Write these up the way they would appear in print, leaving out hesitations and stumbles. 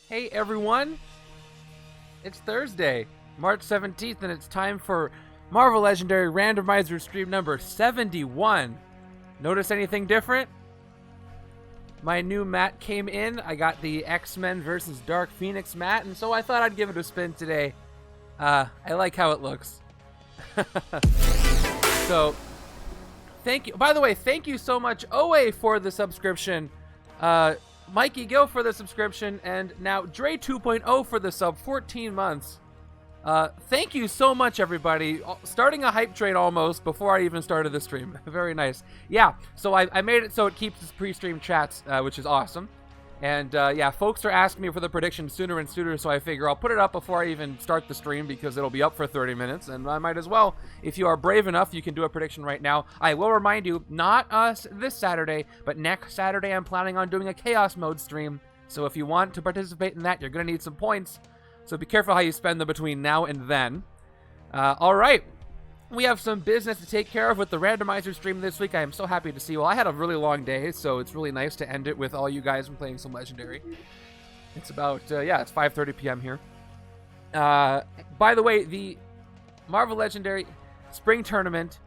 Hey everyone, it's Thursday, March 17th, and it's time for Marvel Legendary Randomizer stream number 71. Notice anything different? My new mat came in. I got the X-Men versus Dark Phoenix mat, and so I thought I'd give it a spin today. I like how it looks. So, thank you. By the way, thank you so much, Owe, for the subscription. Mikey Gill for the subscription, and now Dre 2.0 for the sub, 14 months. Thank you so much, everybody. Starting a hype train almost before I even started the stream. Very nice. Yeah, so I made it so it keeps its pre-stream chats, which is awesome. And yeah, folks are asking me for the prediction sooner and sooner, so I figure I'll put it up before I even start the stream because it'll be up for 30 minutes, and I might as well. If you are brave enough, you can do a prediction right now. I will remind you, not us this Saturday, but next Saturday I'm planning on doing a Chaos Mode stream. So if you want to participate in that, you're going to need some points. So be careful how you spend them between now and then. All right. We have some business to take care of with the Randomizer stream this week. I am so happy to see. Well, I had a really long day, so it's really nice to end it with all you guys and playing some Legendary. It's about, yeah, it's 5:30 p.m. here. By the way, the Marvel Legendary Spring Tournament,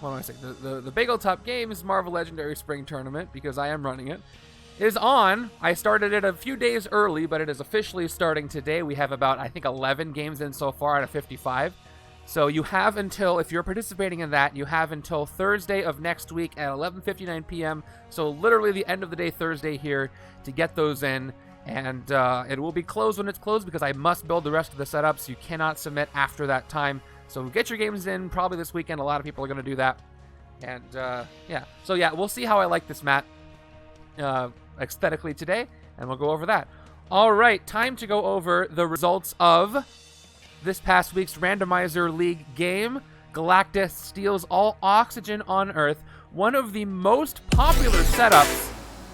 what do I say? The Bagel Top Games Marvel Legendary Spring Tournament, because I am running it, is on. I started it a few days early, but it is officially starting today. We have about, I think, 11 games in so far out of 55. So you have until, if you're participating in that, you have until Thursday of next week at 11:59 p.m. So literally the end of the day Thursday here to get those in. And it will be closed when it's closed because I must build the rest of the setup, so you cannot submit after that time. So get your games in probably this weekend. A lot of people are going to do that. And yeah, so yeah, we'll see how I like this mat aesthetically today, and we'll go over that. All right, time to go over the results of this past week's Randomizer League game. Galactus steals all oxygen on Earth, one of the most popular setups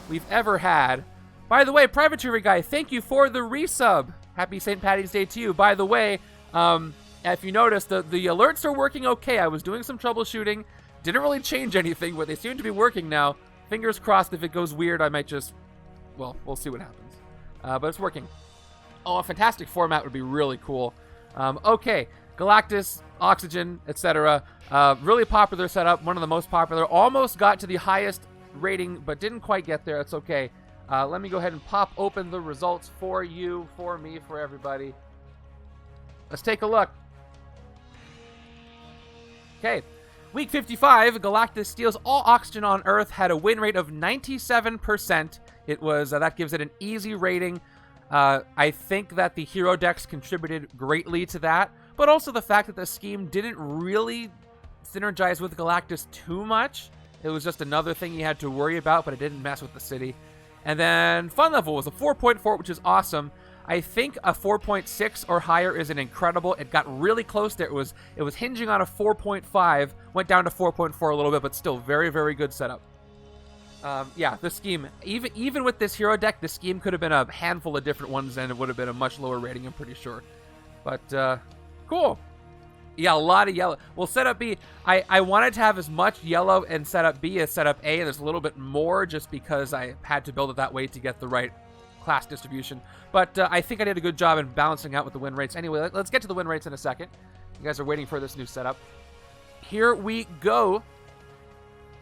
we've ever had. By the way, Privateer Guy, thank you for the resub. Happy St. Paddy's Day to you. By the way, if you noticed, the alerts are working okay. I was doing some troubleshooting. Didn't really change anything, but they seem to be working now. Fingers crossed if it goes weird, I might just, well, we'll see what happens. But it's working. Oh, a fantastic format would be really cool. Okay, Galactus, Oxygen, etc. Really popular setup, one of the most popular. Almost got to the highest rating, but didn't quite get there. It's okay. Let me go ahead and pop open the results for you, for me, for everybody. Let's take a look. Okay, week 55, Galactus steals all oxygen on Earth, had a win rate of 97%. It was, that gives it an easy rating. I think that the hero decks contributed greatly to that, but also the fact that the scheme didn't really synergize with Galactus too much. It was just another thing he had to worry about, but it didn't mess with the city. And then fun level was a 4.4, which is awesome. I think a 4.6 or higher is an incredible. It got really close there. It was hinging on a 4.5, went down to 4.4 a little bit, but still very, very good setup. Yeah, the scheme, even with this hero deck, the scheme could have been a handful of different ones and it would have been a much lower rating, I'm pretty sure. But, cool. Yeah, a lot of yellow. Well, setup B, I wanted to have as much yellow in setup B as setup A, and there's a little bit more just because I had to build it that way to get the right class distribution. But I think I did a good job in balancing out with the win rates. Anyway, let's get to the win rates in a second. You guys are waiting for this new setup. Here we go.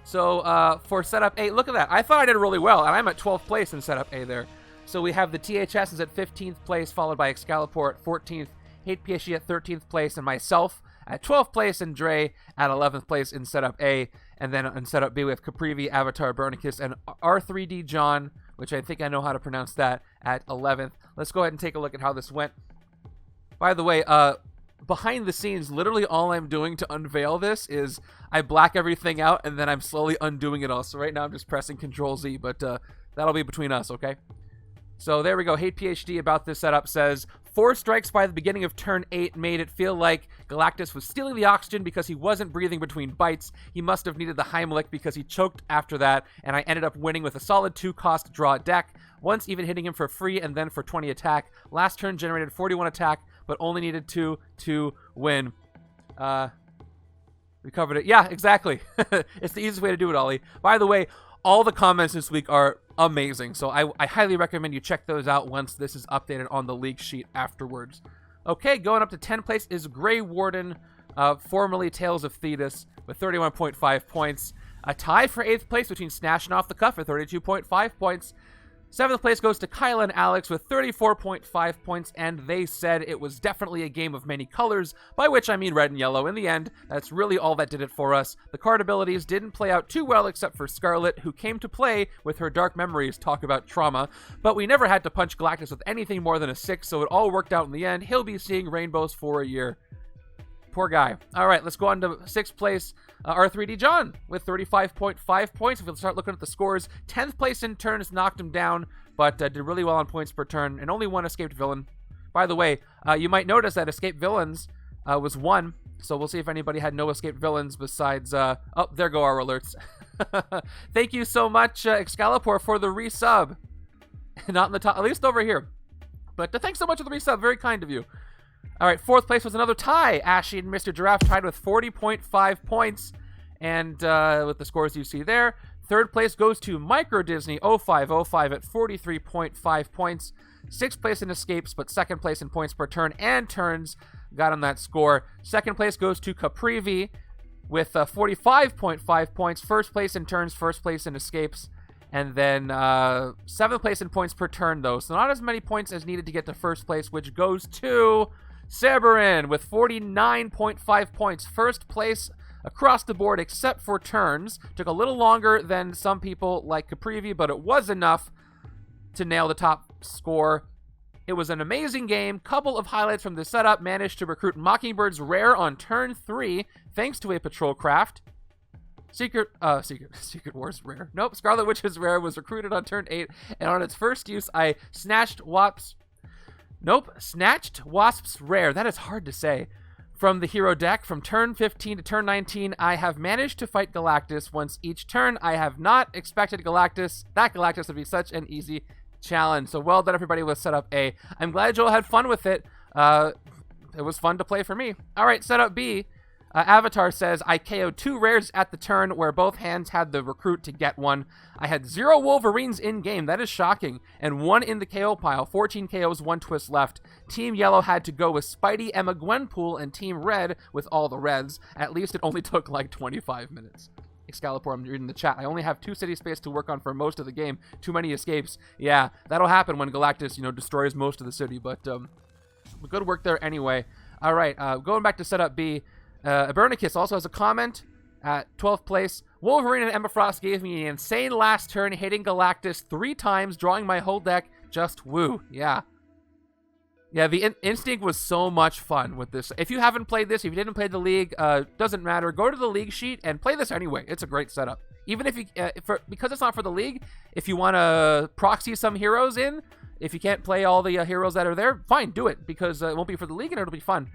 So for setup A, look at that. I thought I did really well, and I'm at 12th place in setup A there. So we have the THS is at 15th place, followed by Excalibur at 14th, Hate PSG at 13th place, and myself at 12th place, and Dre at 11th place in setup A. And then in setup B, we have Caprivi, Avatar, Bernicus, and R3D John, which I think I know how to pronounce that, at 11th. Let's go ahead and take a look at how this went. By the way, behind the scenes, literally all I'm doing to unveil this is I black everything out and then I'm slowly undoing it all. So right now I'm just pressing Control-Z, but that'll be between us, okay? So there we go. Hate PhD about this setup says, 4 strikes by the beginning of turn 8 made it feel like Galactus was stealing the oxygen because he wasn't breathing between bites. He must have needed the Heimlich because he choked after that, and I ended up winning with a solid 2-cost draw deck, once even hitting him for free and then for 20 attack. Last turn generated 41 attack, but only needed 2 to win. We covered it. Yeah, exactly. It's the easiest way to do it, Ollie. By the way, all the comments this week are amazing. So I highly recommend you check those out once this is updated on the league sheet afterwards. Okay, going up to 10th place is Grey Warden, formerly Tales of Thetis, with 31.5 points. A tie for 8th place between Snash and Off the Cuff at 32.5 points. 7th place goes to Kyla and Alex with 34.5 points, and they said it was definitely a game of many colors, by which I mean red and yellow. In the end, that's really all that did it for us. The card abilities didn't play out too well except for Scarlet, who came to play with her Dark Memories, talk about trauma, but we never had to punch Galactus with anything more than a 6, so it all worked out in the end. He'll be seeing rainbows for a year. Poor guy. All right, let's go on to 6th place, R3D John with 35.5 points. If we start looking at the scores, 10th place in turns knocked him down, but did really well on points per turn, and only one escaped villain. By the way, you might notice that escaped villains was 1, so we'll see if anybody had no escaped villains besides... oh, there go our alerts. Thank you so much, Excalibur, for the resub. Not in the top, at least over here. But thanks so much for the resub. Very kind of you. All right, 4th place was another tie. Ashy and Mr. Giraffe tied with 40.5 points, and with the scores you see there. 3rd place goes to Micro Disney 0505 at 43.5 points. 6th place in escapes, but 2nd place in points per turn and turns got on that score. 2nd place goes to Caprivi with 45.5 points. 1st place in turns, 1st place in escapes, and then 7th place in points per turn, though. So not as many points as needed to get to 1st place, which goes to Cerberin with 49.5 points. 1st place across the board except for turns. Took a little longer than some people like Caprivi, but it was enough to nail the top score. It was an amazing game. Couple of highlights from the setup. Managed to recruit Mockingbird's rare on turn 3 thanks to a patrol craft. Secret Wars rare. Nope, Scarlet Witch's rare was recruited on turn 8, and on its first use, I snatched Wasp's rare. That is hard to say. From the hero deck, from turn 15 to turn 19, I have managed to fight Galactus once each turn. I have not expected that Galactus would be such an easy challenge. So well done, everybody, with setup A. I'm glad Joel had fun with it. It was fun to play for me. All right, setup B. Avatar says, I KO'd 2 rares at the turn where both hands had the recruit to get one. I had 0 Wolverines in-game. That is shocking. And 1 in the KO pile. 14 KOs, 1 twist left. Team Yellow had to go with Spidey, Emma Gwenpool, and Team Red with all the Reds. At least it only took like 25 minutes. Excalibur, I'm reading the chat. I only have 2 city space to work on for most of the game. Too many escapes. Yeah, that'll happen when Galactus, destroys most of the city. But good work there anyway. All right, going back to setup B. Abernicus also has a comment at 12th place. Wolverine and Emma Frost gave me an insane last turn, hitting Galactus 3 times, drawing my whole deck. Just woo. Yeah. Yeah, the Instinct was so much fun with this. If you haven't played this, if you didn't play the League, doesn't matter. Go to the League sheet and play this anyway. It's a great setup. Even if you, because it's not for the League, if you want to proxy some heroes in, if you can't play all the heroes that are there, fine, do it, because it won't be for the League and it'll be fun.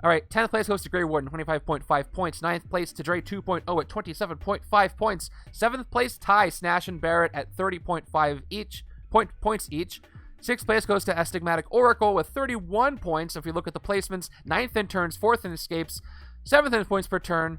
All right, 10th place goes to Grey Warden, 25.5 points. 9th place to Dre 2.0 at 27.5 points. 7th place tie Snash and Barrett at 30.5 points each. 6th place goes to Astigmatic Oracle with 31 points. If you look at the placements, 9th in turns, 4th in escapes, 7th in points per turn.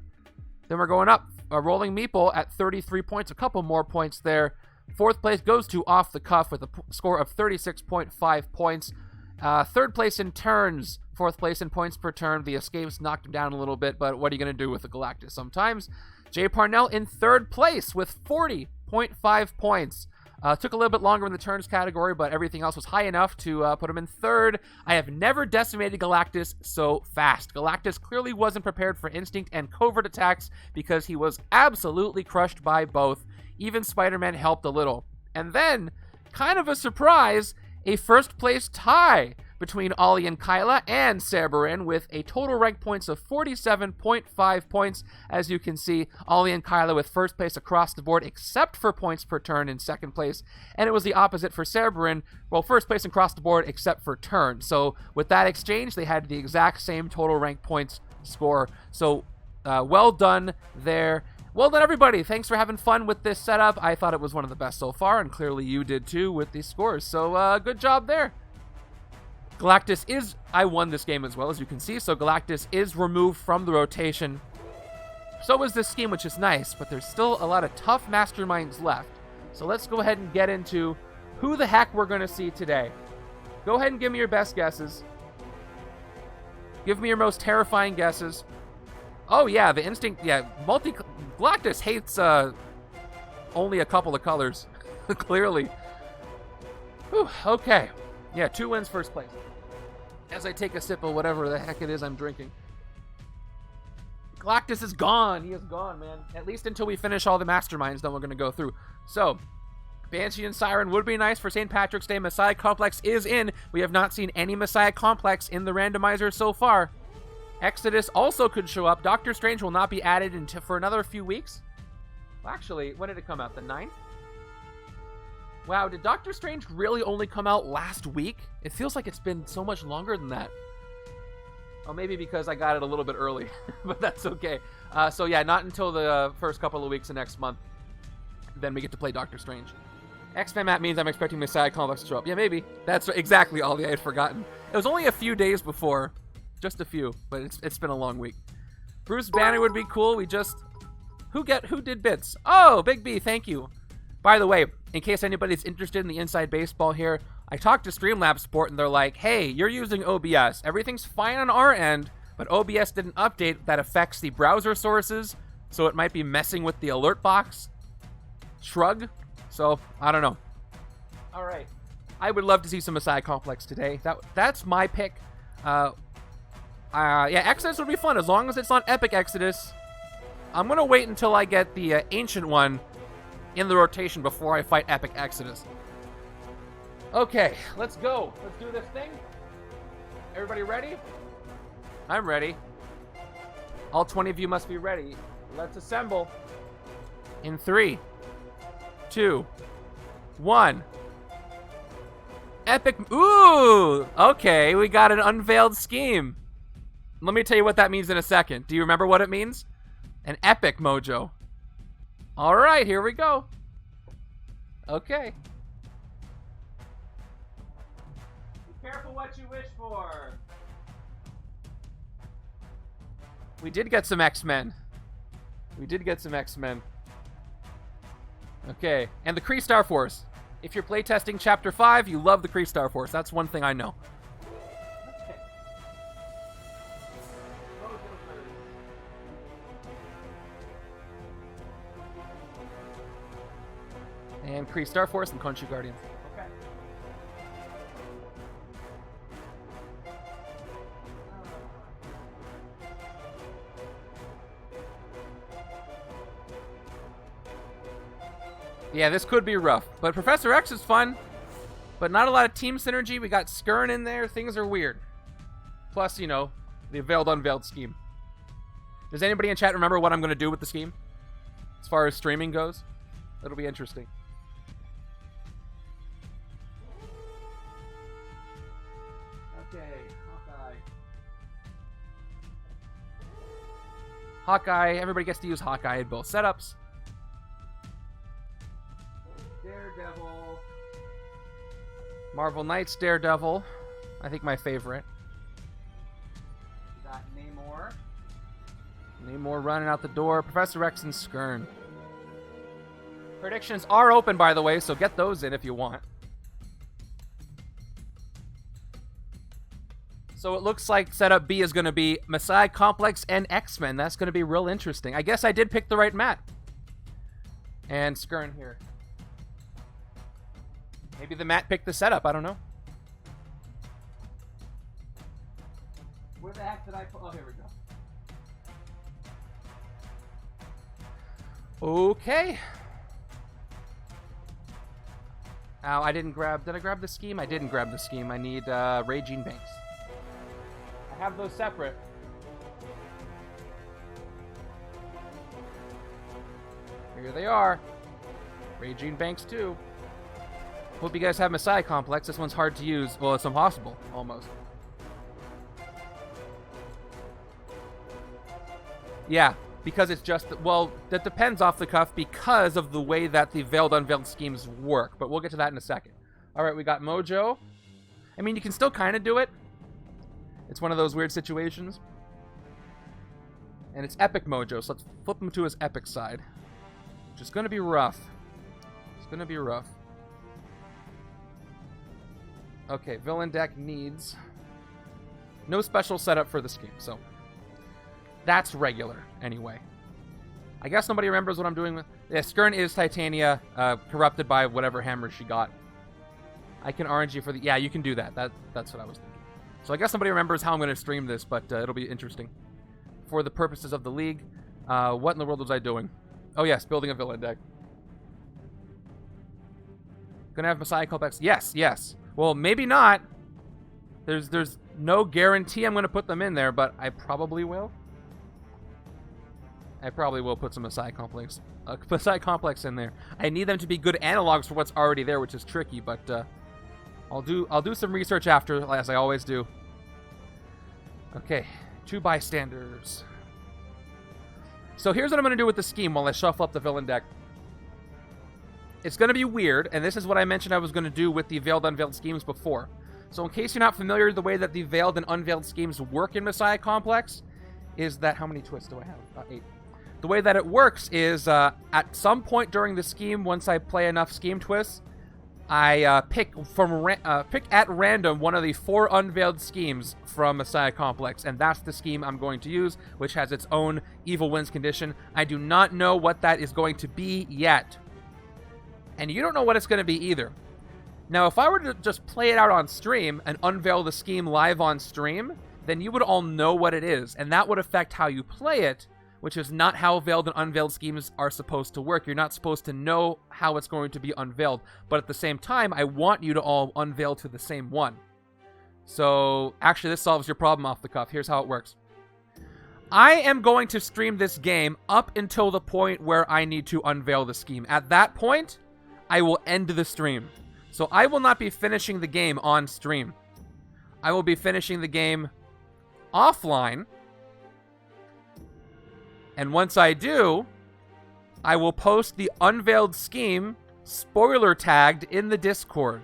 Then we're going up. Rolling Meeple at 33 points, a couple more points there. 4th place goes to Off the Cuff with a score of 36.5 points. 3rd place in turns, 4th place in points per turn. The escapes knocked him down a little bit, but what are you going to do with the Galactus sometimes? Jay Parnell in 3rd place with 40.5 points. Took a little bit longer in the turns category, but everything else was high enough to put him in 3rd. I have never decimated Galactus so fast. Galactus clearly wasn't prepared for instinct and covert attacks because he was absolutely crushed by both. Even Spider-Man helped a little. And then, kind of a surprise, a 1st place tie between Ollie and Kyla and Cerberin with a total rank points of 47.5 points. As you can see, Ollie and Kyla with 1st place across the board except for points per turn in 2nd place. And it was the opposite for Cerberin. Well, 1st place across the board except for turn. So with that exchange, they had the exact same total rank points score. So well done there. Well done, everybody. Thanks for having fun with this setup. I thought it was one of the best so far, and clearly you did too with these scores. So good job there. Galactus is... I won this game as well, as you can see. So Galactus is removed from the rotation. So is this scheme, which is nice, but there's still a lot of tough masterminds left. So let's go ahead and get into who the heck we're going to see today. Go ahead and give me your best guesses. Give me your most terrifying guesses. Oh, yeah, the instinct. Yeah, Galactus hates only a couple of colors, clearly. Whew, okay. Yeah, 2 wins, first place. As I take a sip of whatever the heck it is I'm drinking. Galactus is gone. He is gone, man. At least until we finish all the masterminds that we're going to go through. So, Banshee and Siren would be nice for St. Patrick's Day. Messiah Complex is in. We have not seen any Messiah Complex in the randomizer so far. Exodus also could show up. Doctor Strange will not be added for another few weeks. Well, actually, when did it come out? The 9th? Wow, did Doctor Strange really only come out last week? It feels like it's been so much longer than that. Oh, maybe because I got it a little bit early, but that's okay. So yeah, not until the first couple of weeks of next month. Then we get to play Doctor Strange. X-Men map means I'm expecting Messiah Complex to show up. Yeah, maybe. That's exactly all I had forgotten. It was only a few days before. Just a few, but it's been a long week. Bruce Banner would be cool. We just... Who did bits? Oh, Big B, thank you. By the way, in case anybody's interested in the Inside Baseball here, I talked to Streamlabs Sport and they're like, hey, you're using OBS. Everything's fine on our end, but OBS did an update that affects the browser sources, so it might be messing with the alert box. Shrug. So, I don't know. All right. I would love to see some Messiah Complex today. That's my pick. Yeah, Exodus would be fun as long as it's not Epic Exodus. I'm going to wait until I get the Ancient one in the rotation before I fight Epic Exodus. Okay, let's go. Let's do this thing. Everybody ready? I'm ready. All 20 of you must be ready. Let's assemble. In 3, 2, 1. Epic. Ooh! Okay, we got an unveiled scheme. Let me tell you what that means in a second. Do you remember what it means? An epic Mojo. All right, here we go. Okay. Be careful what you wish for. We did get some X-Men. Okay, and the Kree Starforce. If you're playtesting Chapter 5, you love the Kree Starforce. That's one thing I know. Okay. And Kree Starforce and Khonshu Guardians. Okay. Yeah, this could be rough, but Professor X is fun, but not a lot of team synergy. We got Skirn in there. Things are weird. Plus, you know, the Unveiled scheme. Does anybody in chat remember what I'm going to do with the scheme? As far as streaming goes? That'll be interesting. Okay, Hawkeye. Everybody gets to use Hawkeye in both setups. Daredevil. Marvel Knights Daredevil. I think my favorite. We got Namor. Namor running out the door. Professor X and Skirn. Predictions are open, by the way, so get those in if you want. So it looks like setup B is going to be Messiah Complex and X-Men. That's going to be real interesting. I guess I did pick the right mat. And Skirn here. Maybe the mat picked the setup. I don't know. Where the heck did I put? Oh, here we go. Okay. Oh, I didn't grab... Did I grab the scheme? I didn't grab the scheme. I need Raging Banks. I have those separate. Here they are. Raging Banks 2. Hope you guys have Messiah Complex. This one's hard to use. Well, it's impossible, almost. Yeah, because it's just... Well, that depends off the cuff because of the way that the Unveiled schemes work. But we'll get to that in a second. All right, we got Mojo. I mean, you can still kind of do it. It's one of those weird situations. And it's Epic Mojo, so let's flip him to his Epic side. Which is going to be rough. gonna be rough. Okay, villain deck needs no special setup for the scheme, so that's regular anyway. I guess nobody remembers what I'm doing with... Yeah, Skirn is Titania, corrupted by whatever hammer she got. I can RNG for the... Yeah, you can do that. That's what I was thinking. So I guess nobody remembers how I'm going to stream this, but it'll be interesting. For the purposes of the league, what in the world was I doing? Oh yes, building a villain deck. Gonna have Messiah Complex? Yes, yes. Well, maybe not. There's no guarantee I'm going to put them in there, but I probably will. I probably will put some Messiah Complex in there. I need them to be good analogs for what's already there, which is tricky, but I'll do some research after, as I always do. Okay, 2 bystanders. So here's what I'm going to do with the scheme while I shuffle up the villain deck. It's going to be weird, and this is what I mentioned I was going to do with the Veiled Unveiled schemes before. So in case you're not familiar with the way that the Veiled and Unveiled schemes work in Messiah Complex, is that... How many twists do I have? 8. The way that it works is, at some point during the scheme, once I play enough scheme twists, I pick at random one of the 4 unveiled schemes from Messiah Complex, and that's the scheme I'm going to use, which has its own evil wins condition. I do not know what that is going to be yet, and you don't know what it's going to be either. Now, if I were to just play it out on stream and unveil the scheme live on stream, then you would all know what it is, and that would affect how you play it, which is not how veiled and unveiled schemes are supposed to work. You're not supposed to know how it's going to be unveiled. But at the same time, I want you to all unveil to the same one. So, actually, this solves your problem off the cuff. Here's how it works. I am going to stream this game up until the point where I need to unveil the scheme. At that point, I will end the stream. So I will not be finishing the game on stream. I will be finishing the game offline. And once I do, I will post the unveiled scheme spoiler tagged in the Discord.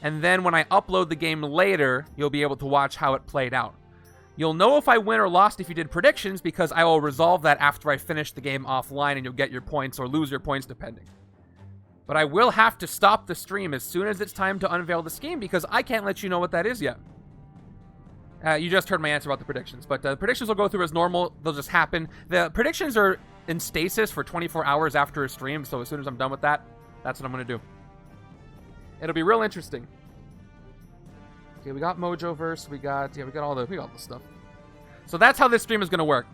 And then when I upload the game later, you'll be able to watch how it played out. You'll know if I win or lost if you did predictions, because I will resolve that after I finish the game offline, and you'll get your points or lose your points depending. But I will have to stop the stream as soon as it's time to unveil the scheme, because I can't let you know what that is yet. You just heard my answer about the predictions, but the predictions will go through as normal. They'll just happen. The predictions are in stasis for 24 hours after a stream, so as soon as I'm done with that, that's what I'm going to do. It'll be real interesting. Okay, we got Mojoverse, we got all the stuff. So that's how this stream is going to work.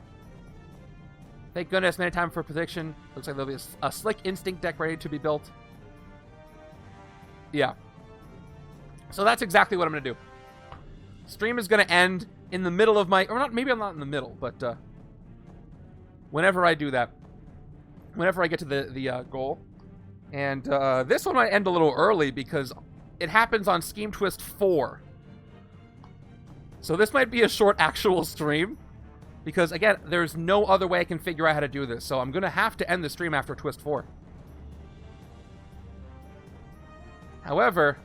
Thank goodness, many time for prediction. Looks like there'll be a slick instinct deck ready to be built. Yeah. So that's exactly what I'm going to do. Stream is going to end in the middle of my... Or not, maybe I'm not in the middle, but whenever I do that. Whenever I get to the goal. And this one might end a little early because it happens on Scheme Twist 4. So this might be a short actual stream. Because, again, there's no other way I can figure out how to do this. So I'm going to have to end the stream after Twist 4. However...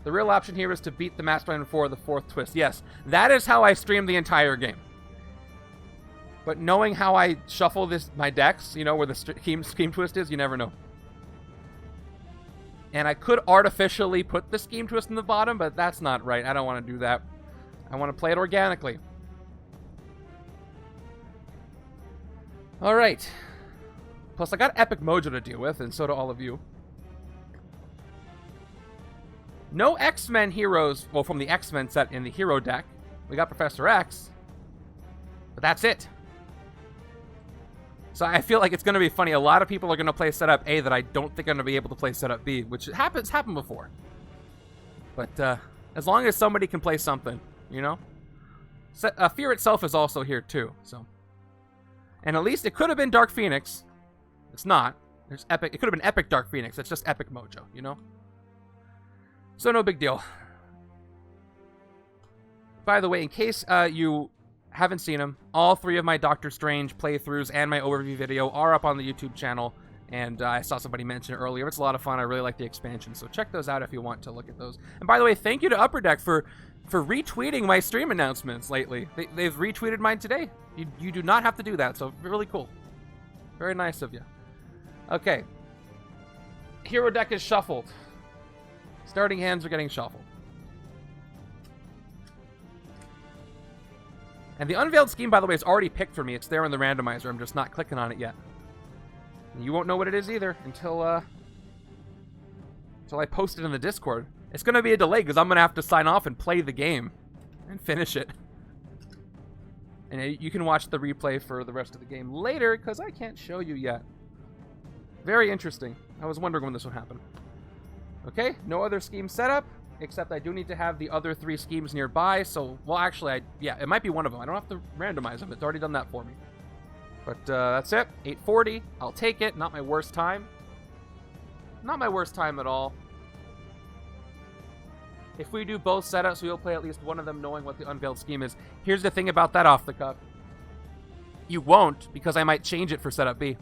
the real option here is to beat the Mastermind before the 4th twist. Yes, that is how I stream the entire game. But knowing how I shuffle my decks, you know, where the scheme twist is, you never know. And I could artificially put the scheme twist in the bottom, but that's not right. I don't want to do that. I want to play it organically. Alright. Plus, I got Epic Mojo to deal with, and so do all of you. No X-Men heroes, well, from the X-Men set in the hero deck. We got Professor X, but that's it. So I feel like it's going to be funny. A lot of people are going to play setup A that I don't think I'm going to be able to play setup B, which happened before. But as long as somebody can play something, you know? Fear itself is also here too, so. And at least it could have been Dark Phoenix. It's not. There's Epic. It could have been Epic Dark Phoenix. It's just Epic Mojo, you know? So no big deal. By the way, in case you haven't seen them, all 3 of my Doctor Strange playthroughs and my overview video are up on the YouTube channel. And I saw somebody mention it earlier. It's a lot of fun. I really like the expansion. So check those out if you want to look at those. And by the way, thank you to Upper Deck for retweeting my stream announcements lately. They've retweeted mine today. You do not have to do that. So really cool. Very nice of you. Okay. hero deck is shuffled. Starting hands are getting shuffled. And the Unveiled scheme, by the way, is already picked for me. It's there in the randomizer. I'm just not clicking on it yet. And you won't know what it is either until I post it in the Discord. It's going to be a delay because I'm going to have to sign off and play the game and finish it. And you can watch the replay for the rest of the game later because I can't show you yet. Very interesting. I was wondering when this would happen. Okay, no other scheme set up, except I do need to have the other 3 schemes nearby. So, well, actually, yeah, it might be one of them. I don't have to randomize them. It's already done that for me. But that's it. 840. I'll take it. Not my worst time. Not my worst time at all. If we do both setups, we'll play at least one of them knowing what the Unveiled scheme is. Here's the thing about that off the cuff. You won't, because I might change it for setup B.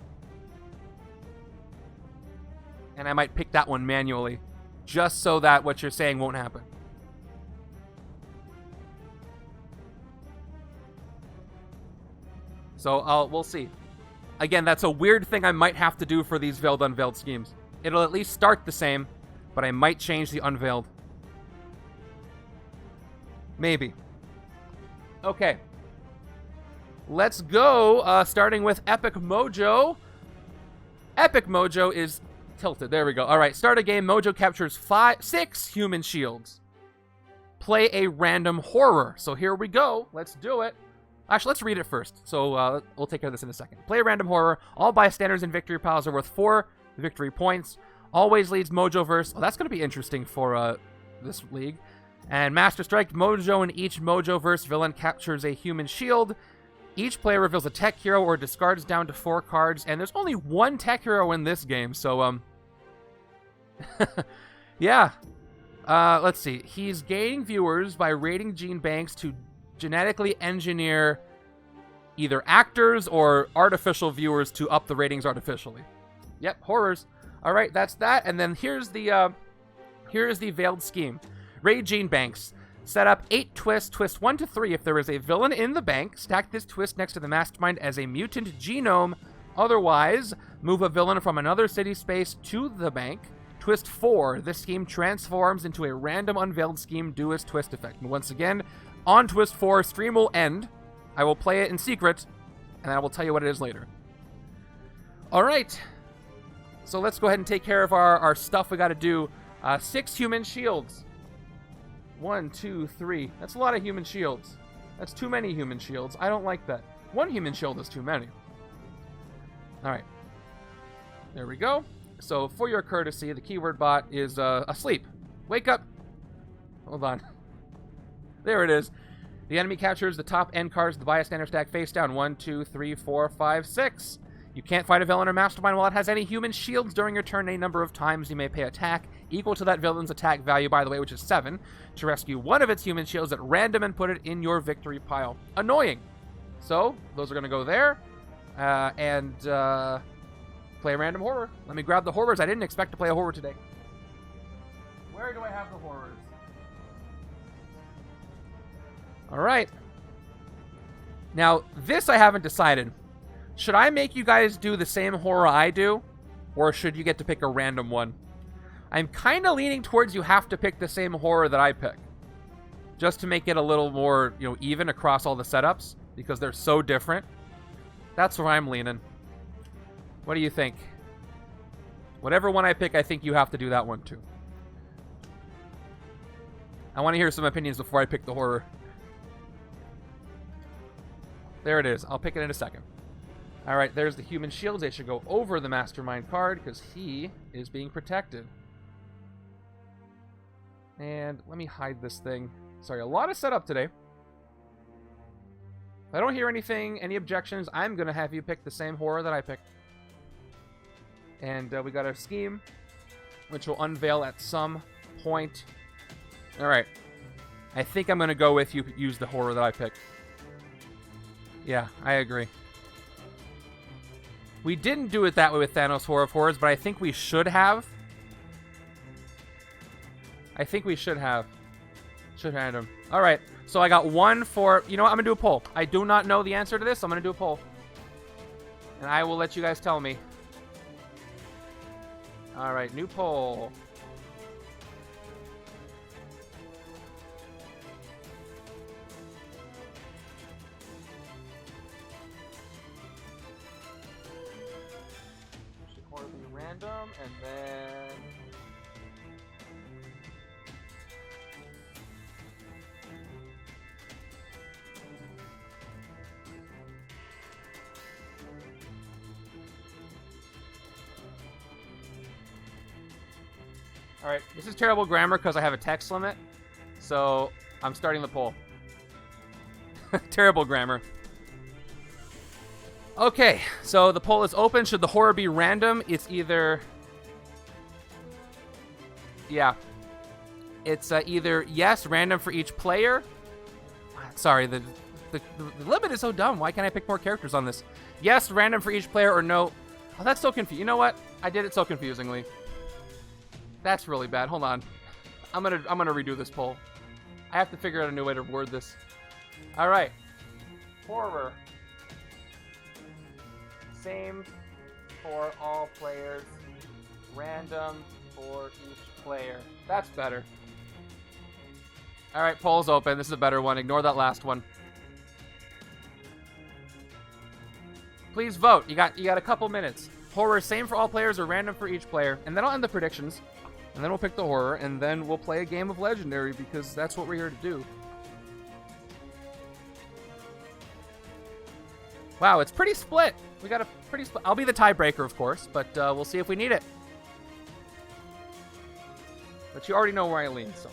And I might pick that one manually, just so that what you're saying won't happen. So we'll see. Again, that's a weird thing I might have to do for these Veiled Unveiled schemes. It'll at least start the same, but I might change the Unveiled. Maybe. Okay. Let's go, starting with Epic Mojo. Epic Mojo is tilted. There we go. All right, start a game. Mojo captures 6 human shields. Play a random horror. So here we go. Let's do it. Actually, let's read it first. So we'll take care of this in a second. Play a random horror. All bystanders and victory piles are worth 4 victory points. Always leads Mojoverse. Oh, that's going to be interesting for this league. And Master Strike. Mojo in each Mojoverse villain captures a human shield. Each player reveals a tech hero or discards down to 4 cards. And there's only 1 tech hero in this game. So, yeah. Let's see. He's gaining viewers by raiding gene banks to genetically engineer either actors or artificial viewers to up the ratings artificially. Yep, horrors. All right, that's that. And then here's the Veiled scheme. Raid gene banks. Set up 8 twists. Twist 1 to 3 if there is a villain in the bank. Stack this twist next to the Mastermind as a mutant genome. Otherwise, move a villain from another city space to the bank. Twist 4. This scheme transforms into a random Unveiled scheme duist twist effect. And once again, on twist 4, stream will end. I will play it in secret, and I will tell you what it is later. All right. So let's go ahead and take care of our stuff we got to do. 6 human shields. 1, 2, 3. That's a lot of human shields. That's too many human shields. I don't like that. 1 human shield is too many. All right. There we go. So for your courtesy, the keyword bot is asleep. Wake up. Hold on. There it is. The enemy captures the top end cards of the bystander stack face down. 1, 2, 3, 4, 5, 6. You can't fight a villain or mastermind while it has any human shields during your turn. A number of times you may pay attack equal to that villain's attack value, by the way, which is 7, to rescue one of its human shields at random and put it in your victory pile. Annoying. So those are going to go there. And play a random horror. Let me grab the horrors. I didn't expect to play a horror today. Where do I have the horrors? All right. Now, this I haven't decided. Should I make you guys do the same horror I do? Or should you get to pick a random one? I'm kind of leaning towards you have to pick the same horror that I pick. Just to make it a little more, even across all the setups. Because they're so different. That's where I'm leaning. What do you think? Whatever one I pick, I think you have to do that one too. I want to hear some opinions before I pick the horror. There it is. I'll pick it in a second. All right, there's the human shields. They should go over the Mastermind card because he is being protected. And let me hide this thing. Sorry, a lot of setup today. If I don't hear anything, any objections, I'm going to have you pick the same horror that I picked. And we got our scheme, which will unveil at some point. All right. I think I'm going to go with you use the horror that I picked. Yeah, I agree. We didn't do it that way with Thanos Horror of Horrors, but I think we should have. I think we should have. Should random. All right. So I got 1 for... You know what? I'm going to do a poll. I do not know the answer to this. So I'm going to do a poll. And I will let you guys tell me. All right, new poll. Should horror be random, and then all right, this is terrible grammar because I have a text limit, so I'm starting the poll. Terrible grammar. Okay, so the poll is open. Should the horror be random? It's either... Yeah. It's either yes, random for each player. Sorry, the limit is so dumb. Why can't I pick more characters on this? Yes, random for each player, or no. Oh, that's so confusing. You know what? I did it so confusingly. That's really bad. Hold on. I'm gonna redo this poll. I have to figure out a new way to word this. All right. Horror. Same for all players. Random for each player. That's better. All right, poll's open. This is a better one. Ignore that last one. Please vote. You got a couple minutes. Horror, same for all players or random for each player. And then I'll end the predictions. And then we'll pick the horror. And then we'll play a game of Legendary because that's what we're here to do. Wow, it's pretty split. We got a pretty split. I'll be the tiebreaker, of course, but we'll see if we need it. But you already know where I lean, so.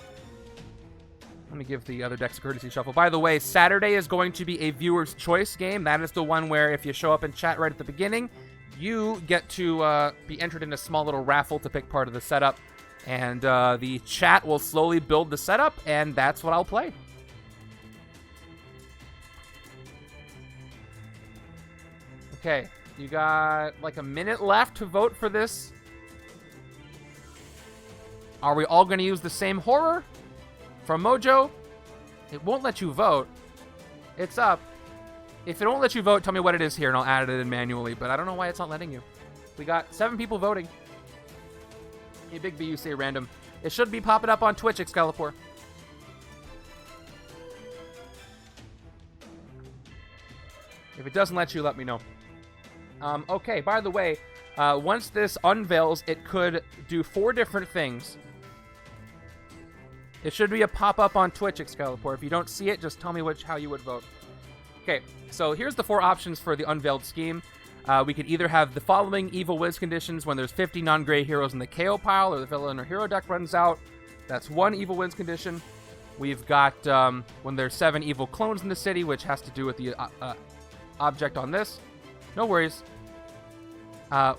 Let me give the other decks a courtesy shuffle. By the way, Saturday is going to be a viewer's choice game. That is the one where if you show up in chat right at the beginning, you get to be entered in a small little raffle to pick part of the setup. And the chat will slowly build the setup, and that's what I'll play. Okay, you got like a minute left to vote for this. Are we all going to use the same horror from Mojo? It won't let you vote. It's up. If it won't let you vote, tell me what it is here, and I'll add it in manually. But I don't know why it's not letting you. We got 7 people voting. Hey, Big B, you say random. It should be popping up on Twitch, Excalibur. If it doesn't let you, let me know. Okay, by the way, once this unveils, it could do 4 different things. It should be a pop-up on Twitch, Excalibur. If you don't see it, just tell me how you would vote. Okay, so here's the 4 options for the unveiled scheme. We could either have the following evil whiz conditions when there's 50 non-gray heroes in the KO pile or the villain or hero deck runs out. That's 1 evil whiz condition. We've got when there's 7 evil clones in the city, which has to do with the object on this. No worries. Oh,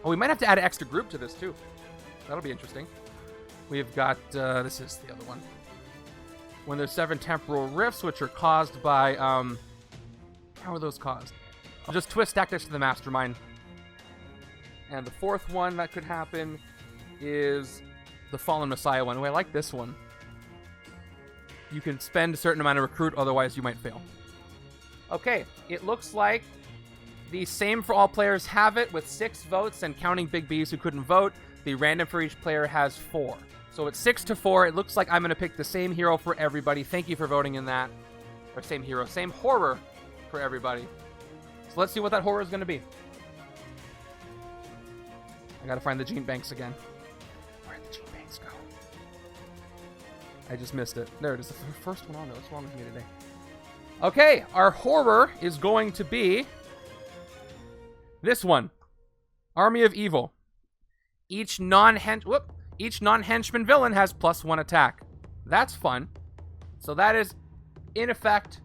we might have to add an extra group to this, too. That'll be interesting. We've got, this is the other one. When there's 7 temporal rifts, which are caused by, how are those caused? I'll just twist tactics to the Mastermind. And the 4th one that could happen is the Fallen Messiah one. Oh, I like this one. You can spend a certain amount of recruit, otherwise you might fail. Okay, it looks like the same for all players have it with 6 votes, and counting Big B's who couldn't vote, the random for each player has 4. So it's 6-4. It looks like I'm going to pick the same hero for everybody. Thank you for voting in that. Or same hero, same horror for everybody. So let's see what that horror is going to be. I got to find the gene banks again. Where'd the gene banks go? I just missed it. There it is. The first one on there. What's wrong with me today? Okay, our horror is going to be this one. Army of Evil. Each non-henchman villain has +1 attack. That's fun. So that is in effect.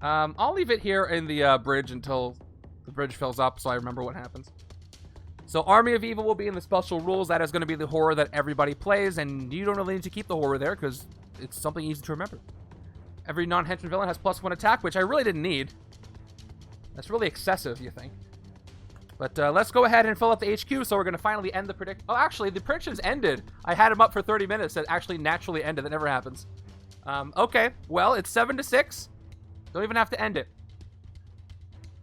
I'll leave it here in the bridge until the bridge fills up so I remember what happens. So Army of Evil will be in the special rules. That is going to be the horror that everybody plays, and you don't really need to keep the horror there because it's something easy to remember. Every non-henchman villain has +1 attack, which I really didn't need. That's really excessive, you think. But let's go ahead and fill up the HQ, so we're going to finally end the prediction. Oh, actually, the predictions ended. I had them up for 30 minutes. It actually naturally ended. That never happens. Okay, well, it's 7-6. Don't even have to end it.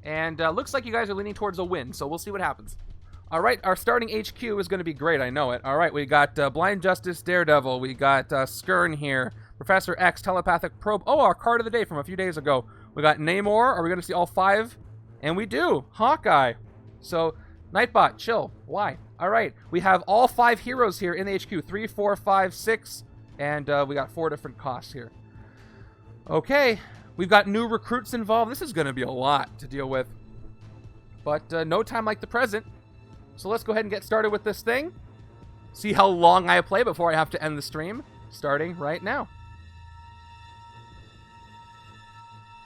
And looks like you guys are leaning towards a win, so we'll see what happens. All right, our starting HQ is going to be great. I know it. All right, we got Blind Justice, Daredevil. We got Skirn here. Professor X, Telepathic Probe. Oh, our card of the day from a few days ago. We got Namor. Are we going to see all 5? And we do. Hawkeye. So, Nightbot, chill. Why? All right, we have all 5 heroes here in the HQ. 3, 4, 5, 6. And we got 4 different costs here. Okay, we've got new recruits involved. This is going to be a lot to deal with. But no time like the present. So let's go ahead and get started with this thing. See how long I play before I have to end the stream. Starting right now.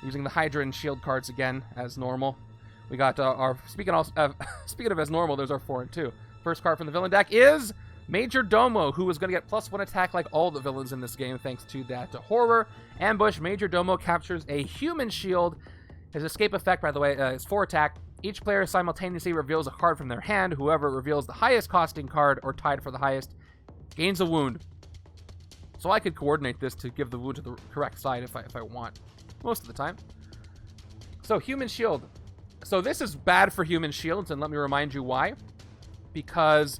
Using the Hydra and Shield cards again, as normal. We got our... Speaking of as normal, there's our 4 and 2. First card from the villain deck is Major Domo, who is going to get +1 attack like all the villains in this game, thanks to that horror. Ambush, Major Domo captures a human shield. His escape effect, by the way, is 4 attack. Each player simultaneously reveals a card from their hand. Whoever reveals the highest costing card, or tied for the highest, gains a wound. So I could coordinate this to give the wound to the correct side if I want. Most of the time. So, Human Shield. So this is bad for Human Shields, and let me remind you why. Because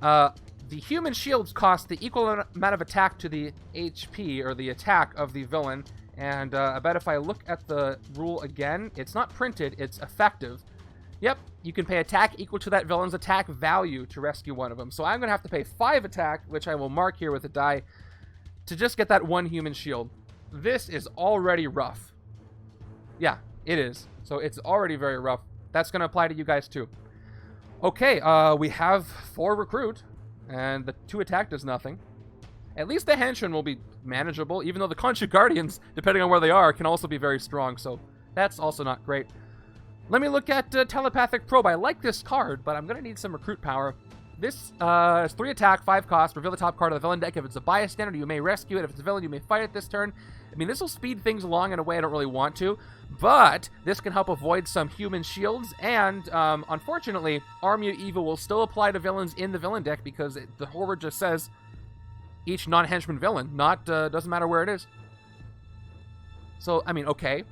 the Human Shields cost the equal amount of attack to the HP, or the attack of the villain. And I bet if I look at the rule again, it's not printed, it's effective. Yep, you can pay attack equal to that villain's attack value to rescue one of them. So I'm going to have to pay 5 attack, which I will mark here with a die, to just get that 1 Human Shield. This is already rough. Yeah, it is. So it's already very rough. That's going to apply to you guys too. Okay, we have 4 recruit, and the 2 attack does nothing. At least the Henchmen will be manageable, even though the Khonshu Guardians, depending on where they are, can also be very strong, so that's also not great. Let me look at Telepathic Probe. I like this card, but I'm going to need some recruit power. This is 3 attack, 5 cost. Reveal the top card of the villain deck. If it's a bystander, you may rescue it. If it's a villain, you may fight it this turn. I mean, this will speed things along in a way I don't really want to, but this can help avoid some human shields, and unfortunately, Army of Evil will still apply to villains in the villain deck because the horror just says each non-henchman villain, doesn't matter where it is. So, I mean, okay.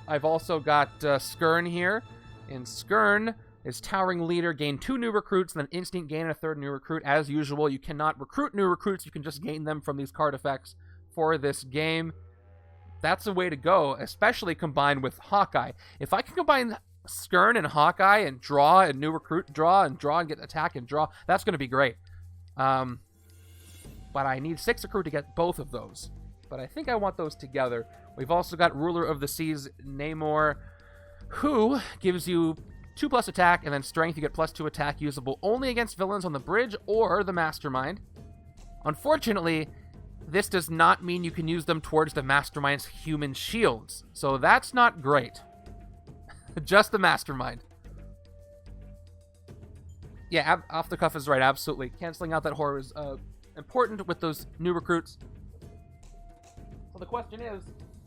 I've also got Skirn here, and Skirn is Towering Leader, gain 2 new recruits, and then instant gain a 3rd new recruit. As usual, you cannot recruit new recruits, you can just gain them from these card effects for this game. That's the way to go, especially combined with Hawkeye. If I can combine Skirn and Hawkeye and draw a new recruit, draw and get attack and draw, that's going to be great. But I need 6 recruit to get both of those. But I think I want those together. We've also got Ruler of the Seas, Namor, who gives you 2+ attack, and then strength, you get +2 attack, usable only against villains on the bridge or the Mastermind. Unfortunately, this does not mean you can use them towards the Mastermind's human shields. So that's not great. Just the Mastermind. Yeah, off the cuff is right, absolutely. Canceling out that horror is important with those new recruits. So the question is,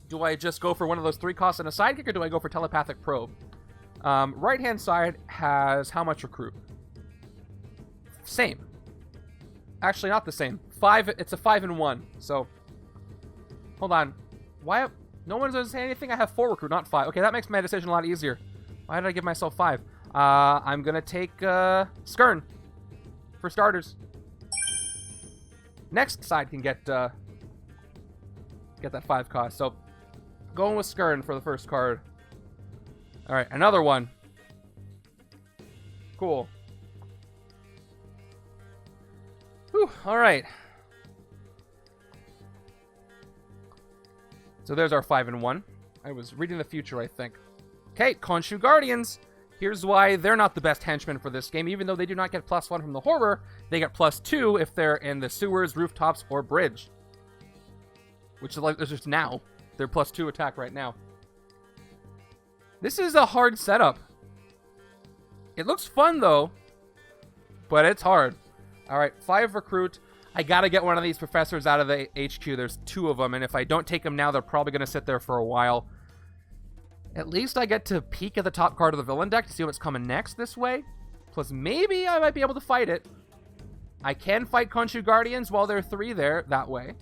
do I just go for one of those 3 costs and a sidekick, or do I go for Telepathic Probe? Right-hand side has how much recruit? Same. Actually, not the same. 5. It's a 5 and 1. So, hold on. Why? No one's going to say anything? I have 4 recruit, not 5. Okay, that makes my decision a lot easier. Why did I give myself 5? I'm going to take Skirn for starters. Next side can get that 5 cost. So, going with Skirn for the first card. All right, another one. Cool. Whew, all right. So there's our 5 and 1. I was reading the future, I think. Okay, Khonshu Guardians. Here's why they're not the best henchmen for this game. Even though they do not get +1 from the horror, they get +2 if they're in the sewers, rooftops, or bridge. Which is like just now. They're +2 attack right now. This is a hard setup. It looks fun, though. But it's hard. Alright, 5 recruit. I gotta get one of these professors out of the HQ. There's 2 of them, and if I don't take them now, they're probably gonna sit there for a while. At least I get to peek at the top card of the villain deck to see what's coming next this way. Plus, maybe I might be able to fight it. I can fight Khonshu Guardians while there are 3 there, that way.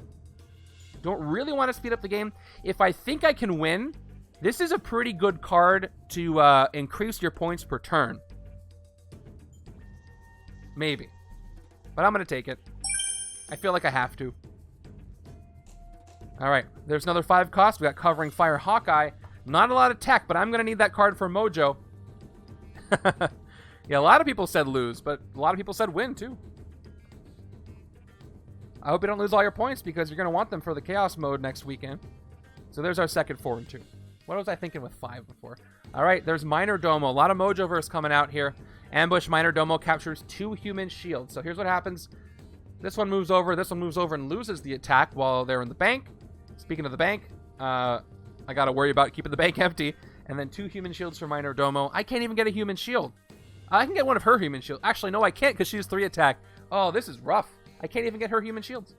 Don't really want to speed up the game. If I think I can win, this is a pretty good card to increase your points per turn. Maybe. But I'm going to take it. I feel like I have to. All right. There's another 5 cost. We got Covering Fire Hawkeye. Not a lot of tech, but I'm going to need that card for Mojo. Yeah, a lot of people said lose, but a lot of people said win, too. I hope you don't lose all your points because you're going to want them for the Chaos mode next weekend. So there's our second 4 and 2. What was I thinking with 5 before? All right, there's Minor Domo. A lot of Mojoverse coming out here. Ambush Minor Domo captures 2 human shields. So here's what happens. This one moves over, and loses the attack while they're in the bank. Speaking of the bank, I got to worry about keeping the bank empty. And then 2 human shields for Minor Domo. I can't even get a human shield. I can get one of her human shields. Actually, no, I can't because she's 3 attack. Oh, this is rough. I can't even get her human shields.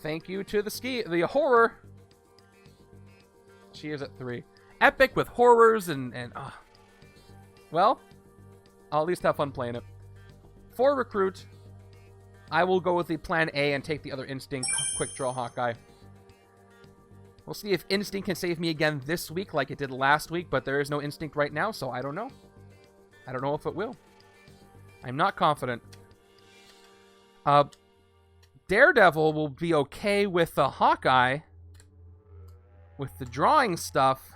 Thank you to the horror. She is at 3. Epic with horrors and well, I'll at least have fun playing it. For recruit, I will go with the plan A and take the other instinct quick draw Hawkeye. We'll see if instinct can save me again this week like it did last week, but there is no instinct right now, so I don't know. I don't know if it will. I'm not confident. Daredevil will be okay with the Hawkeye. With the drawing stuff.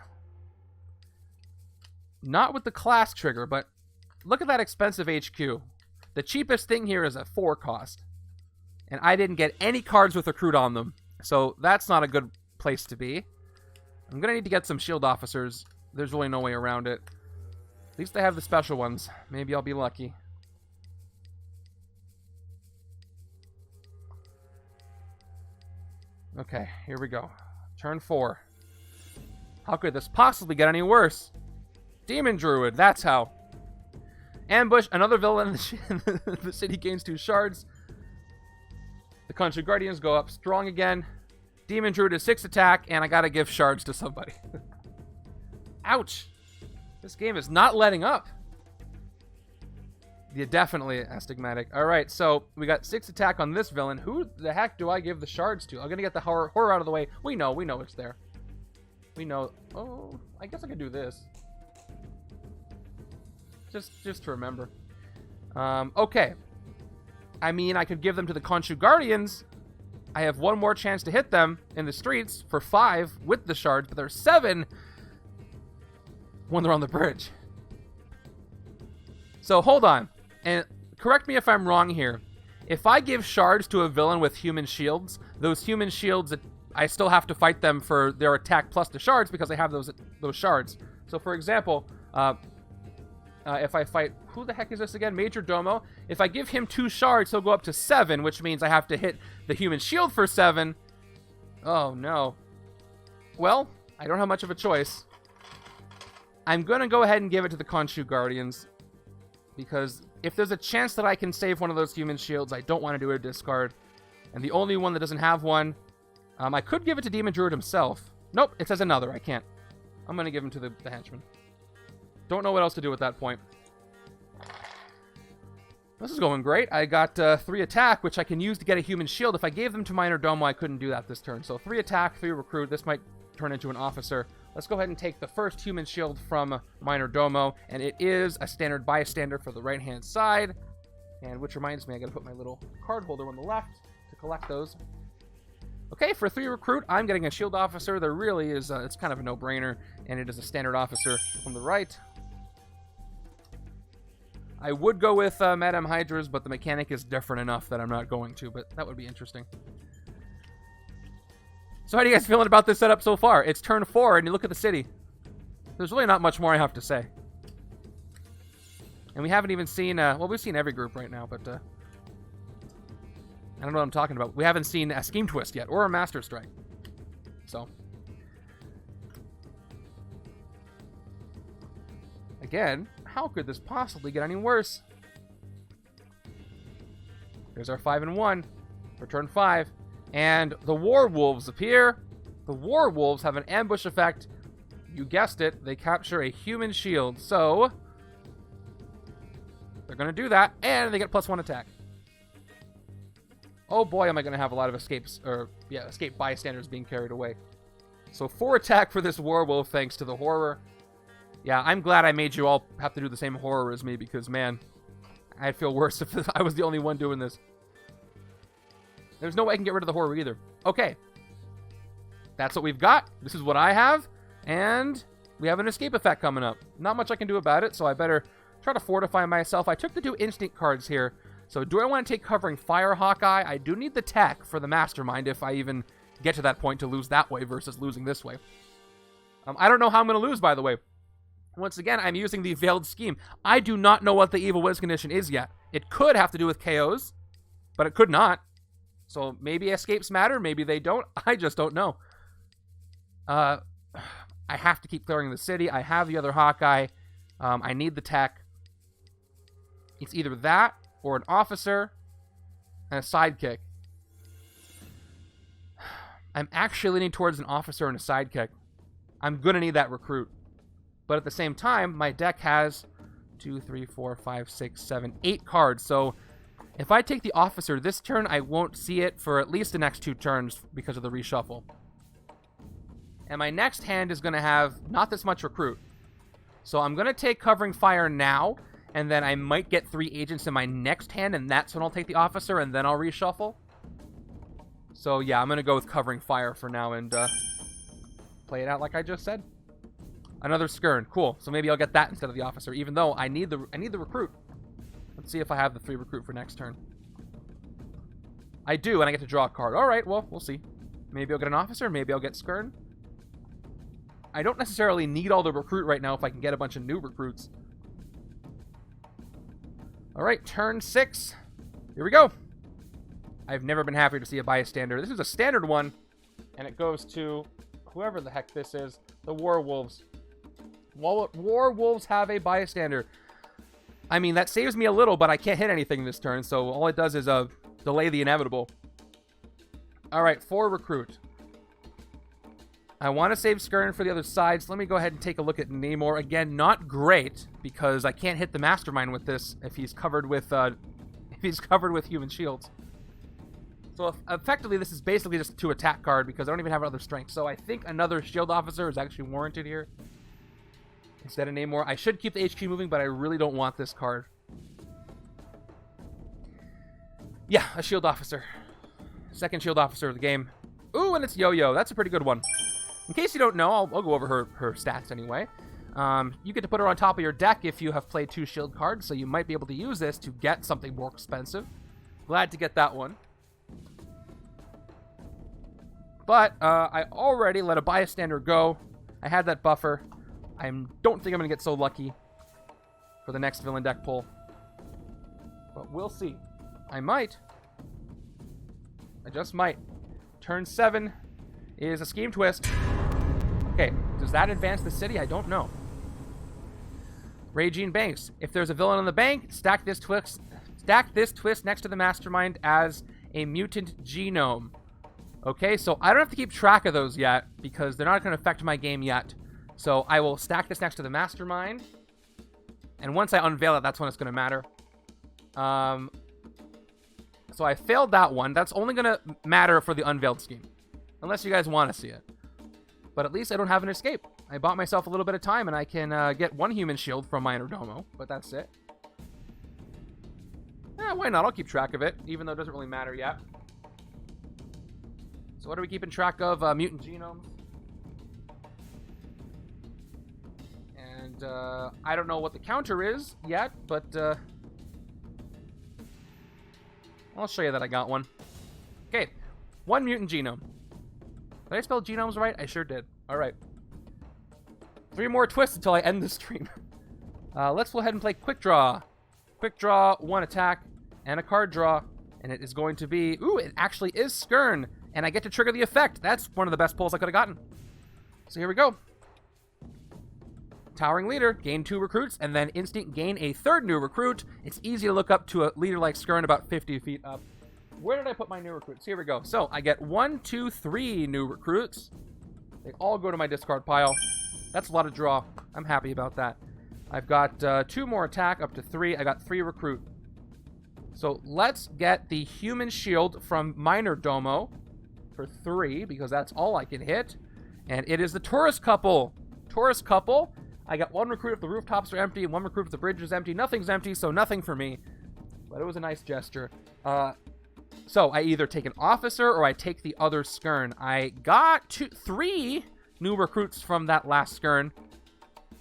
Not with the class trigger, but look at that expensive HQ. The cheapest thing here is a 4 cost. And I didn't get any cards with recruit on them. So that's not a good place to be. I'm going to need to get some shield officers. There's really no way around it. At least they have the special ones. Maybe I'll be lucky. Okay, here we go. Turn 4. How could this possibly get any worse? Demon Druid, that's how. Ambush, another villain in the city gains 2 shards. The Khonshu Guardians go up strong again. Demon Druid is 6 attack, and I gotta give shards to somebody. Ouch! This game is not letting up. Yeah, definitely astigmatic. Alright, so we got 6 attack on this villain. Who the heck do I give the shards to? I'm gonna get the horror out of the way. We know it's there. We know. Oh, I guess I could do this. Just to remember. Okay. I mean, I could give them to the Khonshu Guardians. I have 1 more chance to hit them in the streets for 5 with the shards, but there's 7 when they're on the bridge. So hold on, and correct me if I'm wrong here. If I give shards to a villain with human shields, those human shields, I still have to fight them for their attack plus the shards because I have those shards. So for example, if I fight, who the heck is this again? Major Domo. If I give him 2 shards, he'll go up to 7, which means I have to hit the human shield for 7. Oh no. Well, I don't have much of a choice. I'm going to go ahead and give it to the Khonshu Guardians. Because if there's a chance that I can save one of those human shields, I don't want to do a discard. And the only one that doesn't have one, I could give it to Demon Druid himself. Nope, it says another. I can't. I'm going to give him to the Henchman. Don't know what else to do at that point. This is going great. I got 3 attack, which I can use to get a human shield. If I gave them to Minor Domo, I couldn't do that this turn. So 3 attack, 3 recruit. This might turn into an officer. Let's go ahead and take the first human shield from Minor Domo. And it is a standard bystander for the right-hand side. And which reminds me, I got to put my little card holder on the left to collect those. Okay, for 3 recruit, I'm getting a shield officer. There really is, it's kind of a no-brainer. And it is a standard officer from the right. I would go with Madame Hydra's, but the mechanic is different enough that I'm not going to, but that would be interesting. So how do you guys feeling about this setup so far? It's turn 4, and you look at the city. There's really not much more I have to say. And we haven't even seen, well, we've seen every group right now, but I don't know what I'm talking about. We haven't seen a Scheme Twist yet, or a Master Strike. So. Again, how could this possibly get any worse? Here's our 5 and 1 for turn 5. And the War Wolves appear. The War Wolves have an ambush effect. You guessed it, they capture a human shield. So, they're going to do that, and they get +1 attack. Oh boy, am I going to have a lot of escapes, or, yeah, escape bystanders being carried away. So 4 attack for this War Wolf, thanks to the horror. Yeah, I'm glad I made you all have to do the same horror as me, because, man, I'd feel worse if I was the only one doing this. There's no way I can get rid of the horror either. Okay. That's what we've got. This is what I have. And we have an escape effect coming up. Not much I can do about it, so I better try to fortify myself. I took the 2 instinct cards here. So do I want to take covering fire, Hawkeye? I do need the tech for the Mastermind if I even get to that point to lose that way versus losing this way. I don't know how I'm going to lose, by the way. Once again, I'm using the Veiled Scheme. I do not know what the Evil Wiz condition is yet. It could have to do with KOs, but it could not. So maybe escapes matter, maybe they don't. I just don't know. I have to keep clearing the city. I have the other Hawkeye. I need the tech. It's either that or an officer and a sidekick. I'm actually leaning towards an officer and a sidekick. I'm going to need that recruit. But at the same time, my deck has 2, 3, 4, 5, 6, 7, 8 cards. So if I take the officer this turn, I won't see it for at least the next 2 turns because of the reshuffle. And my next hand is going to have not this much recruit. So I'm going to take covering fire now, and then I might get 3 agents in my next hand, and that's when I'll take the officer, and then I'll reshuffle. So yeah, I'm going to go with covering fire for now and play it out like I just said. Another Skirn. Cool. So maybe I'll get that instead of the officer, even though I need the recruit. Let's see if I have the 3 recruit for next turn. I do, and I get to draw a card. All right, well, we'll see. Maybe I'll get an officer. Maybe I'll get Skirn. I don't necessarily need all the recruit right now if I can get a bunch of new recruits. All right, turn 6. Here we go. I've never been happier to see a bystander. This is a standard one, and it goes to whoever the heck this is, the Warwolves. Warwolves have a bystander. I mean, that saves me a little, but I can't hit anything this turn, so all it does is delay the inevitable. All right, 4 recruit. I want to save Skirn for the other side, so let me go ahead and take a look at Namor. Again, not great, because I can't hit the Mastermind with this if he's covered with human shields. So effectively, this is basically just a 2 attack card because I don't even have another strength. So I think another shield officer is actually warranted here instead of Namor. I should keep the HQ moving, but I really don't want this card. Yeah, a shield officer. Second shield officer of the game. Ooh, and it's Yo-Yo. That's a pretty good one. In case you don't know, I'll go over her stats anyway. You get to put her on top of your deck if you have played 2 shield cards, so you might be able to use this to get something more expensive. Glad to get that one. But I already let a bystander go. I had that buffer. I don't think I'm going to get so lucky for the next villain deck pull. But we'll see. I might. I just might. Turn 7 is a scheme twist. Okay, does that advance the city? I don't know. Raging Banks. If there's a villain on the bank, stack this twist next to the Mastermind as a mutant genome. Okay, so I don't have to keep track of those yet because they're not going to affect my game yet. So I will stack this next to the Mastermind. And once I unveil it, that's when it's going to matter. So I failed that one. That's only going to matter for the Unveiled scheme. Unless you guys want to see it. But at least I don't have an escape. I bought myself a little bit of time and I can get 1 human shield from my Domo. But that's it. Why not? I'll keep track of it. Even though it doesn't really matter yet. So what are we keeping track of? Mutant genomes. And I don't know what the counter is yet, but I'll show you that I got one. Okay, 1 mutant genome. Did I spell genomes right? I sure did. All right. 3 more twists until I end the stream. Let's go ahead and play Quick Draw. Quick Draw, 1 attack, and a card draw. And it is going to be... Ooh, it actually is Skirn. And I get to trigger the effect. That's one of the best pulls I could have gotten. So here we go. Towering Leader, gain 2 recruits, and then instant gain a 3rd new recruit. It's easy to look up to a leader like Skirn about 50 feet up. Where did I put my new recruits? Here we go. So I get 1, 2, 3 new recruits. They all go to my discard pile. That's a lot of draw. I'm happy about that. I've got 2 more attack, up to 3. I got 3 recruit. So let's get the human shield from Minor Domo for 3, because that's all I can hit. And it is the tourist couple. Tourist couple. I got 1 recruit if the rooftops are empty, and 1 recruit if the bridge is empty. Nothing's empty, so nothing for me. but it was a nice gesture. So I either take an officer or I take the other Skirn. I got 3 new recruits from that last Skirn,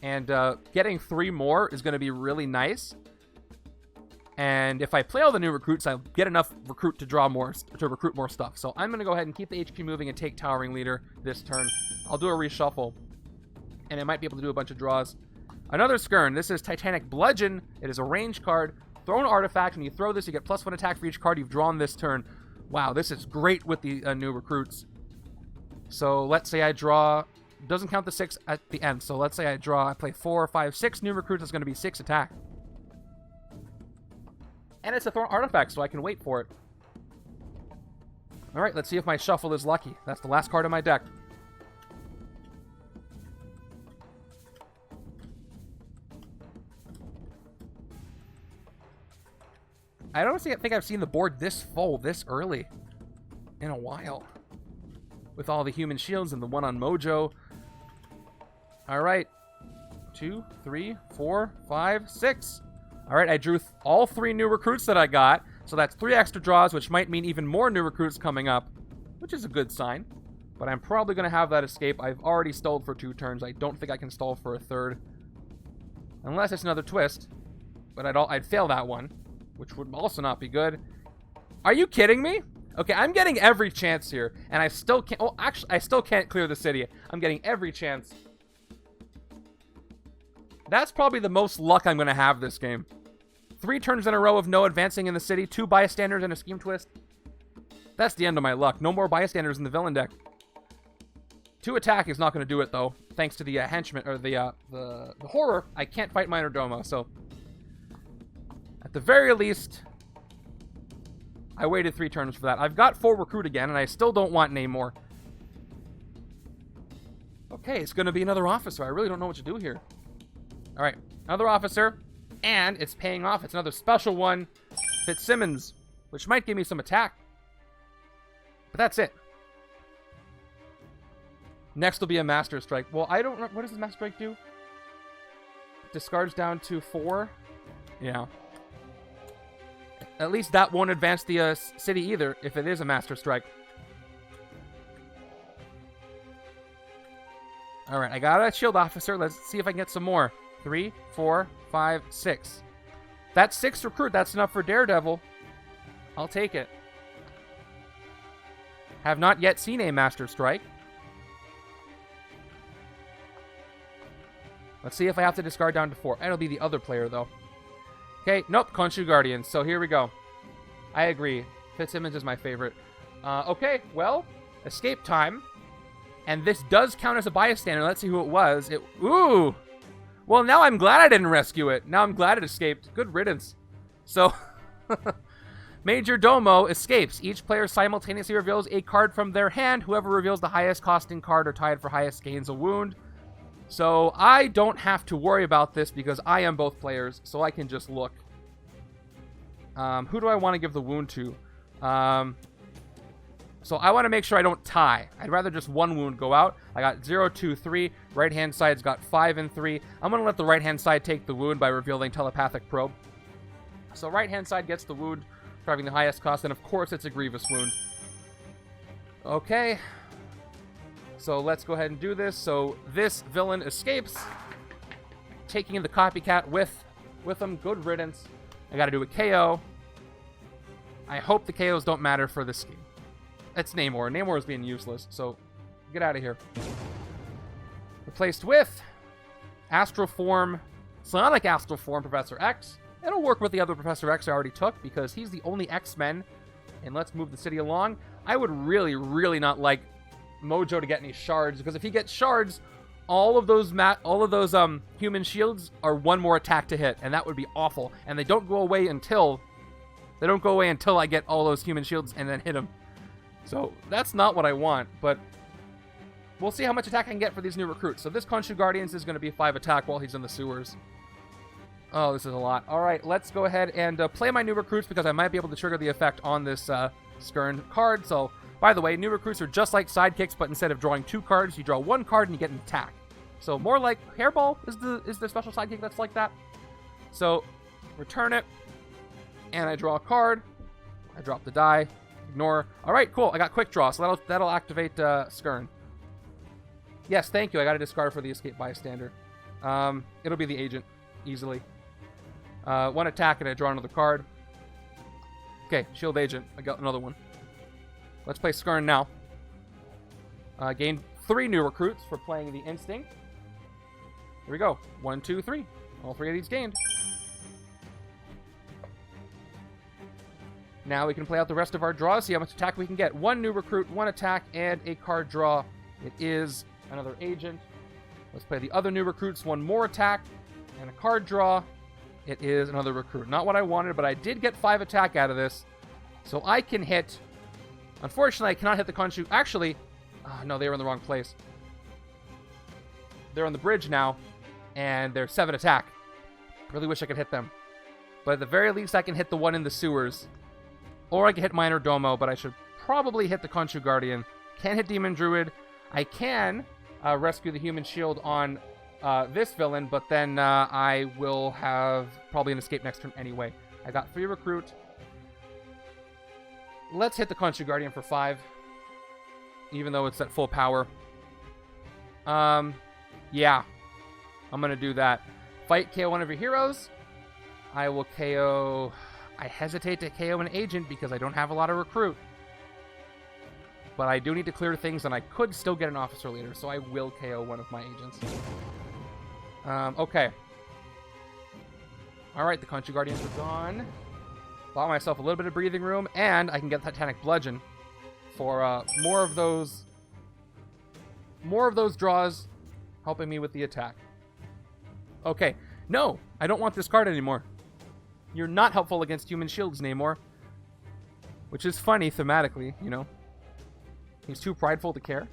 and getting 3 more is going to be really nice. And if I play all the new recruits, I'll get enough recruit to recruit more stuff. So I'm going to go ahead and keep the HQ moving and take Towering Leader this turn. I'll do a reshuffle, and I might be able to do a bunch of draws. Another Skirn. This is Titanic Bludgeon. It is a range card. Throw an artifact. When you throw this, you get +1 attack for each card you've drawn this turn. Wow, this is great with the new recruits. So let's say I draw... Doesn't count the 6 at the end. So let's say I play 4, 5, 6 new recruits. It's going to be 6 attack. And it's a throw artifact, so I can wait for it. Alright, let's see if my shuffle is lucky. That's the last card of my deck. I don't think I've seen the board this full, this early, in a while. With all the human shields and the one on Mojo. Alright. 2, 3, 4, 5, 6. Alright, I drew all 3 new recruits that I got. So that's 3 extra draws, which might mean even more new recruits coming up. Which is a good sign. But I'm probably going to have that escape. I've already stalled for 2 turns. I don't think I can stall for a 3rd. Unless it's another twist. But I'd fail that one. Which would also not be good. Are you kidding me? Okay, I'm getting every chance here. And I still can't... Oh, actually, I still can't clear the city. I'm getting every chance. That's probably the most luck I'm going to have this game. 3 turns in a row of no advancing in the city. 2 bystanders and a scheme twist. That's the end of my luck. No more bystanders in the villain deck. 2 attack is not going to do it, though. Thanks to the henchmen, or the horror. I can't fight Minor Domo, so... At the very least... I waited 3 turns for that. I've got 4 recruit again, and I still don't want Namor. Okay, it's going to be another officer. I really don't know what to do here. Alright, another officer, and it's paying off. It's another special one, Fitzsimmons, which might give me some attack. But that's it. Next will be a Master Strike. Well, I don't know. What does the Master Strike do? Discards down to 4? Yeah. At least that won't advance the city either, if it is a Master Strike. Alright, I got a shield officer. Let's see if I can get some more. 3, 4, 5, 6. That's 6 recruit. That's enough for Daredevil. I'll take it. Have not yet seen a Master Strike. Let's see if I have to discard down to 4. It'll be the other player, though. Okay, nope, Khonshu Guardians. So here we go. I agree. Fitzsimmons is my favorite. Okay, well, escape time. And this does count as a bystander. Let's see who it was. Ooh! Well, now I'm glad I didn't rescue it. Now I'm glad it escaped. Good riddance. So, Major Domo escapes. Each player simultaneously reveals a card from their hand. Whoever reveals the highest costing card or tied for highest gains a wound. So, I don't have to worry about this because I am both players, so I can just look. Who do I want to give the wound to? So I want to make sure I don't tie. I'd rather just 1 wound go out. I got 0, 2, 3. Right-hand side's got 5 and 3. I'm going to let the right-hand side take the wound by revealing Telepathic Probe. So right-hand side gets the wound, driving the highest cost, and of course it's a Grievous wound. Okay. So let's go ahead and do this. So this villain escapes, taking the copycat with him. Good riddance. I got to do a KO. I hope the KOs don't matter for this game. It's Namor. Namor is being useless, so get out of here. Replaced with Astroform, Sonic Astroform Professor X. It'll work with the other Professor X I already took because he's the only X-Men. And let's move the city along. I would really, really not like Mojo to get any shards because if he gets shards, all of those human shields are 1 more attack to hit, and that would be awful. And they don't go away until I get all those human shields and then hit him. So that's not what I want, but we'll see how much attack I can get for these new recruits. So this Khonshu Guardians is going to be 5 attack while he's in the sewers. Oh, this is a lot. All right, let's go ahead and play my new recruits because I might be able to trigger the effect on this Skirn card. So, by the way, new recruits are just like sidekicks, but instead of drawing 2 cards, you draw 1 card and you get an attack. So more like Hairball is the special sidekick that's like that. So return it. And I draw a card. I drop the die. Ignore. All right, cool. I got quick draw, so that'll activate Skirn. Yes, thank you. I got to discard for the escape bystander. It'll be the agent, easily. 1 attack, and I draw another card. Okay, shield agent. I got another one. Let's play Skirn now. Gain 3 new recruits for playing the Instinct. Here we go. 1, 2, 3. All 3 of these gained. Now we can play out the rest of our draws, see how much attack we can get. 1 new recruit, 1 attack, and a card draw. It is another agent. Let's play the other new recruits. 1 more attack, and a card draw. It is another recruit. Not what I wanted, but I did get 5 attack out of this. So I can hit... Unfortunately, I cannot hit the Khonshu. Actually, no, they were in the wrong place. They're on the bridge now, and they're 7 attack. Really wish I could hit them. But at the very least, I can hit the one in the sewers. Or I can hit Minor Domo, but I should probably hit the Khonshu Guardian. Can't hit Demon Druid. I can rescue the Human Shield on this villain, but then I will have probably an escape next turn anyway. I got 3 recruit. Let's hit the Khonshu Guardian for 5. Even though it's at full power. Yeah. I'm going to do that. Fight, KO one of your heroes. I will KO... I hesitate to KO an agent because I don't have a lot of recruit. But I do need to clear things, and I could still get an officer later, so I will KO one of my agents. Okay. Alright, the Khonshu Guardians are gone. Bought myself a little bit of breathing room, and I can get Titanic Bludgeon for more of those draws, helping me with the attack. Okay. No, I don't want this card anymore. You're not helpful against human shields, Namor. Which is funny thematically, you know. He's too prideful to care.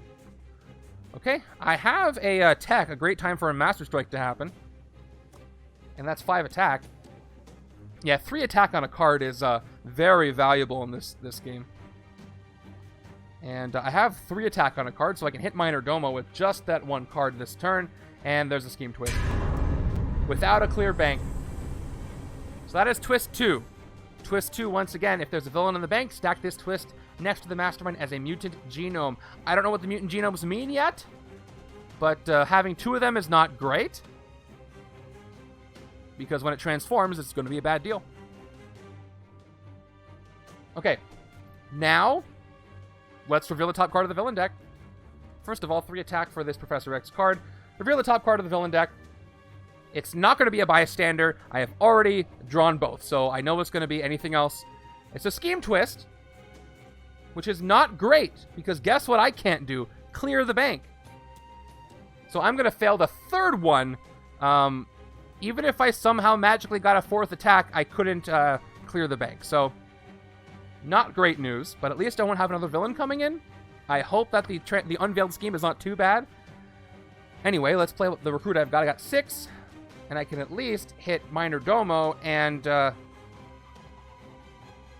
Okay, I have a tech, a great time for a Master Strike to happen. And that's 5 attack. Yeah, 3 attack on a card is very valuable in this game. And I have 3 attack on a card, so I can hit Minor Domo with just that 1 card this turn. And there's a Scheme Twist. Without a clear bank. So that is Twist 2. Twist 2, once again, if there's a villain in the bank, stack this twist next to the Mastermind as a mutant genome. I don't know what the mutant genomes mean yet, but having 2 of them is not great. Because when it transforms, it's going to be a bad deal. Okay. Now, let's reveal the top card of the villain deck. First of all, 3 attack for this Professor X card. Reveal the top card of the villain deck. It's not going to be a bystander. I have already drawn both, so I know it's going to be anything else. It's a Scheme Twist, which is not great, because guess what I can't do? Clear the bank. So I'm going to fail the 3rd one. Even if I somehow magically got a 4th attack, I couldn't clear the bank. So, not great news, but at least I won't have another villain coming in. I hope that the Unveiled scheme is not too bad. Anyway, let's play the recruit I've got. I got 6. And I can at least hit Minor Domo and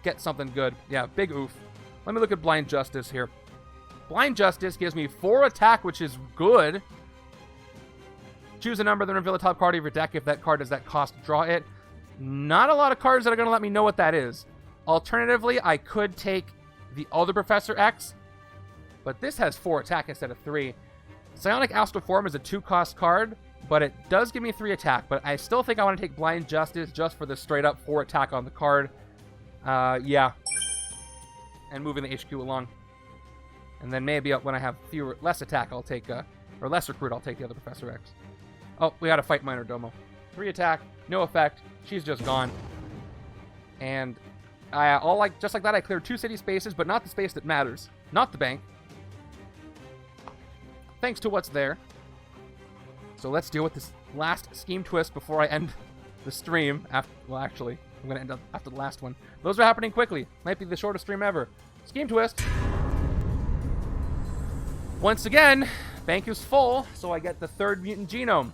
get something good. Yeah, big oof. Let me look at Blind Justice here. Blind Justice gives me 4 attack, which is good. Choose a number, then reveal the top card of your deck. If that card is that cost, draw it. Not a lot of cards that are going to let me know what that is. Alternatively, I could take the other Professor X, but this has 4 attack instead of 3. Psionic Astral Form is a 2-cost card, but it does give me 3 attack. But I still think I want to take Blind Justice just for the straight-up 4 attack on the card. Yeah. And moving the HQ along. And then maybe when I have less attack, I'll take, or less recruit, I'll take the other Professor X. Oh, we got to fight Minor Domo. 3 attack, no effect. She's just gone. And just like that, I cleared 2 city spaces, but not the space that matters. Not the bank. Thanks to what's there. So let's deal with this last Scheme Twist before I end the stream. Well, actually, I'm going to end up after the last one. Those are happening quickly. Might be the shortest stream ever. Scheme Twist. Once again, bank is full, so I get the 3rd mutant genome.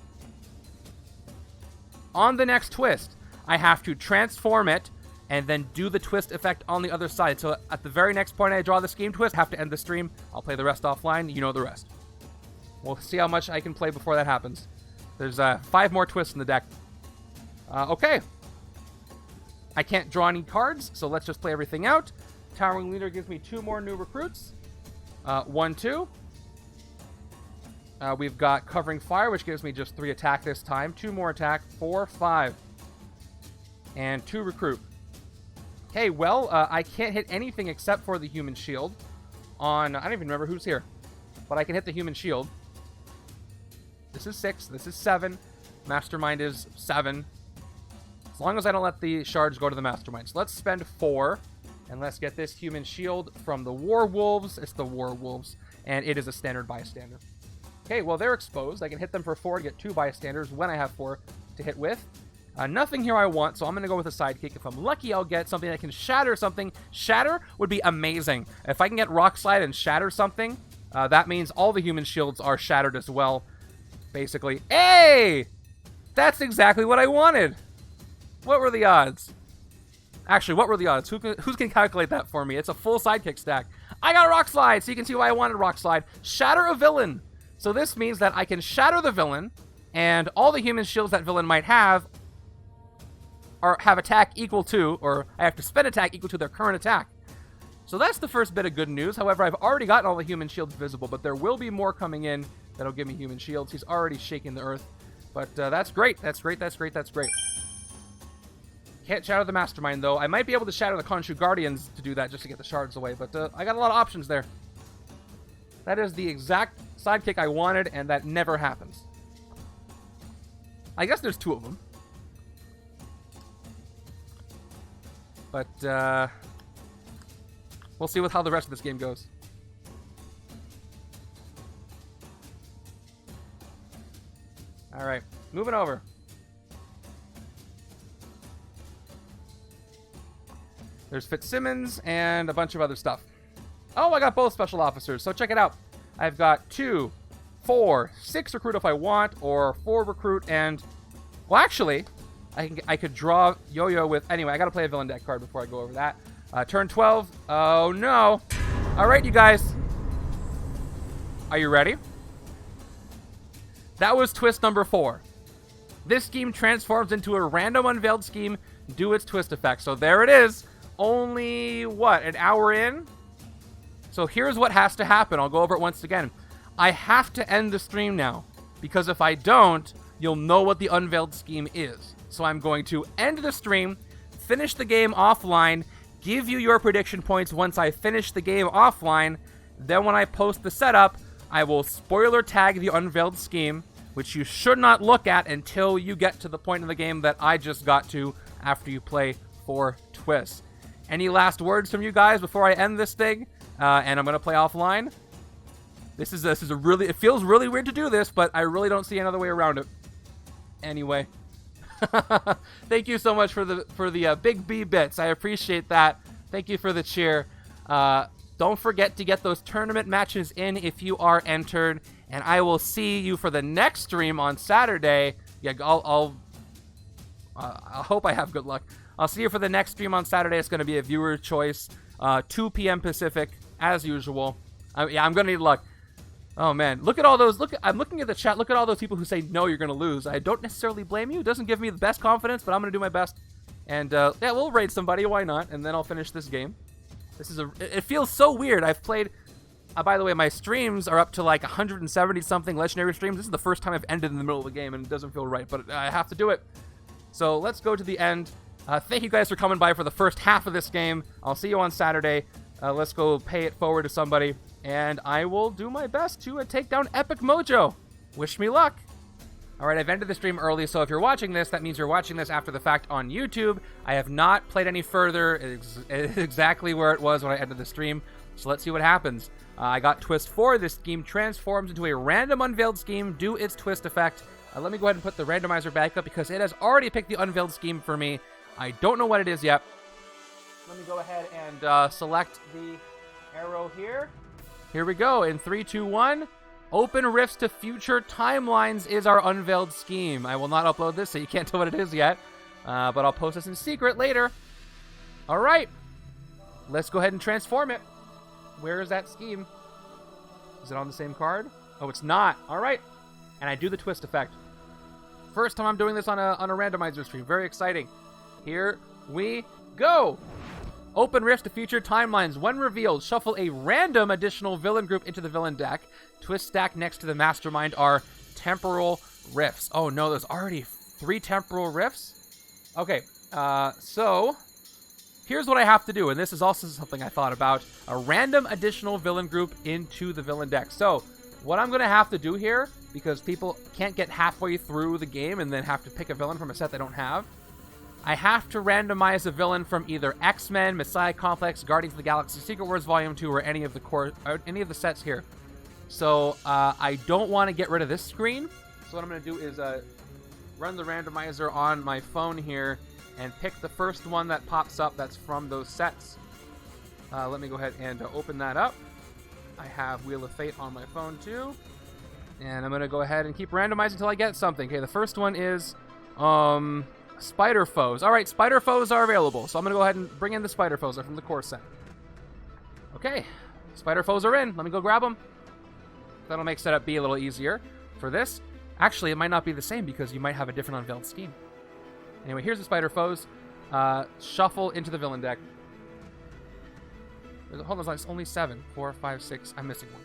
On the next twist, I have to transform it and then do the twist effect on the other side. So at the very next point I draw the Scheme Twist, I have to end the stream. I'll play the rest offline. You know the rest. We'll see how much I can play before that happens. There's 5 more twists in the deck. Okay. I can't draw any cards, so let's just play everything out. Towering Leader gives me 2 more new recruits. 1, 2. We've got Covering Fire, which gives me just 3 attack this time. 2 more attack. 4, 5. And 2 recruit. Okay, well, I can't hit anything except for the human shield. I don't even remember who's here. But I can hit the human shield. This is 6. This is 7. Mastermind is 7. As long as I don't let the shards go to the Mastermind. So let's spend 4. And let's get this human shield from the Warwolves. It's the Warwolves. And it is a standard bystander. Okay, well, they're exposed. I can hit them for 4 and get 2 bystanders when I have 4 to hit with. Nothing here I want, so I'm going to go with a sidekick. If I'm lucky, I'll get something that can shatter something. Shatter would be amazing. If I can get Rock Slide and shatter something, that means all the human shields are shattered as well, basically. Hey! That's exactly what I wanted. What were the odds? Actually, what were the odds? Who can calculate that for me? It's a full sidekick stack. I got a Rock Slide, so you can see why I wanted Rock Slide. Shatter a villain. So this means that I can shatter the villain, and all the human shields that villain might have have attack equal to, or I have to spend attack equal to their current attack. So that's the first bit of good news. However, I've already gotten all the human shields visible, but there will be more coming in that'll give me human shields. He's already shaking the earth. But that's great. That's great. That's great. That's great. Can't shatter the Mastermind, though. I might be able to shatter the Khonshu Guardians to do that just to get the shards away, but I got a lot of options there. That is the exact sidekick I wanted, and that never happens. I guess there's 2 of them. But, we'll see how the rest of this game goes. Alright, moving over. There's Fitzsimmons and a bunch of other stuff. Oh, I got both special officers, so check it out. I've got 2, 4, 6 recruit if I want, or 4 recruit and... Well, actually... I could draw Yo-Yo with... Anyway, I gotta play a villain deck card before I go over that. Turn 12. Oh, no. Alright, you guys. Are you ready? That was twist number 4. This scheme transforms into a random unveiled scheme. Do its twist effect. So there it is. Only, what, an hour in? So here's what has to happen. I'll go over it once again. I have to end the stream now. Because if I don't, you'll know what the unveiled scheme is. So I'm going to end the stream, finish the game offline, give you your prediction points once I finish the game offline. Then when I post the setup, I will spoiler tag the unveiled scheme, which you should not look at until you get to the point in the game that I just got to after you play 4 twists. Any last words from you guys before I end this thing? And I'm going to play offline. This is a really... It feels really weird to do this, but I really don't see another way around it. Anyway... Thank you so much for the big B bits. I appreciate that. Thank you for the cheer. Don't forget to get those tournament matches in if you are entered, and I will see you for the next stream on Saturday. Yeah, I hope I have good luck. I'll see you for the next stream on Saturday. It's going to be a viewer choice, 2 p.m. Pacific as usual. Yeah, I'm going to need luck. Oh, man. Look at all those. I'm looking at the chat. Look at all those people who say, no, you're going to lose. I don't necessarily blame you. It doesn't give me the best confidence, but I'm going to do my best. And, yeah, we'll raid somebody. Why not? And then I'll finish this game. It feels so weird. I've played... by the way, my streams are up to like 170-something legendary streams. This is the first time I've ended in the middle of the game, and it doesn't feel right, but I have to do it. So let's go to the end. Thank you guys for coming by for the first half of this game. I'll see you on Saturday. Let's go pay it forward to somebody. And I will do my best to take down Epic Mojo. Wish me luck. Alright, I've ended the stream early, so if you're watching this, that means you're watching this after the fact on YouTube. I have not played any further. It's exactly where it was when I ended the stream. So let's see what happens. I got twist 4. This scheme transforms into a random unveiled scheme. Do its twist effect. Let me go ahead and put the randomizer back up because it has already picked the unveiled scheme for me. I don't know what it is yet. Let me go ahead and select the arrow here. Here we go. In 3, 2, 1. Open rifts to future timelines is our unveiled scheme. I will not upload this, so you can't tell what it is yet. But I'll post this in secret later. All right. Let's go ahead and transform it. Where is that scheme? Is it on the same card? Oh, it's not. All right. And I do the twist effect. First time I'm doing this on a randomizer stream. Very exciting. Here we go. Open rifts to future timelines. When revealed, shuffle a random additional villain group into the villain deck. Twist stack next to the Mastermind are temporal rifts. Oh no, there's already 3 temporal rifts? Okay, so here's what I have to do, and this is also something I thought about. A random additional villain group into the villain deck. So what I'm going to have to do here, because people can't get halfway through the game and then have to pick a villain from a set they don't have, I have to randomize a villain from either X-Men, Messiah Complex, Guardians of the Galaxy, Secret Wars Volume 2, or any of the sets here. So I don't want to get rid of this screen. So what I'm going to do is run the randomizer on my phone here and pick the first one that pops up that's from those sets. Let me go ahead and open that up. I have Wheel of Fate on my phone too. And I'm going to go ahead and keep randomizing until I get something. Okay, the first one is Spider Foes. All right, Spider Foes are available. So I'm going to go ahead and bring in the Spider Foes. They're from the core set. Okay, Spider Foes are in. Let me go grab them. That'll make setup B a little easier for this. Actually, it might not be the same because you might have a different Unveiled scheme. Anyway, here's the Spider Foes. Shuffle into the villain deck. Hold on, it's only 7. 4, 5, 6. I'm missing one.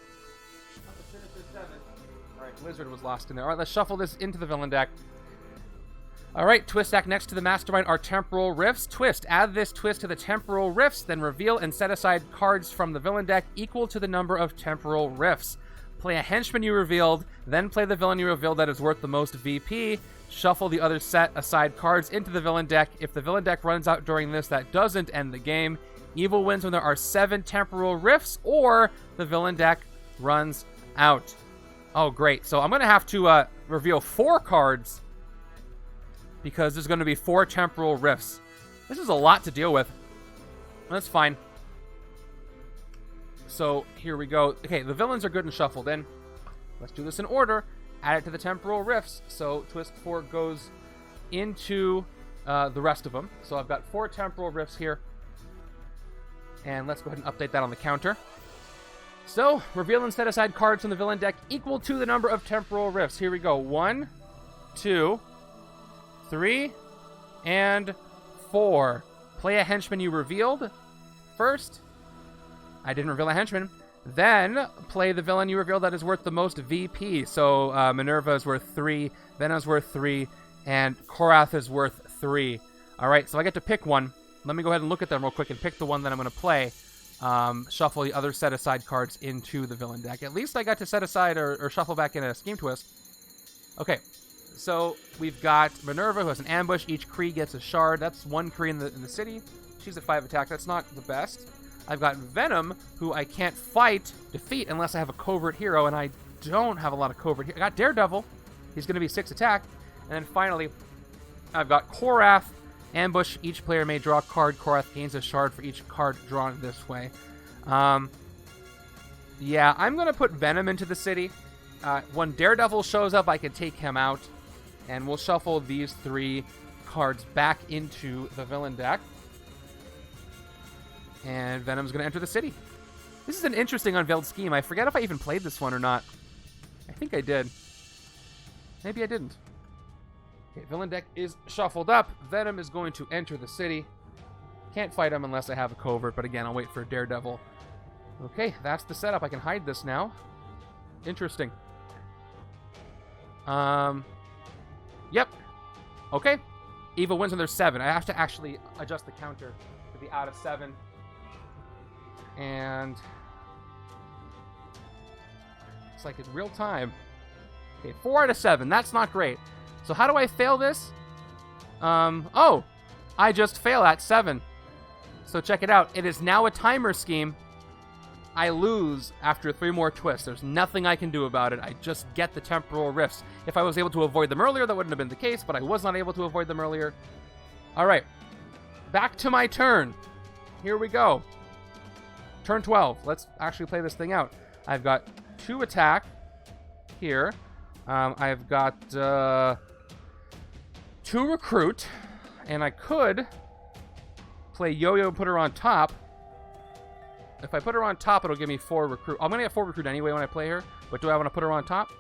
Alright, Lizard was lost in there. Alright, let's shuffle this into the villain deck. Alright, twist stack next to the Mastermind are temporal rifts. Twist. Add this twist to the temporal rifts, then reveal and set aside cards from the villain deck equal to the number of temporal rifts. Play a henchman you revealed, then play the villain you revealed that is worth the most VP. Shuffle the other set aside cards into the villain deck. If the villain deck runs out during this, that doesn't end the game. Evil wins when there are 7 temporal rifts, or the villain deck runs out. Oh, great. So I'm going to have to reveal 4 cards because there's going to be 4 temporal rifts. This is a lot to deal with. That's fine. So here we go. Okay, the villains are good and shuffled in. Let's do this in order. Add it to the temporal rifts. So twist 4 goes into the rest of them. So I've got 4 temporal rifts here. And let's go ahead and update that on the counter. So, reveal and set aside cards from the villain deck equal to the number of temporal rifts. Here we go. 1, 2, 3, and 4. Play a henchman you revealed first. I didn't reveal a henchman. Then, play the villain you revealed that is worth the most VP. So, Minerva is worth 3, Venom's worth 3, and Korath is worth 3. Alright, so I get to pick one. Let me go ahead and look at them real quick and pick the one that I'm going to play. Shuffle the other set-aside cards into the villain deck. At least I got to set aside or shuffle back in a Scheme Twist. Okay, so we've got Minerva, who has an ambush. Each Kree gets a shard. That's 1 Kree in the city. She's at 5 attack. That's not the best. I've got Venom, who I can't defeat unless I have a covert hero, and I don't have a lot of covert heroes. I got Daredevil. He's going to be 6 attack. And then finally, I've got Korath. Ambush, each player may draw a card. Korath gains a shard for each card drawn this way. Yeah, I'm going to put Venom into the city. When Daredevil shows up, I can take him out. And we'll shuffle these 3 cards back into the villain deck. And Venom's going to enter the city. This is an interesting Unveiled scheme. I forget if I even played this one or not. I think I did. Maybe I didn't. Okay, villain deck is shuffled up. Venom is going to enter the city. Can't fight him unless I have a covert, but again, I'll wait for Daredevil. Okay, that's the setup. I can hide this now. Interesting. Yep. Okay. Evil wins when there's 7. I have to actually adjust the counter to be out of 7. And it's like in real time. Okay, 4 out of 7. That's not great. So how do I fail this? Oh, I just fail at 7. So check it out. It is now a timer scheme. I lose after 3 more twists. There's nothing I can do about it. I just get the temporal rifts. If I was able to avoid them earlier, that wouldn't have been the case, but I was not able to avoid them earlier. All right, back to my turn. Here we go. Turn 12. Let's actually play this thing out. I've got 2 attack here. I've got 2 recruit, and I could play Yo-Yo and put her on top. If I put her on top, it'll give me 4 recruit. I'm going to get 4 recruit anyway when I play her, but do I want to put her on top?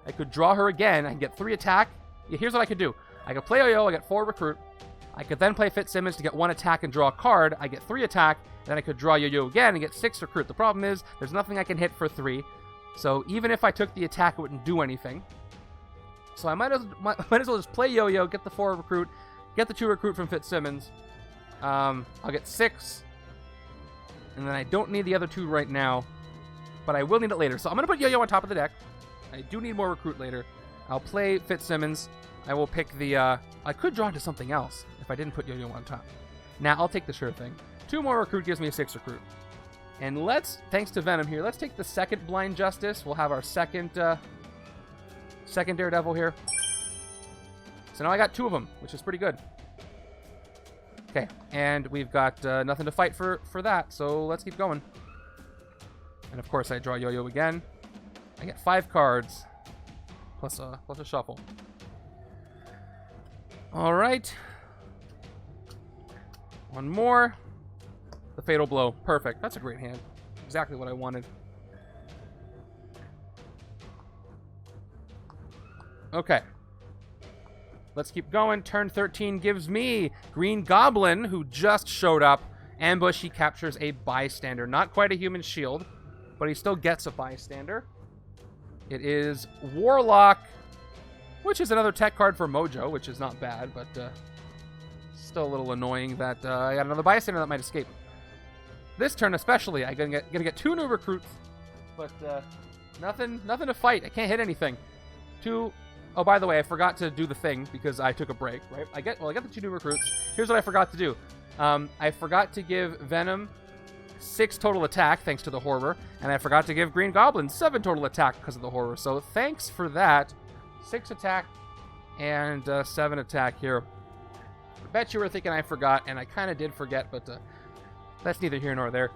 I could draw her again. I can get 3 attack. Yeah, here's what I could do. I could play Yo-Yo. I get 4 recruit. I could then play Fitzsimmons to get 1 attack and draw a card. I get 3 attack, and then I could draw Yo-Yo again and get 6 recruit. The problem is, there's nothing I can hit for 3. So even if I took the attack, it wouldn't do anything. So I might as well just play Yo-Yo, get the 4 recruit, get the 2 recruit from Fitzsimmons. I'll get 6. And then I don't need the other 2 right now, but I will need it later. So I'm going to put Yo-Yo on top of the deck. I do need more recruit later. I'll play Fitzsimmons. I will pick the... I could draw into something else if I didn't put Yo-Yo on top. Now, I'll take the sure thing. 2 more recruit gives me a 6 recruit. And let's, thanks to Venom here, let's take the second Blind Justice. We'll have our second Daredevil here. So now I got 2 of them, which is pretty good. Okay, and we've got nothing to fight for that, so let's keep going. And of course I draw Yo-Yo again. I get 5 cards, plus a shuffle. Alright. 1 more. The Fatal Blow. Perfect. That's a great hand. Exactly what I wanted. Okay. Let's keep going. Turn 13 gives me Green Goblin, who just showed up. Ambush, he captures a bystander. Not quite a human shield, but he still gets a bystander. It is Warlock, which is another tech card for Mojo, which is not bad, but still a little annoying that I got another bystander that might escape. This turn especially, I'm gonna get 2 new recruits, but nothing to fight. I can't hit anything. 2. Oh, by the way, I forgot to do the thing because I took a break, right? I get the 2 new recruits. Here's what I forgot to do. I forgot to give Venom 6 total attack, thanks to the horror, and I forgot to give Green Goblin 7 total attack because of the horror. So thanks for that. 6 attack and 7 attack here. I bet you were thinking I forgot, and I kind of did forget, but that's neither here nor there.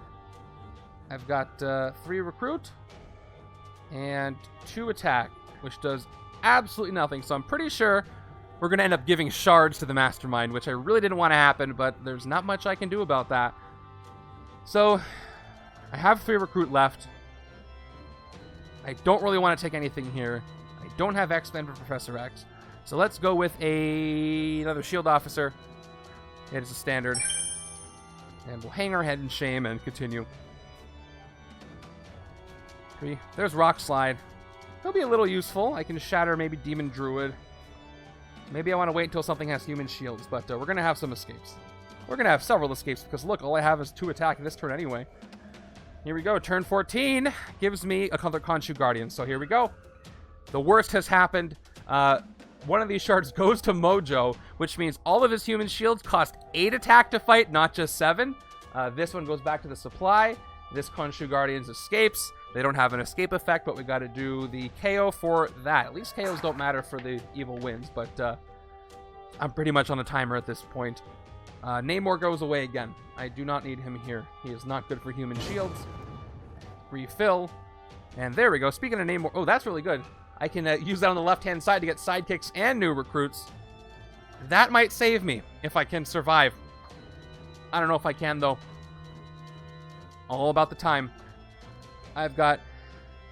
I've got 3 recruit and 2 attack, which does absolutely nothing. So I'm pretty sure we're going to end up giving shards to the Mastermind, which I really didn't want to happen, but there's not much I can do about that. So I have 3 recruit left. I don't really want to take anything here. I don't have X-Men for Professor X. So let's go with another shield officer. It is a standard. And we'll hang our head in shame and continue. 3. There's Rock Slide. He'll be a little useful. I can shatter maybe Demon Druid. Maybe I want to wait until something has human shields, but we're going to have some escapes. We're going to have several escapes because, look, all I have is 2 attack in this turn anyway. Here we go. Turn 14 gives me a Khonshu Guardian. So here we go. The worst has happened. One of these shards goes to Mojo, which means all of his human shields cost 8 attack to fight, not just 7. This one goes back to the supply. This Khonshu Guardians escapes. They don't have an escape effect, but we got to do the KO for that. At least KOs don't matter for the evil wins, but I'm pretty much on a timer at this point. Namor goes away again. I do not need him here. He is not good for human shields. Refill. And there we go. Speaking of Namor... Oh, that's really good. I can use that on the left-hand side to get sidekicks and new recruits. That might save me if I can survive. I don't know if I can, though. All about the time. I've got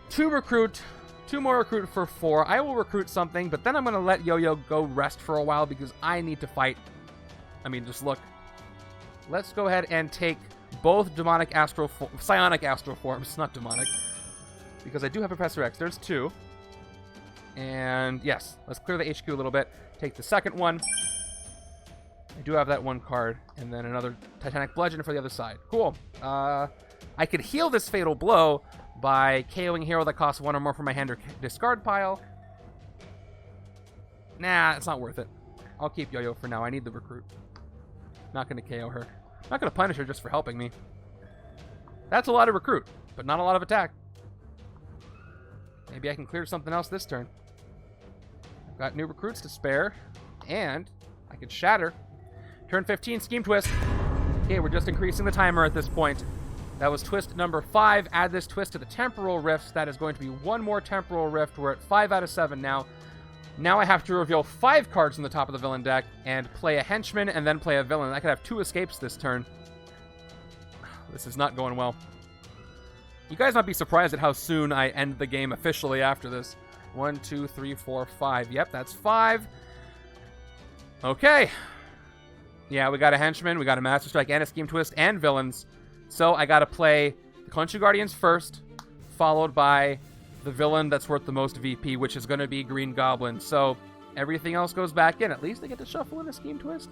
2 recruit, 2 more recruit for 4. I will recruit something, but then I'm going to let Yo-Yo go rest for a while because I need to fight. I mean, just look. Let's go ahead and take both psionic astral forms, not demonic, because I do have Professor X. There's 2. And yes, let's clear the HQ a little bit. Take the second one. I do have that 1 card, and then another Titanic Bludgeon for the other side. Cool. I could heal this Fatal Blow by KOing a hero that costs 1 or more from my hand or discard pile. Nah, it's not worth it. I'll keep Yo-Yo for now. I need the recruit. Not going to KO her. Not going to punish her just for helping me. That's a lot of recruit, but not a lot of attack. Maybe I can clear something else this turn. I've got new recruits to spare, and I can shatter. Turn 15, Scheme Twist. Okay, we're just increasing the timer at this point. That was twist number 5. Add this twist to the temporal rifts. That is going to be 1 more temporal rift. We're at 5 out of 7 now. Now I have to reveal 5 cards in the top of the villain deck and play a henchman and then play a villain. I could have 2 escapes this turn. This is not going well. You guys might be surprised at how soon I end the game officially after this. 1, 2, 3, 4, 5. Yep, that's 5. Okay. Yeah, we got a Henchman, we got a Master Strike, and a Scheme Twist, and villains. So I gotta play the Khonshu Guardians first, followed by the villain that's worth the most VP, which is gonna be Green Goblin. So everything else goes back in. At least they get to shuffle in a Scheme Twist.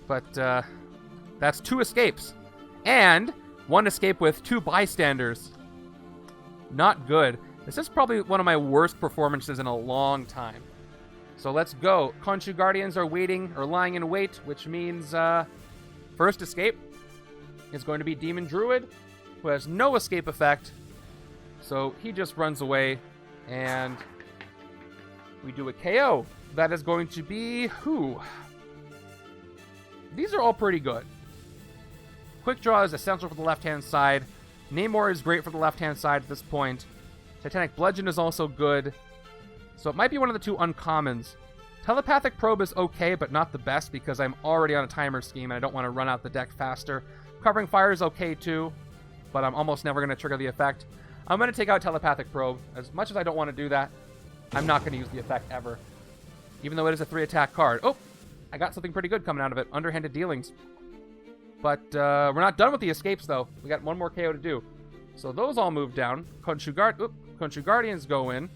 But that's 2 escapes. And 1 escape with 2 bystanders. Not good. This is probably one of my worst performances in a long time. So let's go. Khonshu Guardians are waiting, or lying in wait, which means first escape is going to be Demon Druid, who has no escape effect. So he just runs away, and we do a KO. That is going to be who? These are all pretty good. Quick Draw is essential for the left-hand side. Namor is great for the left-hand side at this point. Titanic Bludgeon is also good. So it might be one of the 2 uncommons. Telepathic Probe is okay, but not the best because I'm already on a timer scheme and I don't want to run out the deck faster. Covering Fire is okay too, but I'm almost never going to trigger the effect. I'm going to take out Telepathic Probe. As much as I don't want to do that, I'm not going to use the effect ever. Even though it is a 3-attack card. Oh, I got something pretty good coming out of it. Underhanded Dealings. But we're not done with the escapes, though. We got 1 more KO to do. So those all move down. Khonshu Guardians go in.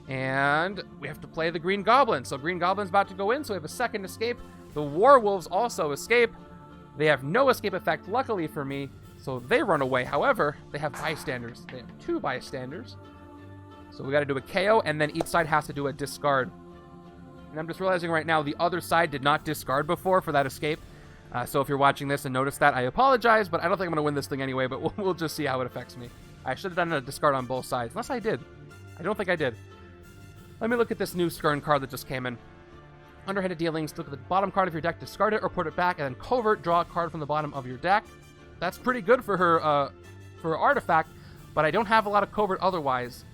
And we have to play the Green Goblin. So Green Goblin's about to go in, so we have a second escape. The Warwolves also escape. They have no escape effect, luckily for me, so they run away. However, they have bystanders. They have 2 bystanders. So we got to do a KO, and then each side has to do a discard. And I'm just realizing right now the other side did not discard before for that escape. So if you're watching this and notice that, I apologize, but I don't think I'm going to win this thing anyway, but we'll just see how it affects me. I should have done a discard on both sides, unless I did. I don't think I did. Let me look at this new Skirn card that just came in. Underhanded Dealings, look at the bottom card of your deck, discard it or put it back, and then Covert, draw a card from the bottom of your deck. That's pretty good for her artifact, but I don't have a lot of Covert otherwise.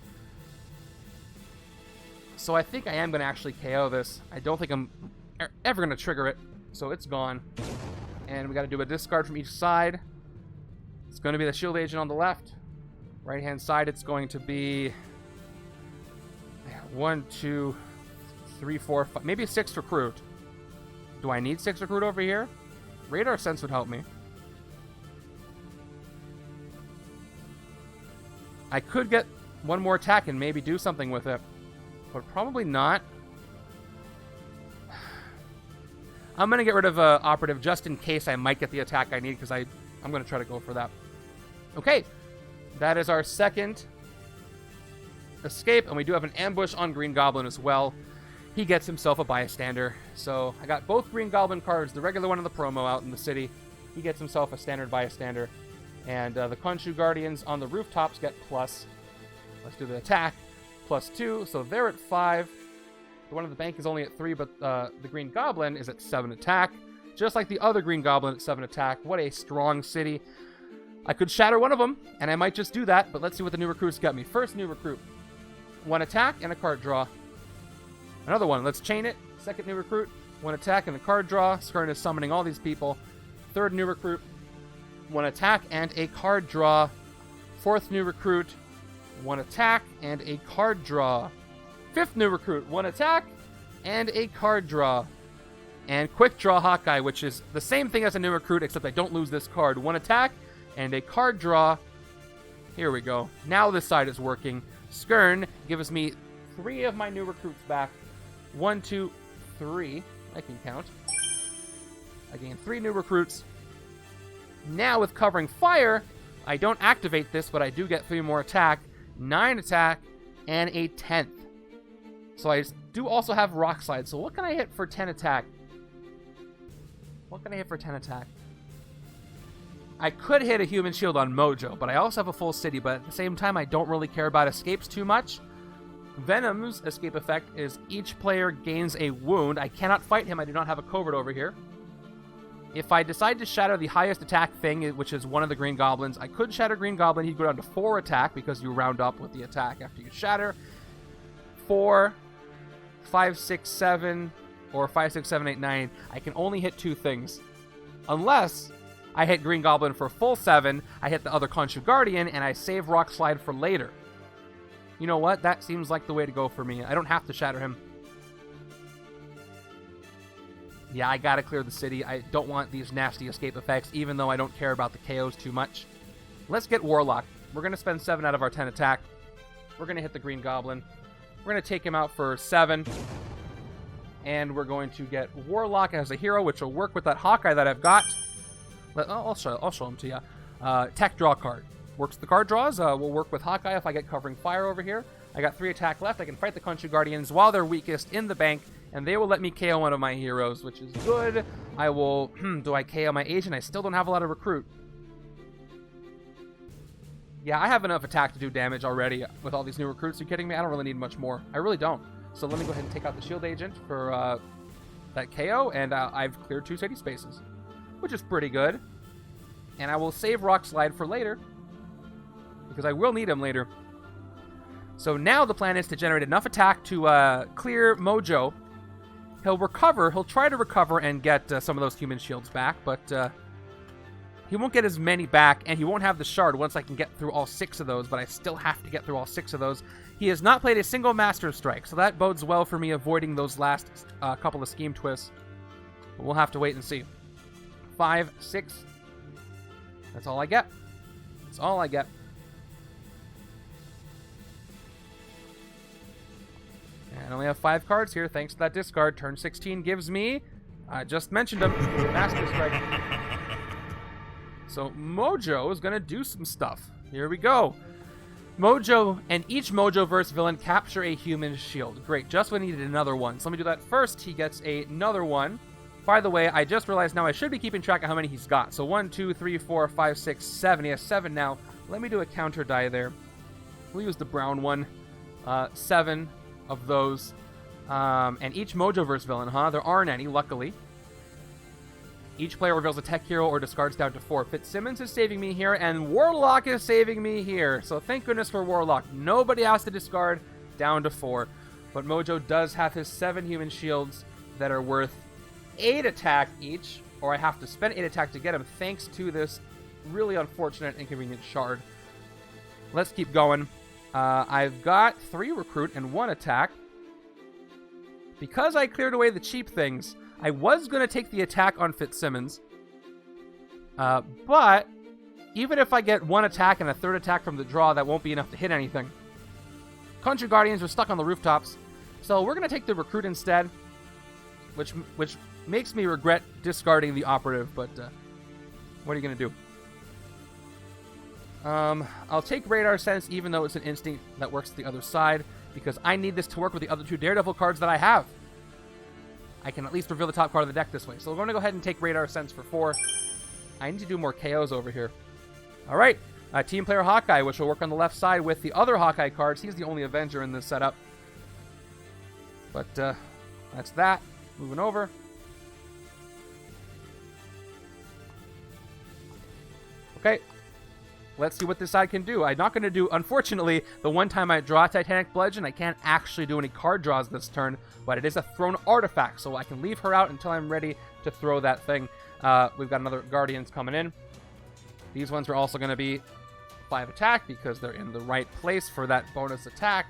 So I think I am going to actually KO this. I don't think I'm ever going to trigger it, so it's gone. And we got to do a discard from each side. It's going to be the Shield Agent on the left. Right-hand side, it's going to be 1, 2, 3, 4, 5, maybe 6 Recruit. Do I need 6 Recruit over here? Radar Sense would help me. I could get 1 more attack and maybe do something with it, but probably not. I'm going to get rid of Operative just in case I might get the attack I need, because I'm going to try to go for that. Okay, that is our second escape, and we do have an ambush on Green Goblin as well. He gets himself a bystander. So I got both Green Goblin cards, the regular one and the promo, out in the city. He gets himself a standard bystander. And the Khonshu Guardians on the rooftops get plus. Let's do the attack. +2, so they're at 5. The one in the bank is only at 3, but the Green Goblin is at 7 attack. Just like the other Green Goblin at 7 attack. What a strong city. I could shatter one of them, and I might just do that, but let's see what the new recruits got me. First new recruit. 1 attack and a card draw. Another one. Let's chain it. Second new recruit. 1 attack and a card draw. Skirn is summoning all these people. Third new recruit. 1 attack and a card draw. Fourth new recruit. 1 attack and a card draw. Fifth new recruit. 1 attack and a card draw. And quick draw Hawkeye, which is the same thing as a new recruit, except I don't lose this card. 1 attack and a card draw. Here we go. Now this side is working. Skirn gives me 3 of my new recruits back. 1, 2, 3. I can count. I gain 3 new recruits. Now with covering fire, I don't activate this, but I do get 3 more attack. 9 attack and a 10th. So I do also have Rock Slide. So what can I hit for 10 attack? What can I hit for 10 attack? I could hit a Human Shield on Mojo, but I also have a full city, but at the same time, I don't really care about escapes too much. Venom's escape effect is each player gains a wound. I cannot fight him. I do not have a covert over here. If I decide to shatter the highest attack thing, which is one of the Green Goblins, I could shatter Green Goblin. He'd go down to 4 attack because you round up with the attack after you shatter. 4, 5, 6, 7, or 5, 6, 7, 8, 9. I can only hit 2 things. Unless I hit Green Goblin for full 7, I hit the other Khonshu Guardian, and I save Rock Slide for later. You know what? That seems like the way to go for me. I don't have to shatter him. Yeah, I gotta clear the city. I don't want these nasty escape effects, even though I don't care about the KOs too much. Let's get Warlock. We're going to spend 7 out of our 10 attack. We're going to hit the Green Goblin. We're going to take him out for 7. And we're going to get Warlock as a hero, which will work with that Hawkeye that I've got. I'll show him to you. Tech draw card. Works the card draws. Will work with Hawkeye if I get covering fire over here. I got 3 attack left. I can fight the Khonshu Guardians while they're weakest in the bank, and they will let me KO one of my heroes, which is good. I will... do I KO my agent? I still don't have a lot of recruit. Yeah, I have enough attack to do damage already with all these new recruits. Are you kidding me? I don't really need much more. I really don't. So let me go ahead and take out the shield agent for that KO, and I've cleared 2 city spaces, which is pretty good. And I will save Rock Slide for later, because I will need him later. So now the plan is to generate enough attack to clear Mojo. He'll recover. He'll try to recover and get some of those human shields back, but he won't get as many back, and he won't have the shard once I can get through all 6 of those, but I still have to get through all 6 of those. He has not played a single Master Strike, so that bodes well for me avoiding those last couple of scheme twists. But we'll have to wait and see. 5, 6. That's all I get. That's all I get. And I only have 5 cards here, thanks to that discard. Turn 16 gives me, I just mentioned him, Master Strike. So Mojo is going to do some stuff. Here we go. Mojo and each Mojoverse villain capture a human shield. Great, just when I needed another one. So let me do that first. He gets another one. By the way, I just realized now I should be keeping track of how many he's got. So 1, 2, 3, 4, 5, 6, 7. He has 7 now. Let me do a counter die there. We'll use the brown one. 7 of those. And each Mojoverse villain, there aren't any, luckily. Each player reveals a tech hero or discards down to 4. Fitzsimmons is saving me here, and Warlock is saving me here. So thank goodness for Warlock. Nobody has to discard down to 4. But Mojo does have his 7 human shields that are worth 8 attack each, or I have to spend 8 attack to get him, thanks to this really unfortunate, inconvenient shard. Let's keep going. I've got 3 recruit and 1 attack. Because I cleared away the cheap things, I was going to take the attack on Fitzsimmons. But even if I get 1 attack and a 3rd attack from the draw, that won't be enough to hit anything. Khonshu Guardians are stuck on the rooftops. So we're going to take the recruit instead, which makes me regret discarding the operative, but what are you going to do? I'll take Radar Sense, even though it's an instinct that works the other side, because I need this to work with the other 2 Daredevil cards that I have. I can at least reveal the top card of the deck this way. So we're going to go ahead and take Radar Sense for 4. I need to do more KOs over here. All right. Team player Hawkeye, which will work on the left side with the other Hawkeye cards. He's the only Avenger in this setup. But that's that. Moving over. Okay. Let's see what this side can do. I'm not going to do, unfortunately, the one time I draw Titanic Bludgeon, I can't actually do any card draws this turn, but it is a thrown artifact, so I can leave her out until I'm ready to throw that thing. We've got another Guardians coming in. These ones are also going to be 5 attack because they're in the right place for that bonus attack.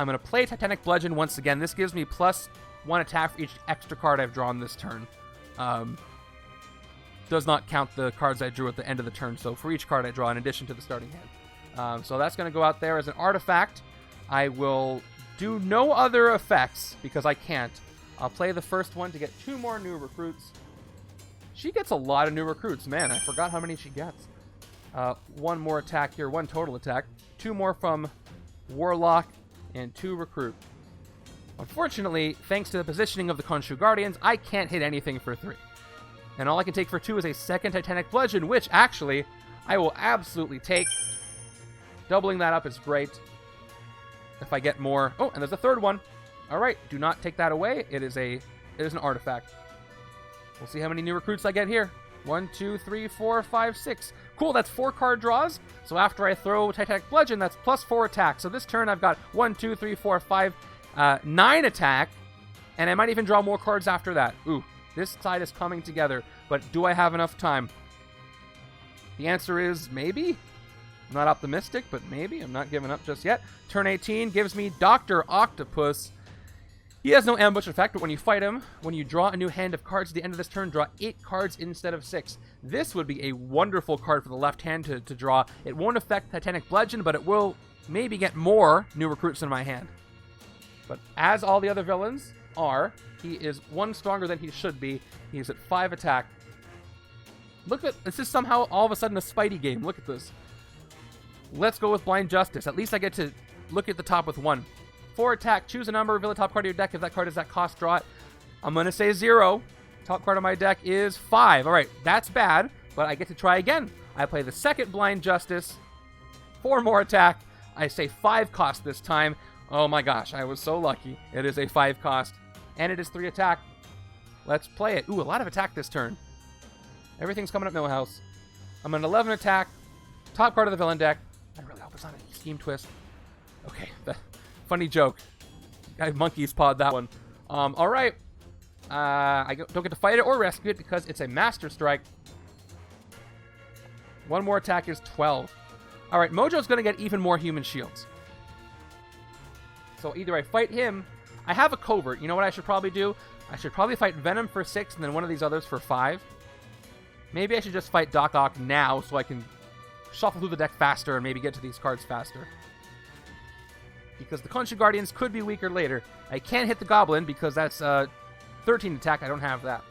I'm going to play Titanic Bludgeon once again. This gives me +1 attack for each extra card I've drawn this turn. Does not count the cards I drew at the end of the turn, so for each card I draw in addition to the starting hand. So that's going to go out there as an artifact. I will do no other effects because I can't. I'll play the first one to get 2 more new recruits. She gets a lot of new recruits. Man, I forgot how many she gets. 1 more attack here, 1 total attack. 2 more from Warlock and 2 recruit. Unfortunately, thanks to the positioning of the Khonshu Guardians, I can't hit anything for 3. And all I can take for 2 is a 2nd Titanic Bludgeon, which, actually, I will absolutely take. Doubling that up is great. If I get more... Oh, and there's a 3rd one. All right, do not take that away. It is an artifact. We'll see how many new recruits I get here. 1, 2, 3, 4, 5, 6. Cool, that's 4 card draws. So after I throw Titanic Bludgeon, that's +4 attack. So this turn I've got 1, 2, 3, 4, 5, 9 attack. And I might even draw more cards after that. Ooh. This side is coming together, but do I have enough time? The answer is maybe. I'm not optimistic, but maybe. I'm not giving up just yet. Turn 18 gives me Dr. Octopus. He has no ambush effect, but when you fight him, when you draw a new hand of cards at the end of this turn, draw 8 cards instead of 6. This would be a wonderful card for the left hand to draw. It won't affect Titanic Bludgeon, but it will maybe get more new recruits in my hand. But as all the other villains are, he is 1 stronger than he should be. He's at 5 attack. Look at this, is somehow all of a sudden a Spidey game. Look at this. Let's go with Blind Justice. At least I get to look at the top with 1. 4 attack, choose a number, reveal the top card of your deck. If that card is that cost, draw it. I'm going to say 0. Top card of my deck is 5. All right, that's bad, but I get to try again. I play the second Blind Justice. 4 more attack. I say 5 cost this time. Oh my gosh, I was so lucky. It is a 5 cost, and it is 3 attack. Let's play it. Ooh, a lot of attack this turn. Everything's coming up Millhouse. I'm an 11 attack. Top card of the villain deck. I really hope it's not a Scheme Twist. Okay, funny joke. I monkey's pawed that one. All right. I don't get to fight it or rescue it because it's a Master Strike. 1 more attack is 12. All right, Mojo's going to get even more human shields. So either I fight him. I have a covert. You know what I should probably do? I should probably fight Venom for 6 and then one of these others for 5. Maybe I should just fight Doc Ock now so I can shuffle through the deck faster and maybe get to these cards faster. Because the Khonshu Guardians could be weaker later. I can't hit the Goblin because that's 13 attack. I don't have that.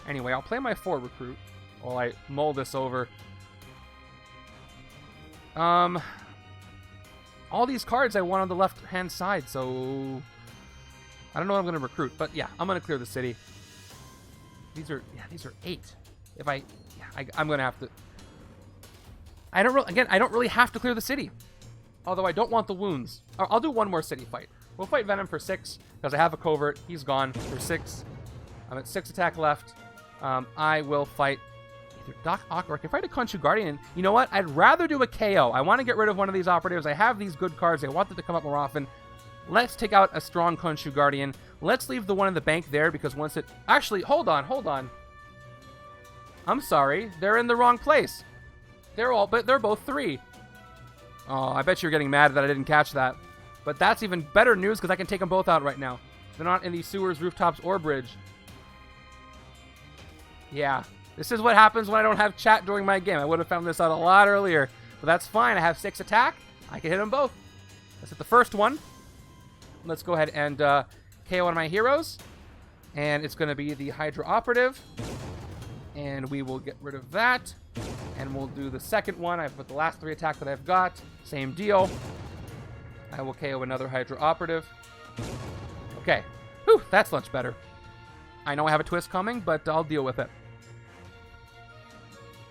Anyway, I'll play my 4 recruit while I mull this over. All these cards I want on the left-hand side, so I don't know what I'm going to recruit. But yeah, I'm going to clear the city. These are 8. If I'm going to have to... I don't really have to clear the city. Although I don't want the wounds. I'll do 1 more city fight. We'll fight Venom for 6, because I have a covert. He's gone for 6. I'm at 6 attack left. I will fight either Doc Ock or I can fight a Khonshu Guardian. You know what? I'd rather do a KO. I want to get rid of one of these operatives. I have these good cards. I want them to come up more often. Let's take out a strong Khonshu Guardian. Let's leave the one in the bank there, because once it... Actually, hold on. I'm sorry. They're in the wrong place. They're both 3. Oh, I bet you're getting mad that I didn't catch that. But that's even better news because I can take them both out right now. They're not in the sewers, rooftops, or bridge. Yeah, this is what happens when I don't have chat during my game. I would have found this out a lot earlier. But that's fine. I have 6 attack. I can hit them both. Let's hit the first one. Let's go ahead and KO one of my heroes. And it's going to be the Hydra Operative. And we will get rid of that. And we'll do the second one. I've put the last 3 attack that I've got. Same deal. I will KO another Hydra Operative. Okay. Whew, that's much better. I know I have a twist coming, but I'll deal with it.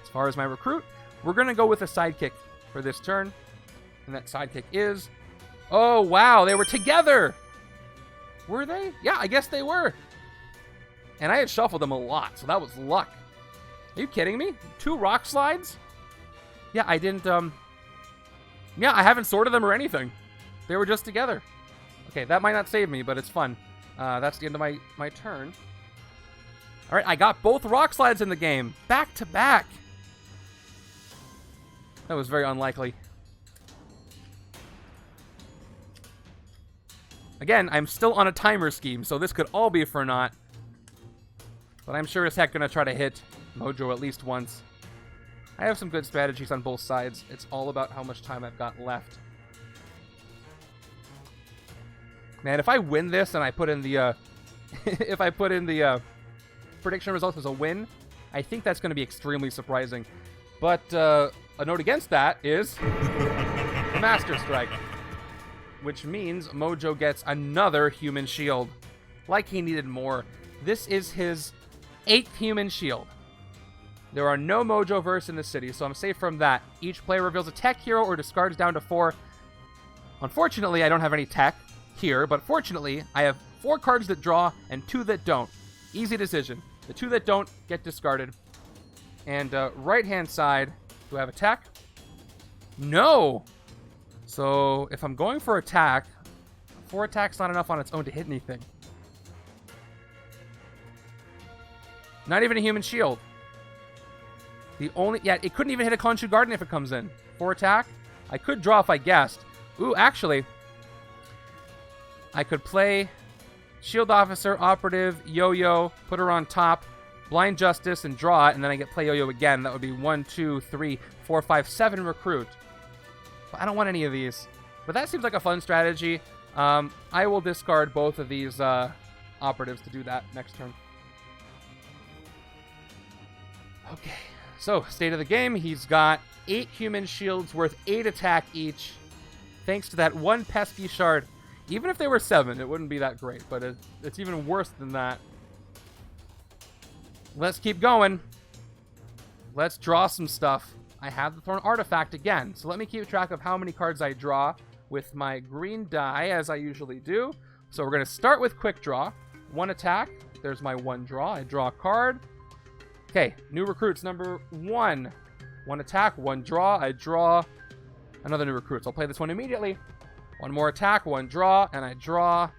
As far as my recruit, we're going to go with a sidekick for this turn. And that sidekick is... Oh, wow, they were together! Were they? Yeah, I guess they were. And I had shuffled them a lot, so that was luck. Are you kidding me? 2 rock slides? Yeah, I didn't, Yeah, I haven't sorted them or anything. They were just together. Okay, that might not save me, but it's fun. That's the end of my turn. Alright, I got both rock slides in the game. Back to back. That was very unlikely. Again, I'm still on a timer scheme, so this could all be for naught. But I'm sure as heck gonna try to hit Mojo at least once. I have some good strategies on both sides. It's all about how much time I've got left. Man, if I win this and I put in the if I put in the prediction results as a win, I think that's going to be extremely surprising. But a note against that is the Master Strike, which means Mojo gets another human shield. Like he needed more. This is his 8th human shield. There are no Mojoverse in the city, so I'm safe from that. Each player reveals a tech hero or discards down to 4. Unfortunately, I don't have any tech here, but fortunately, I have 4 cards that draw and 2 that don't. Easy decision. The 2 that don't get discarded. And right-hand side, do I have attack? No! So if I'm going for attack, 4 attack's not enough on its own to hit anything. Not even a human shield. It couldn't even hit a Khonshu Guardian if it comes in. 4 attack. I could draw if I guessed. Ooh, actually, I could play Shield Officer, Operative, Yo-Yo, put her on top, Blind Justice, and draw it, and then I get play Yo-Yo again. That would be 1, 2, 3, 4, 5, 7 recruit. But I don't want any of these. But that seems like a fun strategy. I will discard both of these operatives to do that next turn. Okay, so state of the game. He's got 8 human shields worth 8 attack each. Thanks to that one pesky shard. Even if they were 7, it wouldn't be that great, but it's even worse than that. Let's keep going. Let's draw some stuff. I have the Thorn Artifact again, so let me keep track of how many cards I draw with my green die, as I usually do. So we're going to start with Quick Draw. 1 attack. There's my 1 draw. I draw a card. Okay, new recruits number 1. 1 attack, 1 draw. I draw another new recruit. So I'll play this one immediately. 1 more attack, 1 draw, and I draw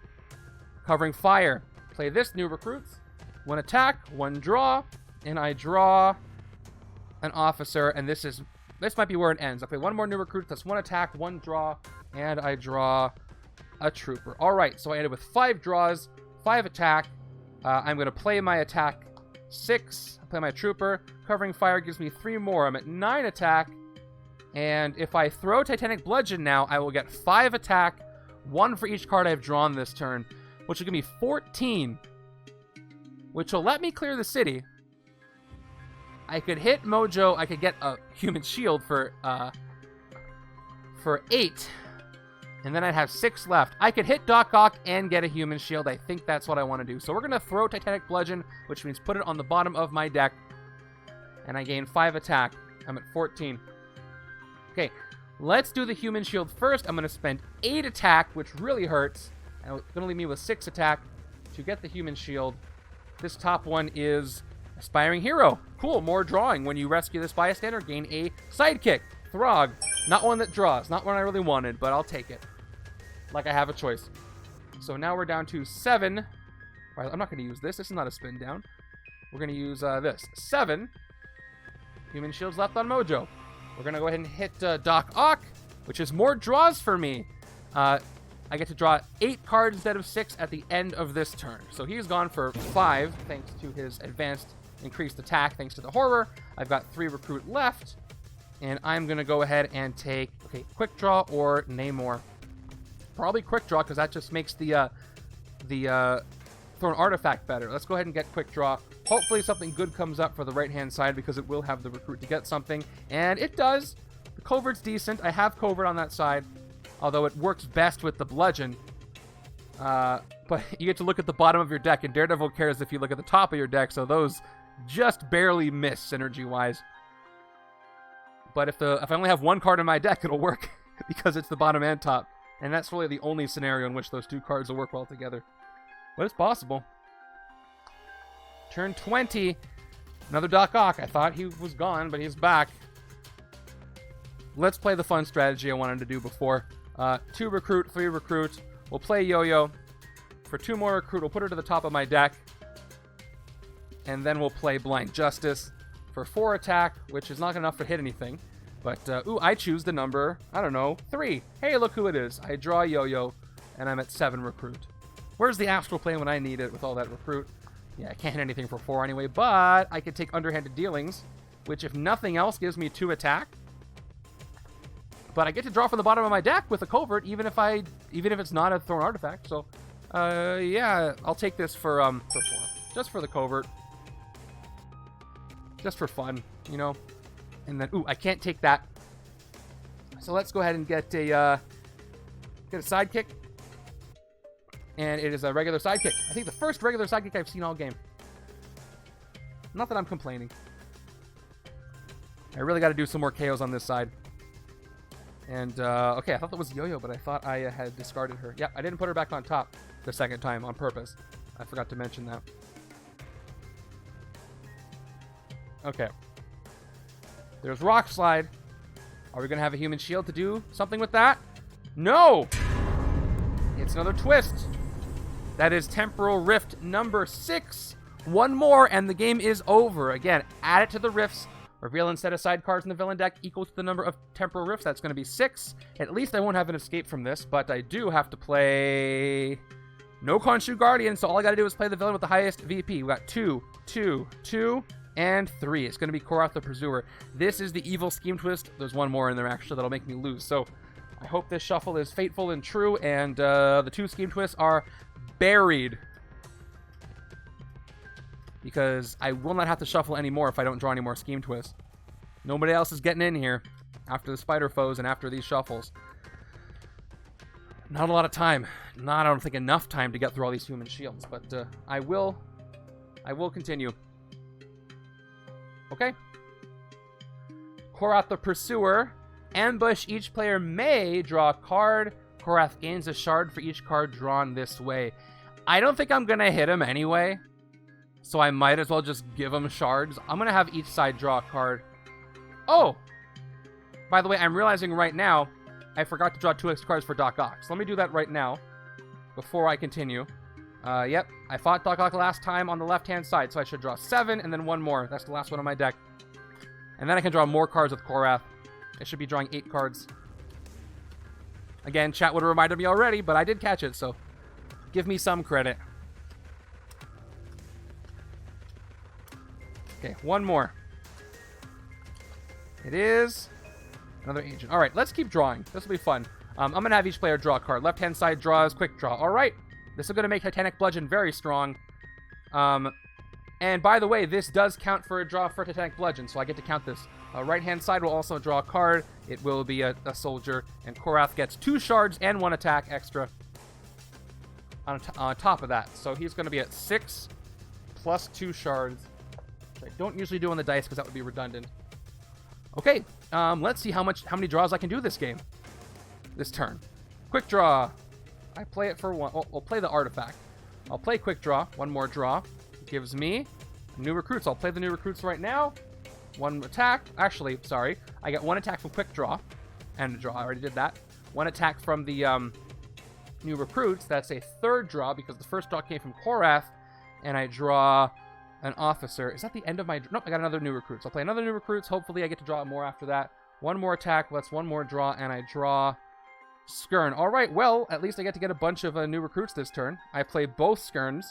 Covering Fire. Play this new recruits. 1 attack, 1 draw, and I draw an officer, and this might be where it ends. I play 1 more new recruit. That's 1 attack, 1 draw, and I draw a trooper. All right, so I ended with 5 draws, 5 attack. I'm going to play my attack 6. I play my trooper. Covering Fire gives me 3 more. I'm at 9 attack. And if I throw Titanic Bludgeon now, I will get 5 attack, 1 for each card I've drawn this turn, which will give me 14, which will let me clear the city. I could hit Mojo. I could get a human shield for 8, and then I'd have 6 left. I could hit Doc Ock and get a human shield. I think that's what I want to do. So we're going to throw Titanic Bludgeon, which means put it on the bottom of my deck, and I gain 5 attack. I'm at 14. Okay, let's do the human shield first. I'm going to spend 8 attack, which really hurts. And it's going to leave me with 6 attack to get the human shield. This top one is Aspiring Hero. Cool, more drawing. When you rescue this bystander, gain a sidekick. Throg. Not one that draws. Not one I really wanted, but I'll take it. Like I have a choice. So now we're down to 7. All right, I'm not going to use this. This is not a spin down. We're going to use this. 7 human shields left on Mojo. We're going to go ahead and hit Doc Ock, which is more draws for me. I get to draw 8 cards instead of 6 at the end of this turn. So he's gone for 5, thanks to his advanced increased attack, thanks to the horror. I've got 3 recruit left, and I'm going to go ahead and take, Quick Draw or Namor. Probably Quick Draw, because that just makes the Thorn Artifact better. Let's go ahead and get Quick Draw. Hopefully something good comes up for the right-hand side, because it will have the recruit to get something. And it does. The covert's decent. I have covert on that side, although it works best with the bludgeon. But you get to look at the bottom of your deck, and Daredevil cares if you look at the top of your deck, so those just barely miss synergy-wise. But if I only have 1 card in my deck, it'll work, because it's the bottom and top. And that's really the only scenario in which those 2 cards will work well together. But it's possible. Turn 20. Another Doc Ock. I thought he was gone, but he's back. Let's play the fun strategy I wanted to do before. 2 recruit, 3 recruit. We'll play Yo-Yo. For 2 more recruit, we'll put her to the top of my deck. And then we'll play Blind Justice for 4 attack, which is not enough to hit anything. But, I choose the number, 3. Hey, look who it is. I draw Yo-Yo, and I'm at 7 recruit. Where's the astral plane when I need it with all that recruit? Yeah, I can't hit anything for 4 anyway, but I could take Underhanded Dealings, which, if nothing else, gives me 2 attack. But I get to draw from the bottom of my deck with a covert, even if it's not a Thorn Artifact. So, yeah, I'll take this for 4. Just for the covert. Just for fun, And then, I can't take that. So let's go ahead and get a sidekick. And it is a regular sidekick. I think the first regular sidekick I've seen all game. Not that I'm complaining. I really got to do some more KOs on this side. And, okay, I thought that was Yo-Yo, but I thought I had discarded her. Yeah, I didn't put her back on top the second time on purpose. I forgot to mention that. Okay. There's Rock Slide. Are we going to have a human shield to do something with that? No! It's another twist. That is Temporal Rift number 6. 1 more, and the game is over. Again, add it to the rifts. Reveal and set aside cards in the villain deck equal to the number of Temporal Rifts. That's going to be 6. At least I won't have an escape from this, but I do have to play No Khonshu Guardian, so all I gotta do is play the villain with the highest VP. We got 2, 2, 2, and 3. It's gonna be Korath the Pursuer. This is the evil scheme twist. There's one more in there, actually, that'll make me lose. So I hope this shuffle is fateful and true, and the 2 scheme twists are buried. Because I will not have to shuffle anymore if I don't draw any more scheme twists. Nobody else is getting in here after the spider foes and after these shuffles. Not a lot of time. I don't think enough time to get through all these human shields, but I will continue. Okay. Korath the Pursuer. Ambush. Each player may draw a card. Korath gains a shard for each card drawn this way. I don't think I'm going to hit him anyway, so I might as well just give him shards. I'm going to have each side draw a card. Oh! By the way, I'm realizing right now I forgot to draw 2 extra cards for Doc Ock. So let me do that right now before I continue. Yep, I fought Doc Ock last time on the left-hand side, so I should draw 7 and then 1 more. That's the last one on my deck. And then I can draw more cards with Korath. I should be drawing 8 cards. Again, chat would have reminded me already, but I did catch it, so give me some credit. Okay, 1 more. It is another agent. All right, let's keep drawing. This will be fun. I'm going to have each player draw a card. Left-hand side draws, quick draw. All right. This is going to make Titanic Bludgeon very strong. And by the way, this does count for a draw for Titanic Bludgeon, so I get to count this. Right-hand side will also draw a card. It will be a soldier. And Korath gets 2 shards and 1 attack extra on top of that. So he's going to be at 6 plus 2 shards, which I don't usually do on the dice because that would be redundant. Okay, let's see how many draws I can do this turn. Quick draw. I play it for 1. I'll play the artifact. I'll play quick draw. 1 more draw. Gives me new recruits. I'll play the new recruits right now. 1 attack. Actually, sorry. I get 1 attack from quick draw. And a draw. I already did that. 1 attack from the new recruits. That's a 3rd draw because the first draw came from Korath. And I draw an officer. Is that the end of my... Nope, I got another new recruits. I'll play another new recruits. Hopefully I get to draw more after that. 1 more attack. That's 1 more draw. And I draw Skirn. All right, well, at least I get to get a bunch of new recruits this turn. I play both Skirns.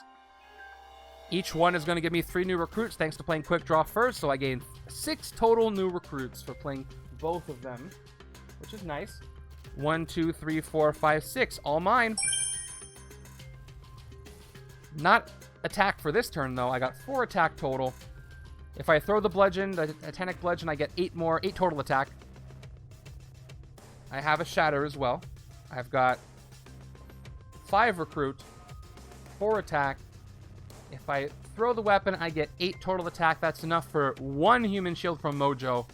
Each one is going to give me 3 new recruits thanks to playing quick draw first. So I gain 6 total new recruits for playing both of them, which is nice. 1, 2, 3, 4, 5, 6. All mine. Not attack for this turn, though. I got 4 attack total. If I throw the bludgeon, the Titanic Bludgeon, I get 8 total attack. I have a shatter as well. I've got 5 recruit, 4 attack. If I throw the weapon, I get 8 total attack. That's enough for 1 human shield from Mojo.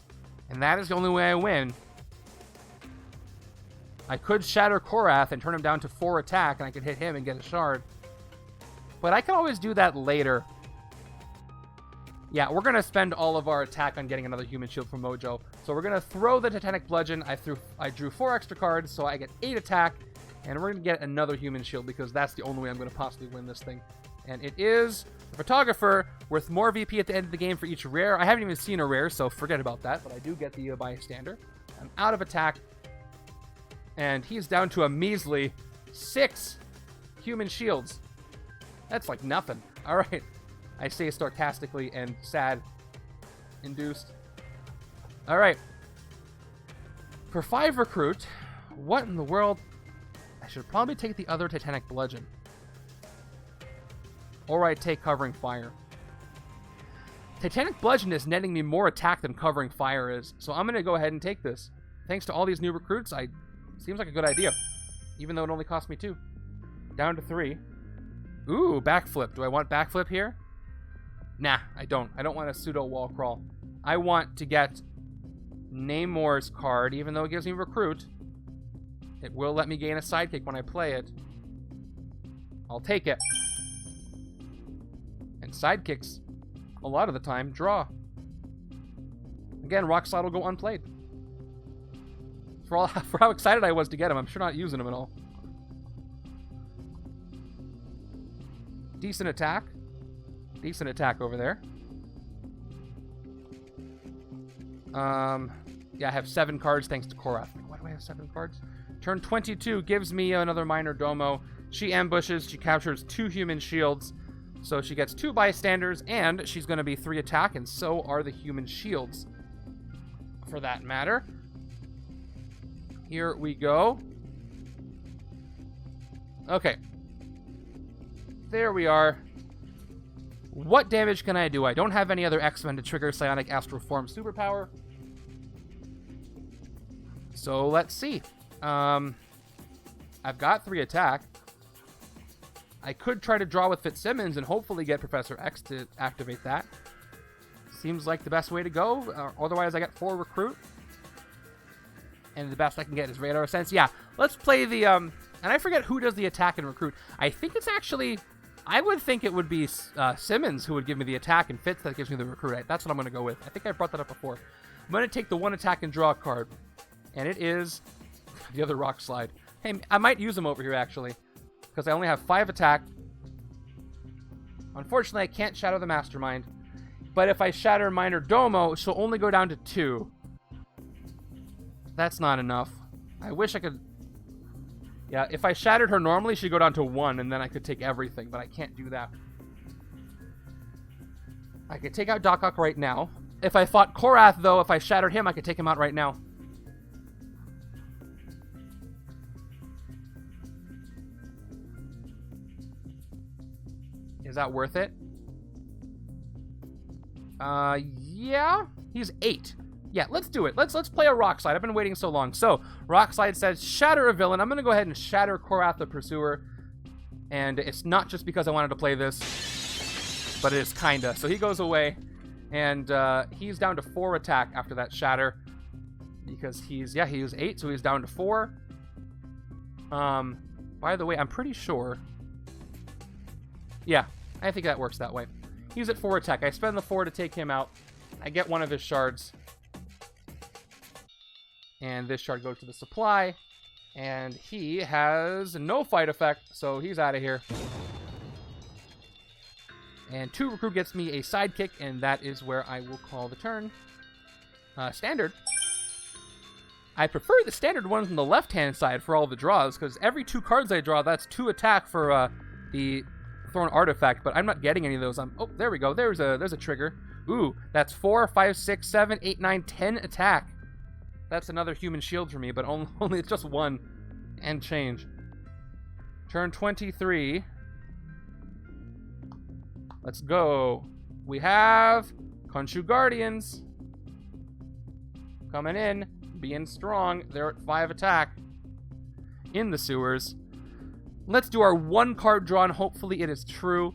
And that is the only way I win. I could shatter Korath and turn him down to 4 attack, and I could hit him and get a shard. But I can always do that later. Yeah, we're going to spend all of our attack on getting another human shield from Mojo. So we're going to throw the Titanic Bludgeon. I drew 4 extra cards, so I get 8 attack. And we're going to get another human shield because that's the only way I'm going to possibly win this thing. And it is the Photographer, worth more VP at the end of the game for each rare. I haven't even seen a rare, so forget about that. But I do get the Bystander. I'm out of attack. And he's down to a measly 6 human shields. That's like nothing. All right. I say sarcastically and sad-induced. All right. For 5 recruit, what in the world? I should probably take the other Titanic Bludgeon. Or I take Covering Fire. Titanic Bludgeon is netting me more attack than Covering Fire is, so I'm going to go ahead and take this. Thanks to all these new recruits, seems like a good idea. Even though it only cost me 2. Down to 3. Ooh, backflip. Do I want backflip here? Nah, I don't. I don't want a pseudo wall crawl. I want to get Namor's card, even though it gives me recruit. It will let me gain a sidekick when I play it. I'll take it. And sidekicks, a lot of the time, draw. Again, Rock Slide will go unplayed. For how excited I was to get him, I'm sure not using him at all. Decent attack. Decent attack over there. Yeah, I have 7 cards thanks to Korath. Why do I have 7 cards? Turn 22 gives me another Minor Domo. She ambushes. She captures 2 human shields. So she gets 2 bystanders, and she's going to be 3 attack, and so are the human shields, for that matter. Here we go. Okay. There we are. What damage can I do? I don't have any other X-Men to trigger Psionic Astral Form superpower. So let's see. I've got 3 attack. I could try to draw with Fitzsimmons and hopefully get Professor X to activate that. Seems like the best way to go. Otherwise, I got 4 recruit. And the best I can get is Radar Sense. Yeah, let's play the... and I forget who does the attack and recruit. I think it's actually... I would think it would be Simmons who would give me the attack, and Fitz that gives me the recruit. That's what I'm going to go with. I think I brought that up before. I'm going to take the 1 attack and draw a card. And it is the other Rock Slide. Hey, I might use him over here, actually. Because I only have 5 attack. Unfortunately, I can't shatter the Mastermind. But if I shatter Minor Domo, she'll only go down to 2. That's not enough. I wish I could... Yeah, if I shattered her normally, she'd go down to 1, and then I could take everything. But I can't do that. I could take out Doc Ock right now. If I fought Korath, though, if I shattered him, I could take him out right now. Is that worth it? Yeah. He's 8. Yeah, let's do it. Let's play a Rock Slide. I've been waiting so long. So, Rock Slide says, shatter a villain. I'm going to go ahead and shatter Korath the Pursuer. And it's not just because I wanted to play this, but it is kinda. So he goes away, and he's down to 4 attack after that shatter. Because he was 8, so he's down to 4. By the way, I'm pretty sure... Yeah, I think that works that way. He's at 4 attack. I spend the 4 to take him out. I get 1 of his shards. And this shard goes to the supply. And he has no fight effect, so he's out of here. And 2 recruit gets me a sidekick, and that is where I will call the turn. Standard. I prefer the standard ones on the left-hand side for all the draws, because every 2 cards I draw, that's 2 attack for the... Thrown artifact, but I'm not getting any of those. Oh, there we go. There's a trigger. Ooh, that's 4, 5, 6, 7, 8, 9, 10 attack. That's another human shield for me, but only it's just 1 and change. Turn 23. Let's go. We have Khonshu Guardians coming in, being strong. They're at 5 attack in the sewers. Let's do our 1 card draw, and hopefully it is true.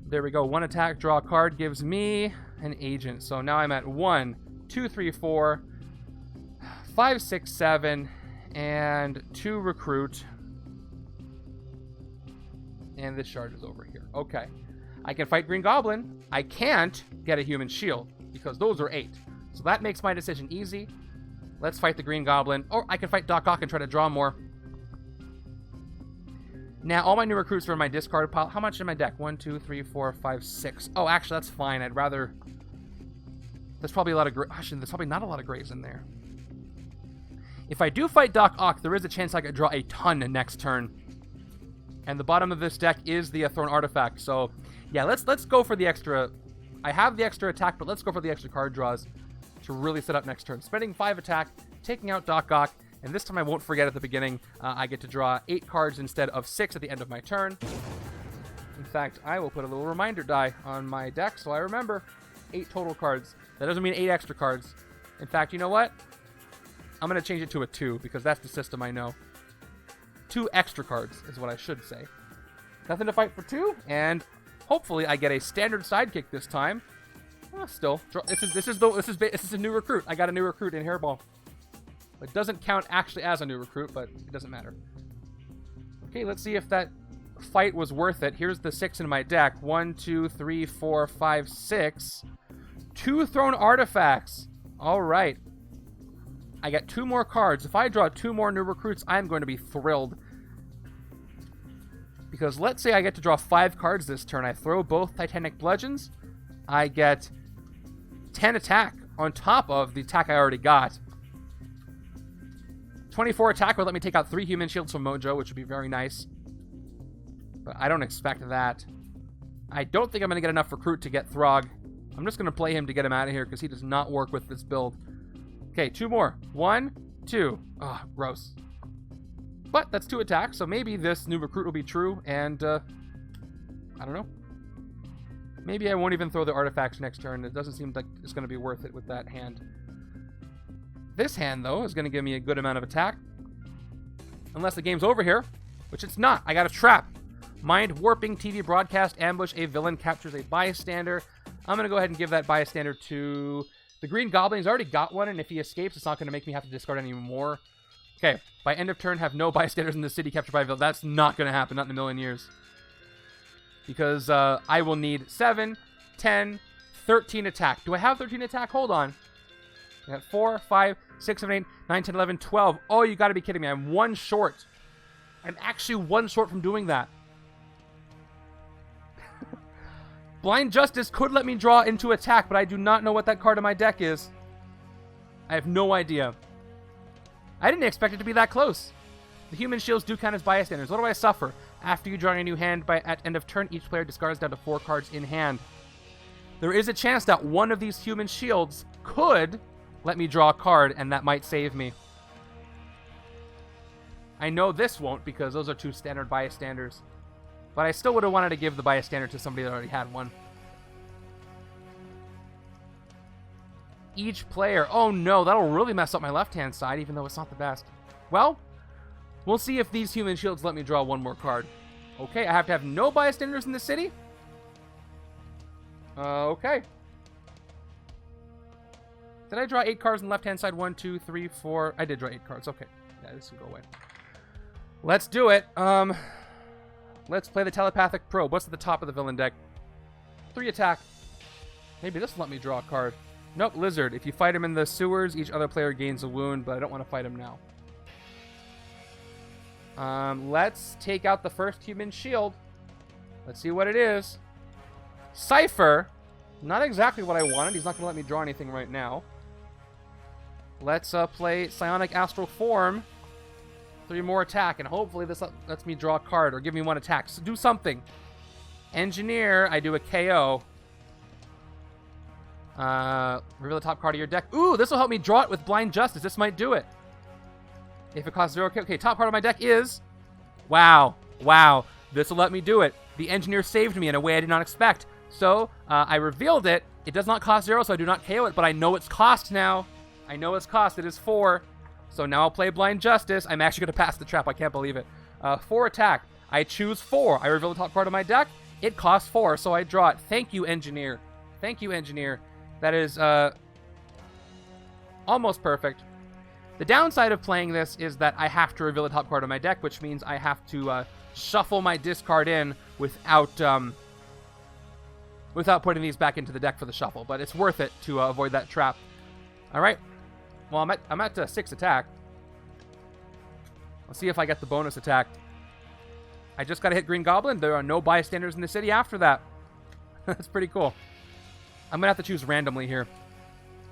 There we go. 1 attack, draw a card, gives me an agent. So now I'm at 1, 2, 3, 4, 5, 6, 7, and 2 recruit. And this shard is over here. Okay. I can fight Green Goblin. I can't get a human shield, because those are 8. So that makes my decision easy. Let's fight the Green Goblin. Or I can fight Doc Ock and try to draw more. Now, all my new recruits are in my discard pile. How much in my deck? 1, 2, 3, 4, 5, 6. Oh, actually, that's fine. I'd rather... There's probably a lot of... Actually, there's probably not a lot of grays in there. If I do fight Doc Ock, there is a chance I could draw a ton next turn. And the bottom of this deck is the Thorn Artifact. So, yeah, let's go for the extra... I have the extra attack, but let's go for the extra card draws to really set up next turn. Spending 5 attack, taking out Doc Ock. And this time I won't forget at the beginning. I get to draw 8 cards instead of 6 at the end of my turn. In fact, I will put a little reminder die on my deck so I remember. 8 total cards. That doesn't mean 8 extra cards. In fact, you know what? I'm going to change it to a 2 because that's the system I know. 2 extra cards is what I should say. Nothing to fight for 2, and hopefully I get a standard sidekick this time. Still, this is a new recruit. I got a new recruit in Hairball. It doesn't count actually as a new recruit, but it doesn't matter. Okay, let's see if that fight was worth it. Here's the 6 in my deck. 1, 2, 3, 4, 5, 6. 2 thrown artifacts. All right. I got 2 more cards. If I draw 2 more new recruits, I'm going to be thrilled. Because let's say I get to draw 5 cards this turn. I throw both Titanic Bludgeons. I get 10 attack on top of the attack I already got. 24 attack would let me take out 3 human shields from Mojo, which would be very nice. But I don't expect that. I don't think I'm going to get enough recruit to get Throg. I'm just going to play him to get him out of here because he does not work with this build. Okay, 2 more. 1, 2. Oh, gross. But that's 2 attacks, so maybe this new recruit will be true, and I don't know. Maybe I won't even throw the artifacts next turn. It doesn't seem like it's going to be worth it with that hand. This hand, though, is going to give me a good amount of attack. Unless the game's over here, which it's not. I got a trap. Mind warping TV broadcast ambush. A villain captures a bystander. I'm going to go ahead and give that bystander to the Green Goblin. He's already got one, and if he escapes, it's not going to make me have to discard any more. Okay, by end of turn, have no bystanders in the city captured by a villain. That's not going to happen, not in a million years. Because I will need 7, 10, 13 attack. Do I have 13 attack? Hold on. I got 4, 5, 6, 7, 8, 9, 10, 11, 12. Oh, you got to be kidding me. I'm 1 short. I'm actually 1 short from doing that. Blind Justice could let me draw into attack, but I do not know what that card in my deck is. I have no idea. I didn't expect it to be that close. The human shields do count as bystanders. What do I suffer? After you draw a new hand, at end of turn, each player discards down to 4 cards in hand. There is a chance that one of these human shields could let me draw a card, and that might save me. I know this won't because those are 2 standard bystanders. But I still would have wanted to give the bystander to somebody that already had one. Each player. Oh no, that'll really mess up my left-hand side, even though it's not the best. Well, we'll see if these human shields let me draw 1 more card. Okay, I have to have no bystanders in the city? Okay. Did I draw 8 cards on the left-hand side? 1, 2, 3, 4. I did draw 8 cards. Okay. Yeah, this will go away. Let's do it. Let's play the Telepathic Probe. What's at the top of the villain deck? 3 attack. Maybe this will let me draw a card. Nope, Lizard. If you fight him in the sewers, each other player gains a wound, but I don't want to fight him now. Let's take out the first human shield. Let's see what it is. Cypher. Not exactly what I wanted. He's not going to let me draw anything right now. Let's play Psionic Astral Form. 3 more attack, and hopefully this lets me draw a card or give me 1 attack. So do something. Engineer, I do a KO. Reveal the top card of your deck. Ooh, this will help me draw it with Blind Justice. This might do it. If it costs 0, okay, top part of my deck is... Wow. This will let me do it. The Engineer saved me in a way I did not expect. So, I revealed it. It does not cost 0, so I do not KO it, but I know its cost now. I know its cost. It is 4. So now I'll play Blind Justice. I'm actually going to pass the trap. I can't believe it. 4 attack. I choose 4. I reveal the top card of my deck. It costs 4, so I draw it. Thank you, Engineer. Thank you, Engineer. That is almost perfect. The downside of playing this is that I have to reveal the top card of my deck, which means I have to shuffle my discard in without putting these back into the deck for the shuffle. But it's worth it to avoid that trap. All right. Well, I'm at 6 attack. Let's see if I get the bonus attack. I just got to hit Green Goblin. There are no bystanders in the city after that. That's pretty cool. I'm going to have to choose randomly here.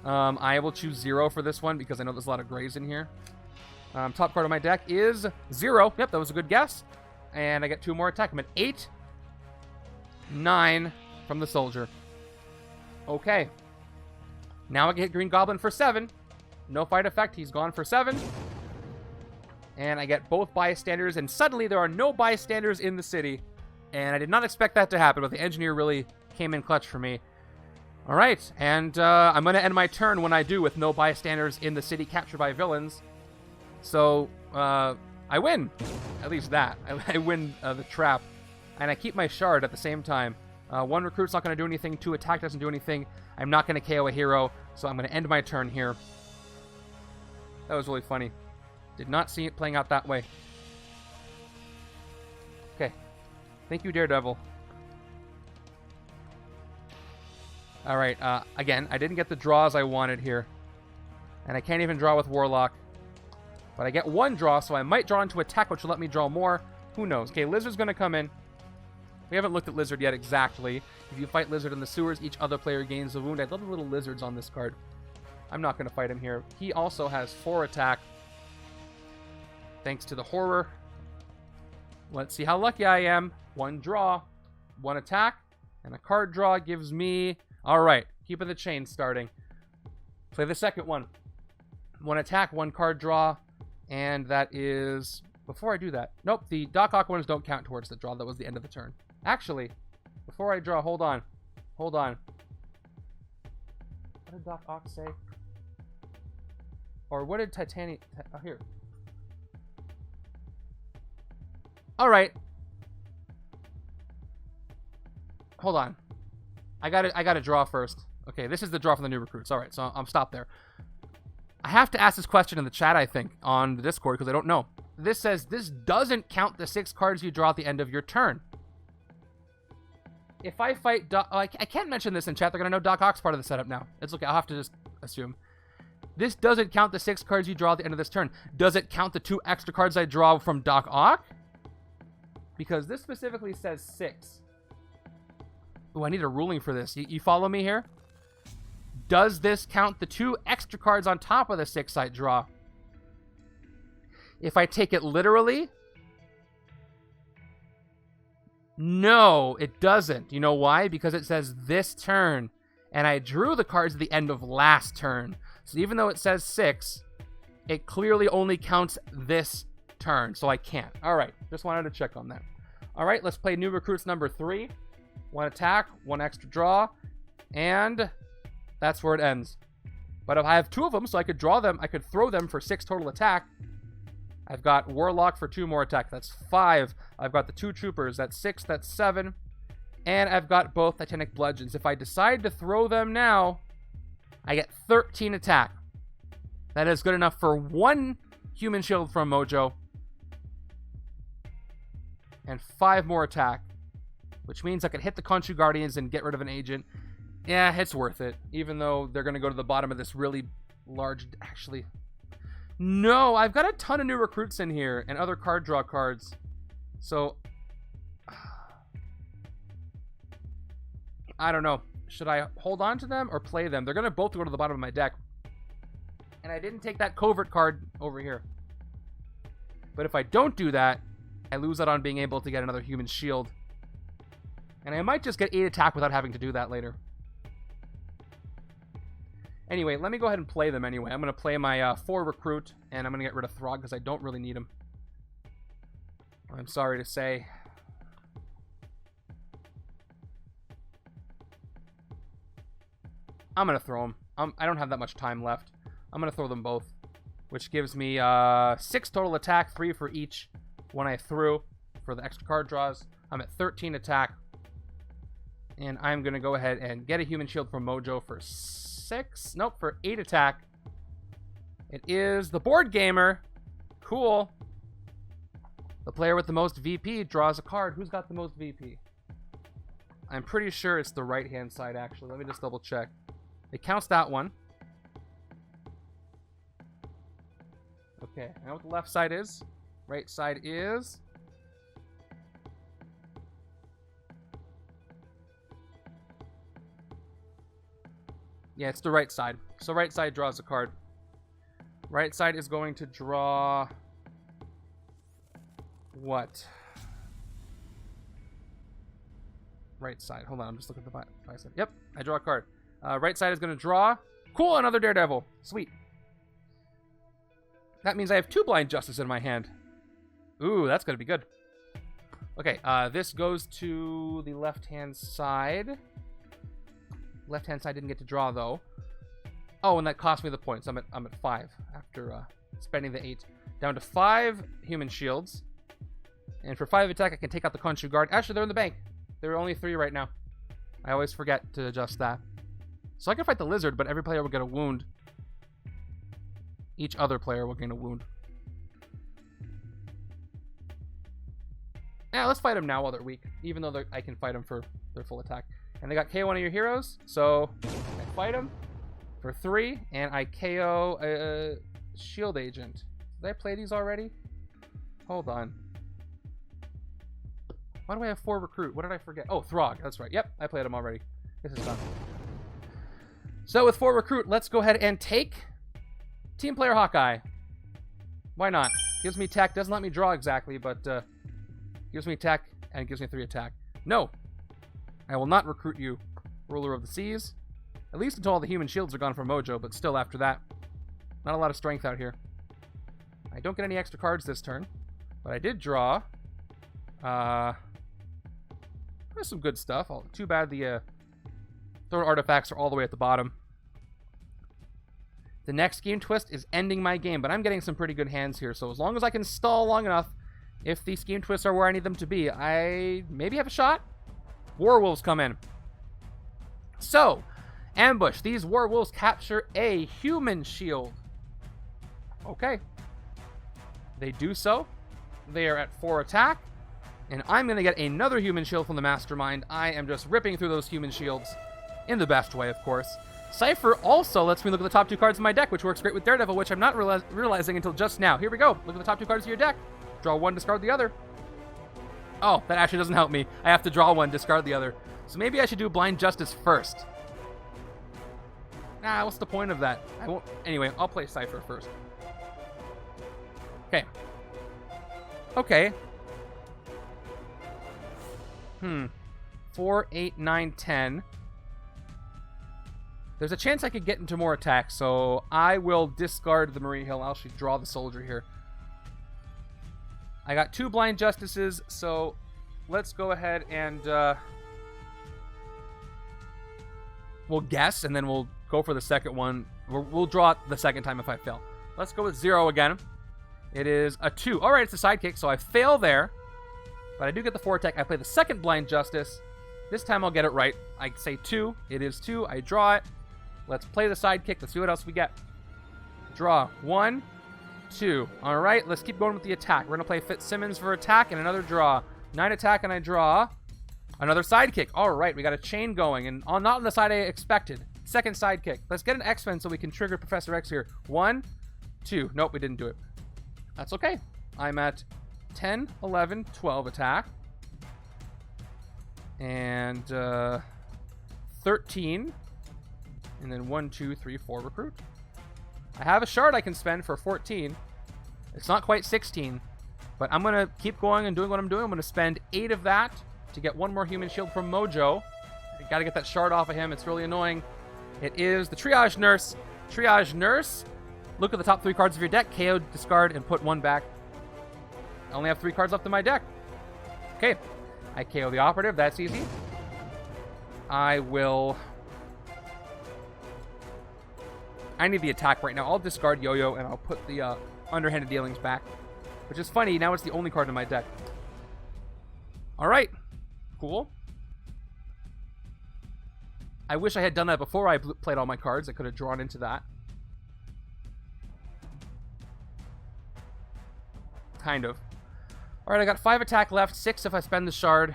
I will choose 0 for this one because I know there's a lot of grays in here. Top card of my deck is 0. Yep, that was a good guess. And I get 2 more attack. I'm at 8, 9 from the soldier. Okay. Now I can hit Green Goblin for 7. No fight effect. He's gone for 7. And I get both bystanders. And suddenly there are no bystanders in the city. And I did not expect that to happen, but the Engineer really came in clutch for me. All right. And I'm going to end my turn when I do with no bystanders in the city captured by villains. So I win. At least that. I win the trap. And I keep my shard at the same time. 1 recruit's not going to do anything. 2 attack doesn't do anything. I'm not going to KO a hero. So I'm going to end my turn here. That was really funny. Did not see it playing out that way. Okay. Thank you, Daredevil. Alright, again, I didn't get the draws I wanted here. And I can't even draw with Warlock. But I get 1 draw, so I might draw into attack, which will let me draw more. Who knows? Okay, Lizard's going to come in. We haven't looked at Lizard yet exactly. If you fight Lizard in the sewers, each other player gains a wound. I love the little lizards on this card. I'm not going to fight him here. He also has 4 attack. Thanks to the horror. Let's see how lucky I am. 1 draw, 1 attack, and a card draw gives me... All right, keeping the chain starting. Play the second one. 1 attack, 1 card draw, and that is... Before I do that... Nope, the Doc Ock ones don't count towards the draw. That was the end of the turn. Actually, before I draw, hold on. Hold on. What did Doc Ock say? Or what did Titanium... Oh, here. All right. Hold on. I gotta draw first. Okay, this is the draw from the new recruits. All right, so I'm stopped there. I have to ask this question in the chat, I think, on the Discord, because I don't know. This says, this doesn't count the 6 cards you draw at the end of your turn. If I fight Doc... Oh, I can't mention this in chat. They're going to know Doc Ock's part of the setup now. It's okay. I'll have to just assume. This doesn't count the 6 cards you draw at the end of this turn. Does it count the 2 extra cards I draw from Doc Ock? Because this specifically says 6. Oh, I need a ruling for this. You follow me here? Does this count the 2 extra cards on top of the 6 I draw? If I take it literally... No, it doesn't. You know why? Because it says this turn, and I drew the cards at the end of last turn. So even though it says 6, it clearly only counts this turn, so I can't. All right, just wanted to check on that. All right, let's play new recruits number 3. 1 attack, 1 extra draw, and that's where it ends. But if I have 2 of them, so I could draw them, I could throw them for 6 total attack. I've got Warlock for 2 more attack. That's 5. I've got the 2 Troopers. That's 6. That's 7. And I've got both Titanic Bludgeons. If I decide to throw them now, I get 13 attack. That is good enough for 1 Human Shield from Mojo. And 5 more attack. Which means I could hit the Khonshu Guardians and get rid of an agent. Yeah, it's worth it. Even though they're going to go to the bottom of this really large... Actually... No, I've got a ton of new recruits in here and other card draw cards. So, I don't know. Should I hold on to them or play them? They're going to both go to the bottom of my deck. And I didn't take that covert card over here. But if I don't do that, I lose out on being able to get another human shield. And I might just get 8 attack without having to do that later. Anyway, let me go ahead and play them anyway. I'm going to play my 4 recruit, and I'm going to get rid of Throg because I don't really need him. I'm sorry to say. I'm going to throw them. I don't have that much time left. I'm going to throw them both, which gives me 6 total attack, 3 for each one I threw for the extra card draws. I'm at 13 attack, and I'm going to go ahead and get a human shield from Mojo for 6. Nope, for 8 attack. It is the board gamer. Cool. The player with the most VP draws a card. Who's got the most VP? I'm pretty sure it's the right-hand side, actually. Let me just double check. It counts that one. Okay, I know what the left side is. Right side is... Yeah, it's the right side. So right side draws a card. Right side is going to draw... What? Right side. Hold on, I'm just looking at the bicep. Yep, I draw a card. Right side is going to draw... Cool, another Daredevil. Sweet. That means I have 2 Blind Justice in my hand. Ooh, that's going to be good. Okay, this goes to the left-hand side. Left-hand side didn't get to draw, though. Oh, and that cost me the points. I'm at 5 after spending the 8. Down to 5 human shields. And for 5 attack, I can take out the Khonshu Guard. Actually, they're in the bank. There are only 3 right now. I always forget to adjust that. So I can fight the lizard, but every player will get a wound. Each other player will gain a wound. Yeah, let's fight them now while they're weak. Even though I can fight them for their full attack. And they got KO one of your heroes. So I fight them for 3. And I KO a shield agent. Did I play these already? Hold on. Why do I have 4 recruit? What did I forget? Oh, Throg. That's right. Yep, I played them already. This is done. So with 4 recruit, let's go ahead and take team player Hawkeye. Why not? Gives me tech. Doesn't let me draw exactly, but gives me tech. and it gives me 3 attack. No! I will not recruit you, Ruler of the Seas. At least until all the human shields are gone from Mojo, but still after that. Not a lot of strength out here. I don't get any extra cards this turn, but I did draw. There's some good stuff. Too bad the thrown artifacts are all the way at the bottom. The next game twist is ending my game, but I'm getting some pretty good hands here, so as long as I can stall long enough, if these scheme twists are where I need them to be, I maybe have a shot. Warwolves come in. So, ambush. These warwolves capture a human shield. Okay. They do so. They are at 4 attack, and I'm going to get another human shield from the Mastermind. I am just ripping through those human shields in the best way, of course. Cypher also lets me look at the top 2 cards of my deck, which works great with Daredevil, which I'm not realizing until just now. Here we go. Look at the top 2 cards of your deck. Draw 1, discard the other. Oh, that actually doesn't help me. I have to draw 1, discard the other. So maybe I should do Blind Justice first. Nah, what's the point of that? I won't. Anyway, I'll play Cypher first. Okay. Okay. 4, 8, 9, 10. There's a chance I could get into more attacks, so I will discard the Marie Hill. I'll actually draw the soldier here. I got 2 Blind Justices, so let's go ahead and we'll guess, and then we'll go for the second one. We'll draw it the second time if I fail. Let's go with 0 again. It is a 2. All right, it's a sidekick, so I fail there, but I do get the 4 attack. I play the second Blind Justice. This time I'll get it right. I say 2. It is 2. I draw it. Let's play the sidekick. Let's see what else we get. Draw. 1, 2. All right, let's keep going with the attack. We're going to play Fitzsimmons for attack and another draw. 9 attack, and I draw another sidekick. All right, we got a chain going, and not on the side I expected. Second sidekick. Let's get an X-Men so we can trigger Professor X here. 1, 2. Nope, we didn't do it. That's okay. I'm at 10, 11, 12 attack. And 13. And then 1, 2, 3, 4 recruit. I have a shard I can spend for 14. It's not quite 16. But I'm going to keep going and doing what I'm doing. I'm going to spend 8 of that to get 1 more human shield from Mojo. I got to get that shard off of him. It's really annoying. It is the Triage Nurse. Triage Nurse. Look at the top 3 cards of your deck. KO, discard, and put 1 back. I only have 3 cards left in my deck. Okay. I KO the operative. That's easy. I need the attack right now. I'll discard Yo-Yo, and I'll put the underhanded dealings back. Which is funny. Now it's the only card in my deck. All right. Cool. I wish I had done that before I played all my cards. I could have drawn into that. Kind of. All right, I got 5 attack left, 6 if I spend the shard.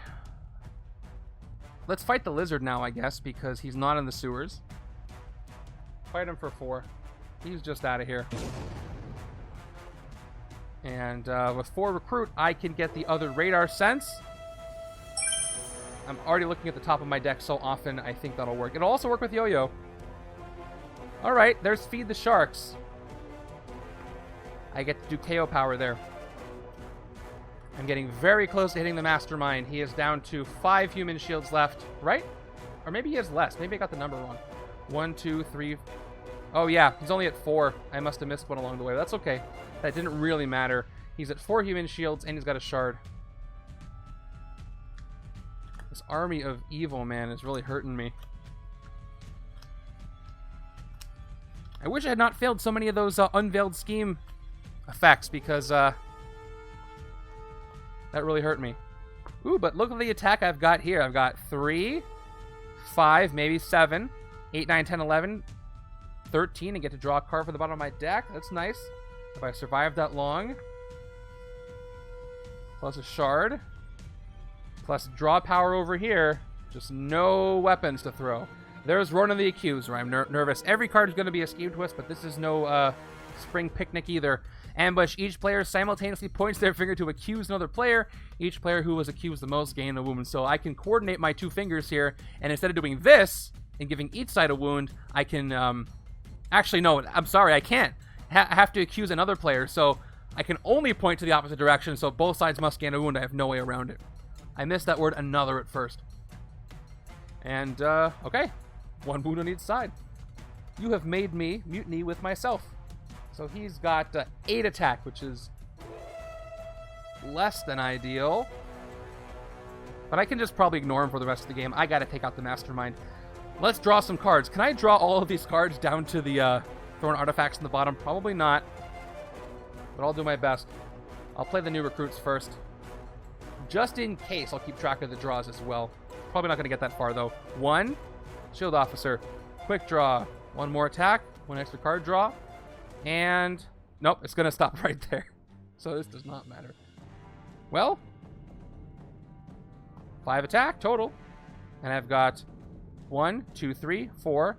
Let's fight the lizard now, I guess, because he's not in the sewers. Fight him for 4. He's just out of here. And with 4 recruit, I can get the other radar sense. I'm already looking at the top of my deck so often, I think that'll work. It'll also work with Yo-Yo. All right, there's Feed the Sharks. I get to do KO power there. I'm getting very close to hitting the Mastermind. He is down to 5 human shields left, right? Or maybe he has less. Maybe I got the number wrong. 1, 2, 3. Oh, yeah. He's only at 4. I must have missed one along the way. That's okay. That didn't really matter. He's at 4 human shields, and he's got a shard. This army of evil, man, is really hurting me. I wish I had not failed so many of those Unveiled scheme effects, because that really hurt me. Ooh, but look at the attack I've got here. I've got 3, 5, maybe 7, 8, 9, 10, 11, 13, and get to draw a card from the bottom of my deck. That's nice. If I survive that long. Plus a shard. Plus draw power over here. Just no weapons to throw. There's Ronan the Accused, where I'm nervous. Every card is going to be a scheme twist, but this is no spring picnic either. Ambush. Each player simultaneously points their finger to accuse another player. Each player who was accused the most gained a wound. So I can coordinate my 2 fingers here, and instead of doing this and giving each side a wound, I can... Actually, no, I'm sorry, I can't. I have to accuse another player, so I can only point to the opposite direction, so both sides must gain a wound. I have no way around it. I missed that word another at first. And, okay. 1 wound on each side. You have made me mutiny with myself. So he's got 8 attack, which is less than ideal. But I can just probably ignore him for the rest of the game. I gotta take out the Mastermind. Let's draw some cards. Can I draw all of these cards down to the Thorn artifacts in the bottom? Probably not. But I'll do my best. I'll play the new recruits first. Just in case, I'll keep track of the draws as well. Probably not going to get that far, though. 1, Shield Officer. Quick draw. 1 more attack. 1 extra card draw. And, nope, it's going to stop right there. So this does not matter. Well, 5 attack total. And I've got 1, 2, 3, 4,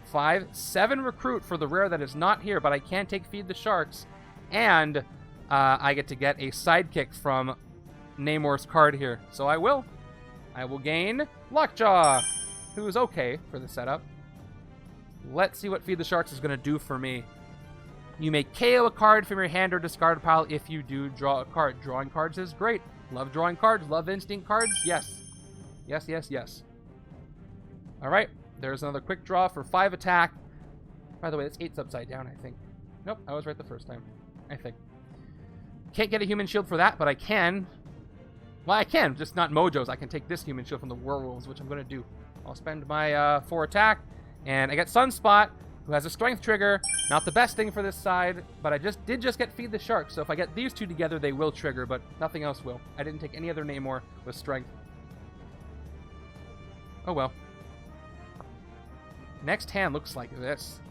5, 7 recruit for the rare that is not here, but I can take Feed the Sharks. And I get to get a sidekick from Namor's card here. So I will gain Lockjaw, who is okay for the setup. Let's see what Feed the Sharks is going to do for me. You may KO a card from your hand or discard pile if you do draw a card. Drawing cards is great. Love drawing cards. Love instinct cards. Yes. Yes, yes, yes. All right. There's another quick draw for 5 attack. By the way, that's 8's upside down, I think. Nope, I was right the first time. I think. Can't get a human shield for that, but I can. Well, I can, just not Mojo's. I can take this human shield from the werewolves, which I'm going to do. I'll spend my 4 attack, and I get Sunspot, who has a strength trigger. Not the best thing for this side, but I did just get Feed the Shark, so if I get these 2 together, they will trigger, but nothing else will. I didn't take any other Namor with strength. Oh well. Next hand looks like this.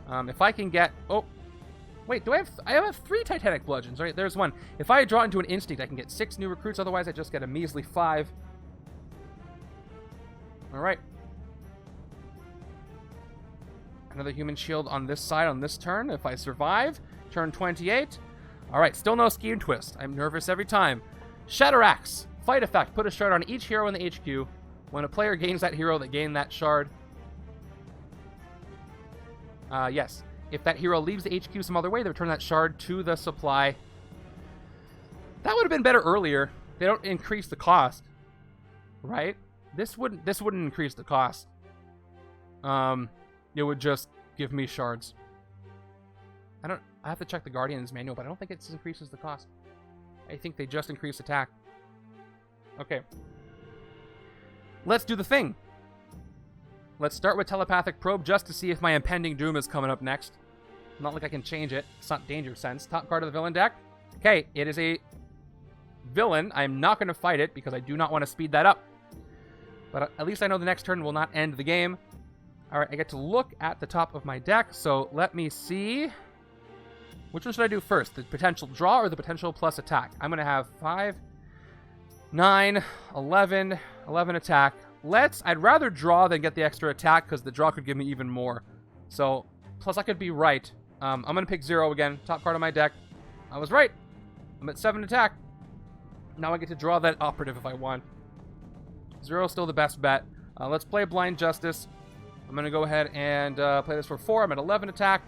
If I can get... Oh, wait, I have 3 Titanic Bludgeons, right? There's 1. If I draw into an instinct, I can get 6 new recruits. Otherwise, I just get a measly 5. All right. Another human shield on this side on this turn. If I survive, turn 28. All right, still no Scheme Twist. I'm nervous every time. Shatter Axe. Fight effect. Put a shard on each hero in the HQ. When a player gains that hero, they gain that shard. Yes. If that hero leaves the HQ some other way, they return that shard to the supply. That would have been better earlier. They don't increase the cost, right? This wouldn't increase the cost. It would just give me shards. I have to check the Guardian's manual, but I don't think it increases the cost. I think they just increase attack. Okay. Let's do the thing. Let's start with Telepathic Probe just to see if my impending doom is coming up next. Not like I can change it. It's not Danger Sense. Top card of the villain deck. Okay, it is a villain. I'm not going to fight it because I do not want to speed that up. But at least I know the next turn will not end the game. All right, I get to look at the top of my deck. So let me see. Which one should I do first? The potential draw or the potential plus attack? I'm going to have 5, 9, 11 attack. I'd rather draw than get the extra attack because the draw could give me even more. So, plus I could be right. I'm going to pick 0 again. Top card of my deck. I was right. I'm at 7 attack. Now I get to draw that operative if I want. 0 is still the best bet. Let's play Blind Justice. I'm going to go ahead and play this for 4. I'm at 11 attack.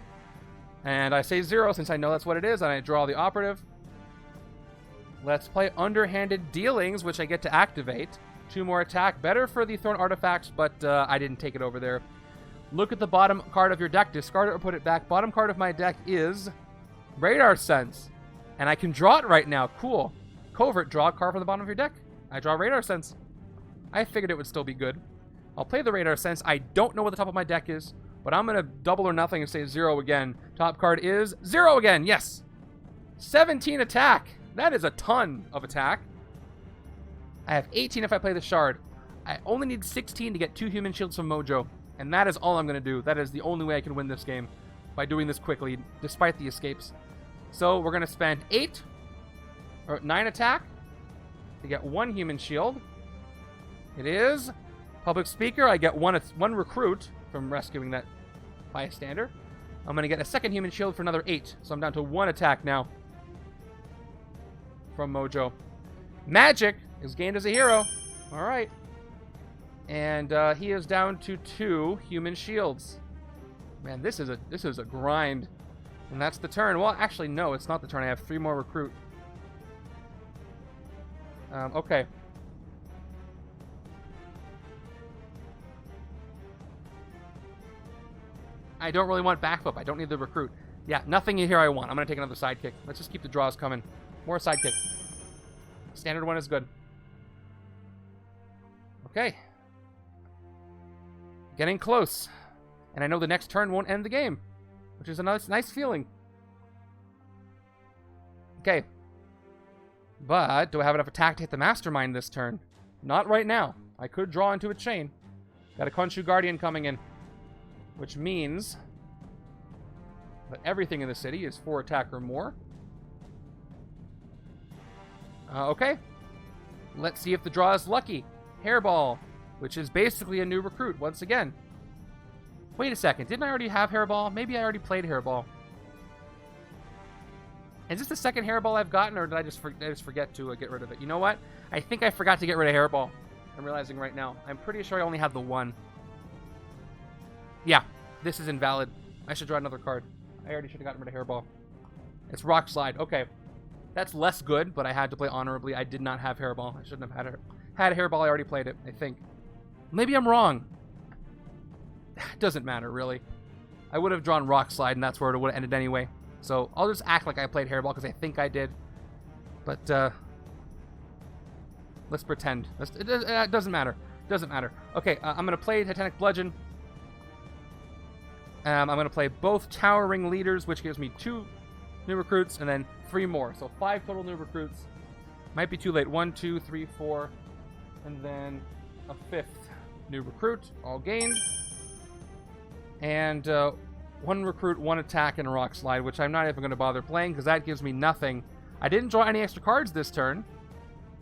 And I say 0 since I know that's what it is, and I draw the operative. Let's play Underhanded Dealings, which I get to activate. 2 more attack. Better for the Thorn artifacts, but I didn't take it over there. Look at the bottom card of your deck. Discard it or put it back. Bottom card of my deck is Radar Sense. And I can draw it right now. Cool. Covert, draw a card from the bottom of your deck. I draw Radar Sense. I figured it would still be good. I'll play the Radar Sense. I don't know what the top of my deck is, but I'm going to double or nothing and say 0 again. Top card is 0 again. Yes. 17 attack. That is a ton of attack. I have 18 if I play the shard. I only need 16 to get 2 human shields from Mojo. And that is all I'm going to do. That is the only way I can win this game. By doing this quickly, despite the escapes. So we're going to spend 9 attack to get 1 human shield. It is Public Speaker. I get one recruit from rescuing that bystander. I'm going to get a second human shield for another 8. So I'm down to 1 attack now from Mojo. Magic is gained as a hero. All right. And he is down to 2 human shields. Man, this is a grind. And that's the turn. Well, actually, no, it's not the turn. I have 3 more recruit. Okay. I don't really want backflip. I don't need the recruit. Yeah, nothing here I want. I'm going to take another sidekick. Let's just keep the draws coming. More sidekick. Standard one is good. Okay. Getting close. And I know the next turn won't end the game, which is a nice feeling. Okay. But do I have enough attack to hit the Mastermind this turn? Not right now. I could draw into a chain. Got a Khonshu Guardian coming in, which means that everything in the city is 4 attack or more. Okay. Let's see if the draw is lucky. Hairball, which is basically a new recruit once again. Wait a second. Didn't I already have Hairball? Maybe I already played Hairball. Is this the second Hairball I've gotten, or did I just forget to get rid of it? You know what? I think I forgot to get rid of Hairball. I'm realizing right now. I'm pretty sure I only have the one. Yeah, this is invalid. I should draw another card. I already should have gotten rid of Hairball. It's Rock Slide. Okay. That's less good, but I had to play honorably. I did not have Hairball. I shouldn't have had a Hairball. I already played it, I think. Maybe I'm wrong. It doesn't matter, really. I would have drawn Rock Slide, and that's where it would have ended anyway. So I'll just act like I played Hairball, because I think I did. But, let's pretend. It doesn't matter. Doesn't matter. Okay, I'm going to play Titanic Bludgeon. I'm going to play both Towering Leaders, which gives me 2 new recruits, and then 3 more. So 5 total new recruits. Might be too late. 1, 2, 3, 4, and then a 5th new recruit, all gained. And 1 recruit, 1 attack, and a Rock Slide, which I'm not even going to bother playing, because that gives me nothing. I didn't draw any extra cards this turn.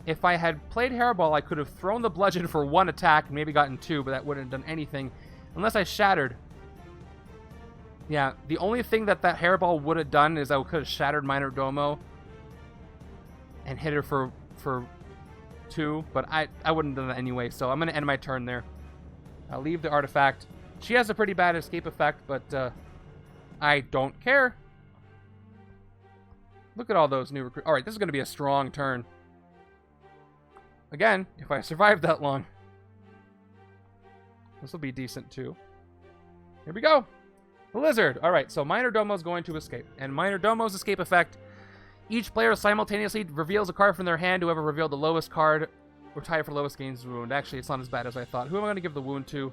If I had played Hairball, I could have thrown the Bludgeon for 1 attack, and maybe gotten 2, but that wouldn't have done anything. Unless I Shattered. Yeah, the only thing that Hairball would have done is I could have Shattered Minor Domo and hit her for 2, but I wouldn't have done that anyway, so I'm going to end my turn there. I'll leave the artifact. She has a pretty bad escape effect, but I don't care. Look at all those new recruits. Alright, this is going to be a strong turn. Again, if I survive that long. This will be decent too. Here we go. The Lizard. Alright, so Minor Domo's going to escape. And Minor Domo's escape effect, each player simultaneously reveals a card from their hand. Whoever revealed the lowest card or tie for lowest gains the wound. Actually, it's not as bad as I thought. Who am I going to give the wound to?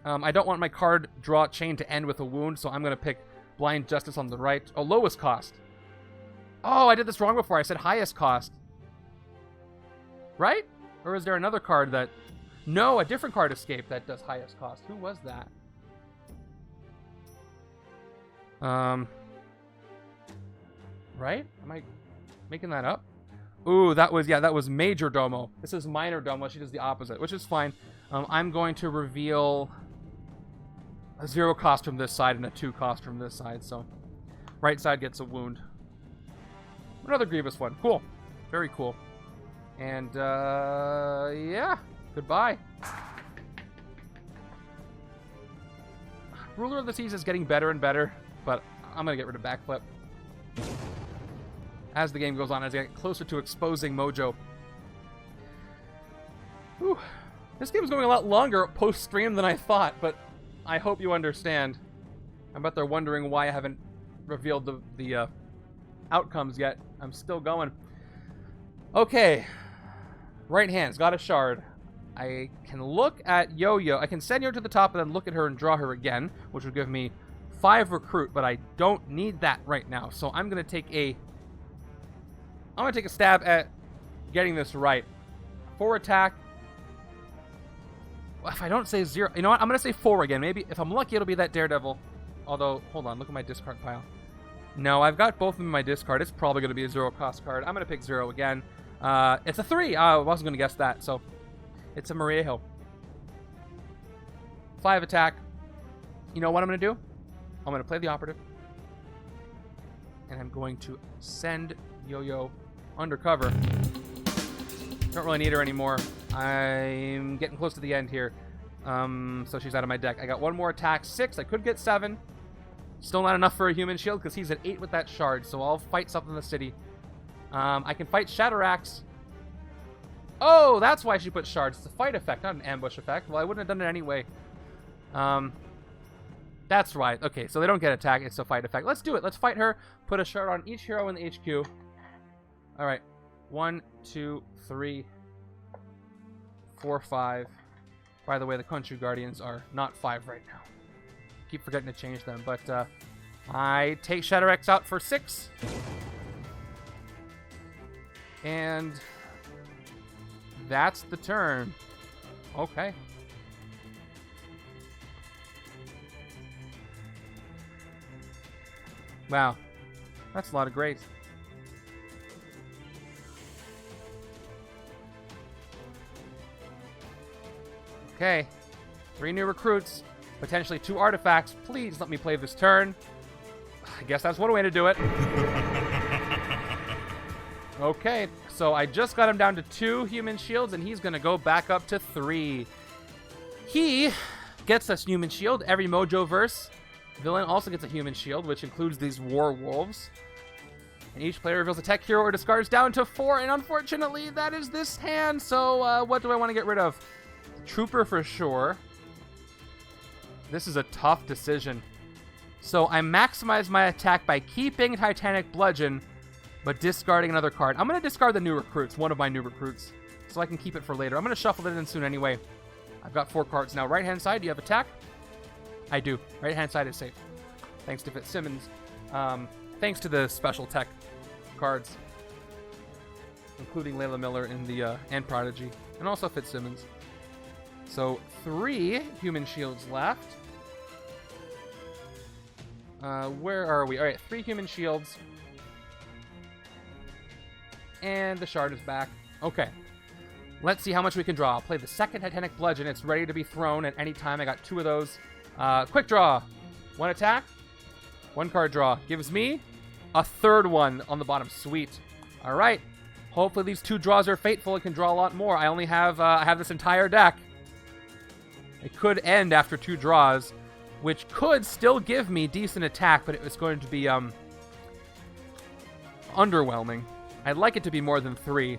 I don't want my card draw chain to end with a wound, so I'm going to pick Blind Justice on the right. Oh, lowest cost. Oh, I did this wrong before. I said highest cost. Right? Or is there another card that... No, a different card escaped that does highest cost. Who was that? Right? Am I making that up? Ooh, that was Major Domo. This is Minor Domo. She does the opposite, which is fine. I'm going to reveal a 0 cost from this side and a 2 cost from this side, so right side gets a wound. Another Grievous one. Cool. Very cool. And, yeah. Goodbye. Ruler of the Seas is getting better and better, but I'm going to get rid of Backflip. As the game goes on, as I get closer to exposing Mojo. Whew. This game's going a lot longer post-stream than I thought, but I hope you understand. I bet they're wondering why I haven't revealed the outcomes yet. I'm still going. Okay. Right hand's got a shard. I can look at Yo-Yo. I can send her to the top and then look at her and draw her again, which would give me 5 recruit, but I don't need that right now. So I'm going to take a stab at getting this right. 4 attack. If I don't say 0, you know what? I'm going to say 4 again. Maybe if I'm lucky, it'll be that Daredevil. Although, hold on, look at my discard pile. No, I've got both of them in my discard. It's probably going to be a 0 cost card. I'm going to pick 0 again. It's a 3. I wasn't going to guess that, so it's a Maria Hill. 5 attack. You know what I'm going to do? I'm going to play the operative. And I'm going to send Yo-Yo undercover. Don't really need her anymore. I'm getting close to the end here. So she's out of my deck. I got 1 more attack. 6. I could get 7. Still not enough for a human shield because he's at 8 with that shard. So I'll fight something in the city. I can fight Shatteraxe. Oh, that's why she put shards. It's a fight effect, not an ambush effect. Well, I wouldn't have done it anyway. That's right. Okay, so they don't get attack. It's a fight effect. Let's do it. Let's fight her. Put a shard on each hero in the HQ. All right. 1, 2, 3, 4, 5. By the way, the Khonshu Guardians are not 5 right now. Keep forgetting to change them, but I take Shatteraxe out for 6. And that's the turn. Okay. Wow. That's a lot of greats. Okay. 3 new recruits. Potentially 2 artifacts. Please let me play this turn. I guess that's one way to do it. Okay, so I just got him down to 2 human shields, and he's going to go back up to 3. He gets a human shield. Every Mojoverse villain also gets a human shield, which includes these war wolves. And each player reveals a tech hero or discards down to 4, and unfortunately, that is this hand. So what do I want to get rid of? Trooper for sure. This is a tough decision. So I maximize my attack by keeping Titanic Bludgeon, but discarding another card. I'm going to discard the new recruits, one of my new recruits, so I can keep it for later. I'm going to shuffle it in soon anyway. I've got 4 cards now. Right-hand side, do you have attack? I do. Right-hand side is safe. Thanks to Fitzsimmons. Thanks to the special tech cards, including Layla Miller in the and Prodigy, and also Fitzsimmons. So 3 human shields left. Where are we? All right, 3 human shields. And the shard is back. Okay. Let's see how much we can draw. I'll play the second Titanic Bludgeon. It's ready to be thrown at any time. I got 2 of those. Quick draw. 1 attack. 1 card draw. Gives me a 3rd one on the bottom. Sweet. All right. Hopefully these 2 draws are fateful. I can draw a lot more. I only have I have this entire deck. It could end after 2 draws, which could still give me decent attack, but it was going to be underwhelming. I'd like it to be more than 3.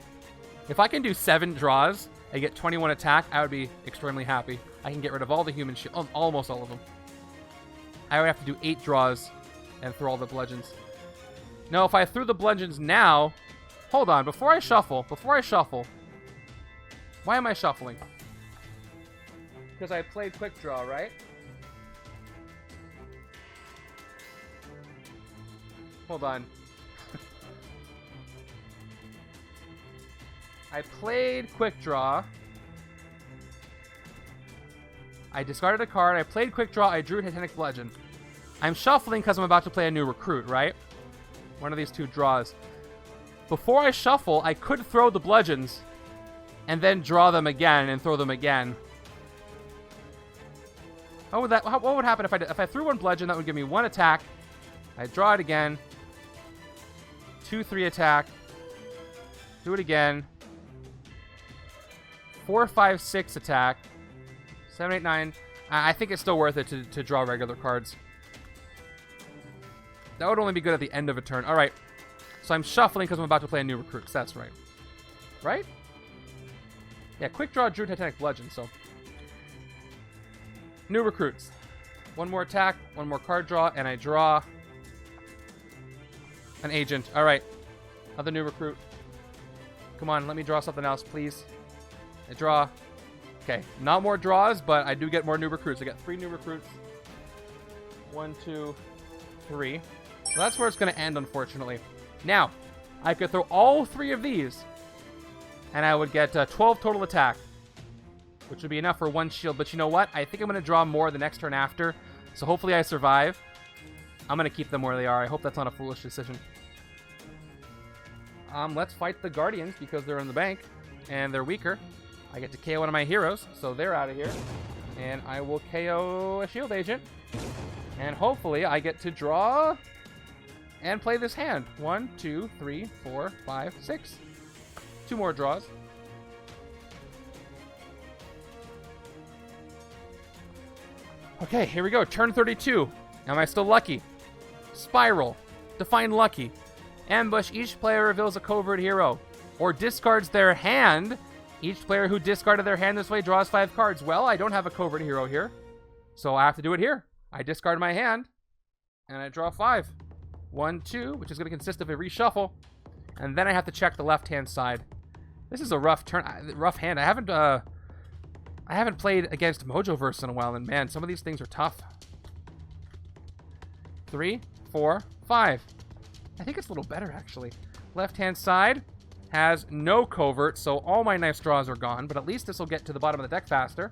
If I can do 7 draws and get 21 attack, I would be extremely happy. I can get rid of all the human shield, almost all of them. I would have to do 8 draws and throw all the bludgeons. No, if I threw the bludgeons now... Hold on, before I shuffle, why am I shuffling? Because I played quick draw, right? Hold on. I played quick draw. I discarded a card. I played quick draw. I drew Titanic Bludgeon. I'm shuffling because I'm about to play a new recruit, right? One of these 2 draws. Before I shuffle, I could throw the bludgeons and then draw them again and throw them again. What would happen if I threw 1 bludgeon? That would give me 1 attack. I draw it again. 2, 3 attack. Do it again. 4, 5, 6 attack. 7, 8, 9. I think it's still worth it to draw regular cards. That would only be good at the end of a turn. All right. So I'm shuffling because I'm about to play a new recruit. So that's right. Right? Yeah, quick draw drew Titanic Bludgeon, so... New recruits. 1 more attack, 1 more card draw, and I draw... an agent. All right. Another new recruit. Come on, let me draw something else, please. I draw. Okay, not more draws, but I do get more new recruits. I got 3 new recruits. 1, 2, 3. So that's where it's going to end, unfortunately. Now, I could throw all 3 of these, and I would get 12 total attack, which would be enough for 1 shield. But you know what? I think I'm going to draw more the next turn after, so hopefully I survive. I'm going to keep them where they are. I hope that's not a foolish decision. Let's fight the Guardians because they're in the bank, and they're weaker. I get to KO one of my heroes, so they're out of here. And I will KO a shield agent. And hopefully I get to draw and play this hand. 1, 2, 3, 4, 5, 6. 2 more draws. Okay, here we go. Turn 32. Am I still lucky? Spiral. Define lucky. Ambush. Each player reveals a covert hero or discards their hand. Each player who discarded their hand this way draws 5 cards. Well, I don't have a covert hero here, so I have to do it here. I discard my hand, and I draw 5. 1, 2, which is going to consist of a reshuffle, and then I have to check the left-hand side. This is a rough hand. I haven't played against Mojoverse in a while, and man, some of these things are tough. 3, 4, 5. I think it's a little better, actually. Left-hand side has no covert, so all my nice draws are gone, but at least this will get to the bottom of the deck faster.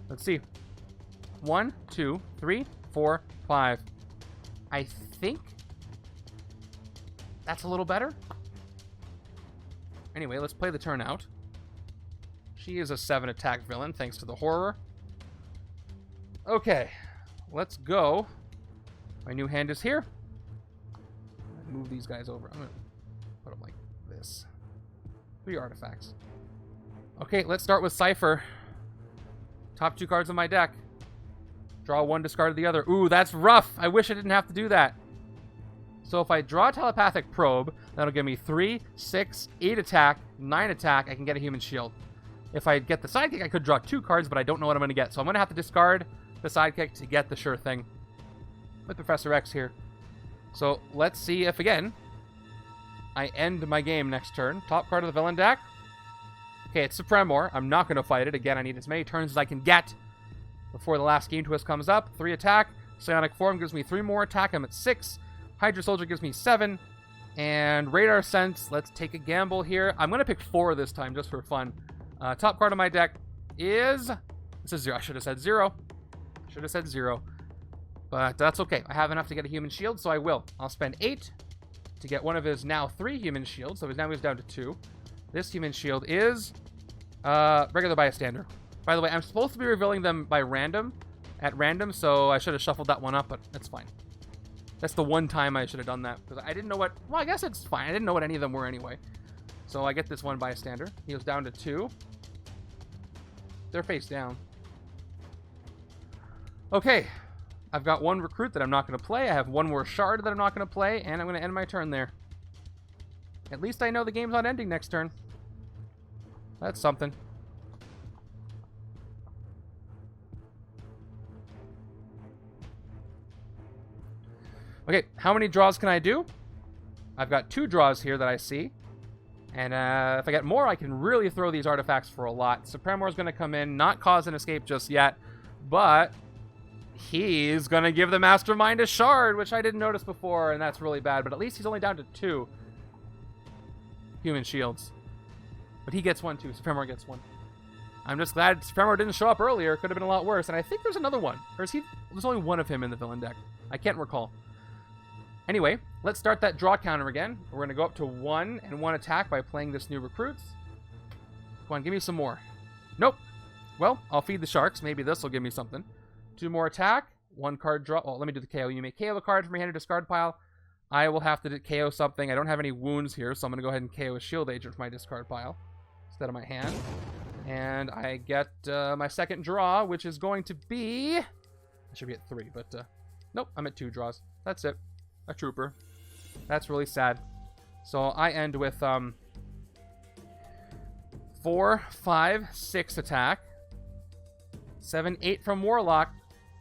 Let's see. 1, 2, 3, 4, 5. I think that's a little better. Anyway, let's play the turn out. She is a 7 attack villain, thanks to the horror. Okay, let's go. My new hand is here. Move these guys over. I'm going to put them like this. 3 artifacts. Okay, let's start with Cypher. Top 2 cards on my deck. Draw 1, discard the other. Ooh, that's rough. I wish I didn't have to do that. So if I draw Telepathic Probe, that'll give me 3, 6, 8 attack, 9 attack. I can get a Human Shield. If I get the Sidekick, I could draw 2 cards, but I don't know what I'm going to get. So I'm going to have to discard the Sidekick to get the sure thing with Professor X here. So let's see if, again, I end my game next turn. Top card of the villain deck. Okay, it's Supremor. I'm not going to fight it. Again, I need as many turns as I can get before the last game twist comes up. 3 attack. Psionic Form gives me 3 more attack. I'm at 6. Hydra Soldier gives me 7. And Radar Sense. Let's take a gamble here. I'm going to pick 4 this time just for fun. Top card of my deck is... This is 0. I should have said 0. Should have said 0. But that's okay. I have enough to get a Human Shield, so I will. I'll spend 8 to get one of his now 3 Human Shields. So now he's down to 2. This Human Shield is regular Bystander. By the way, I'm supposed to be revealing them by random, so I should have shuffled that one up, but that's fine. That's the one time I should have done that, because I didn't know what... Well, I guess it's fine. I didn't know what any of them were anyway. So I get this one Bystander. He goes down to 2. They're face down. Okay. I've got 1 recruit that I'm not going to play. I have 1 more shard that I'm not going to play, and I'm going to end my turn there. At least I know the game's not ending next turn. That's something. Okay, how many draws can I do? I've got 2 draws here that I see. And if I get more, I can really throw these artifacts for a lot. Supremor's going to come in, not cause an escape just yet, but... He's going to give the Mastermind a shard, which I didn't notice before, and that's really bad. But at least he's only down to 2 Human Shields. But he gets 1 too. Supremor gets 1. I'm just glad Supremor didn't show up earlier. Could have been a lot worse. And I think there's another one. Or is he... There's only 1 of him in the villain deck. I can't recall. Anyway, let's start that draw counter again. We're going to go up to 1 and 1 attack by playing this new recruits. Come on, give me some more. Nope. Well, I'll feed the sharks. Maybe this will give me something. 2 more attack, 1 card draw. Oh, let me do the KO. You may KO a card from your hand or discard pile. I will have to KO something. I don't have any wounds here, so I'm going to go ahead and KO a shield agent from my discard pile instead of my hand. And I get my second draw, which is going to be... I should be at 3, but nope, I'm at 2 draws. That's it. A trooper. That's really sad. So I end with 4, 5, 6 attack. 7, 8 from Warlock.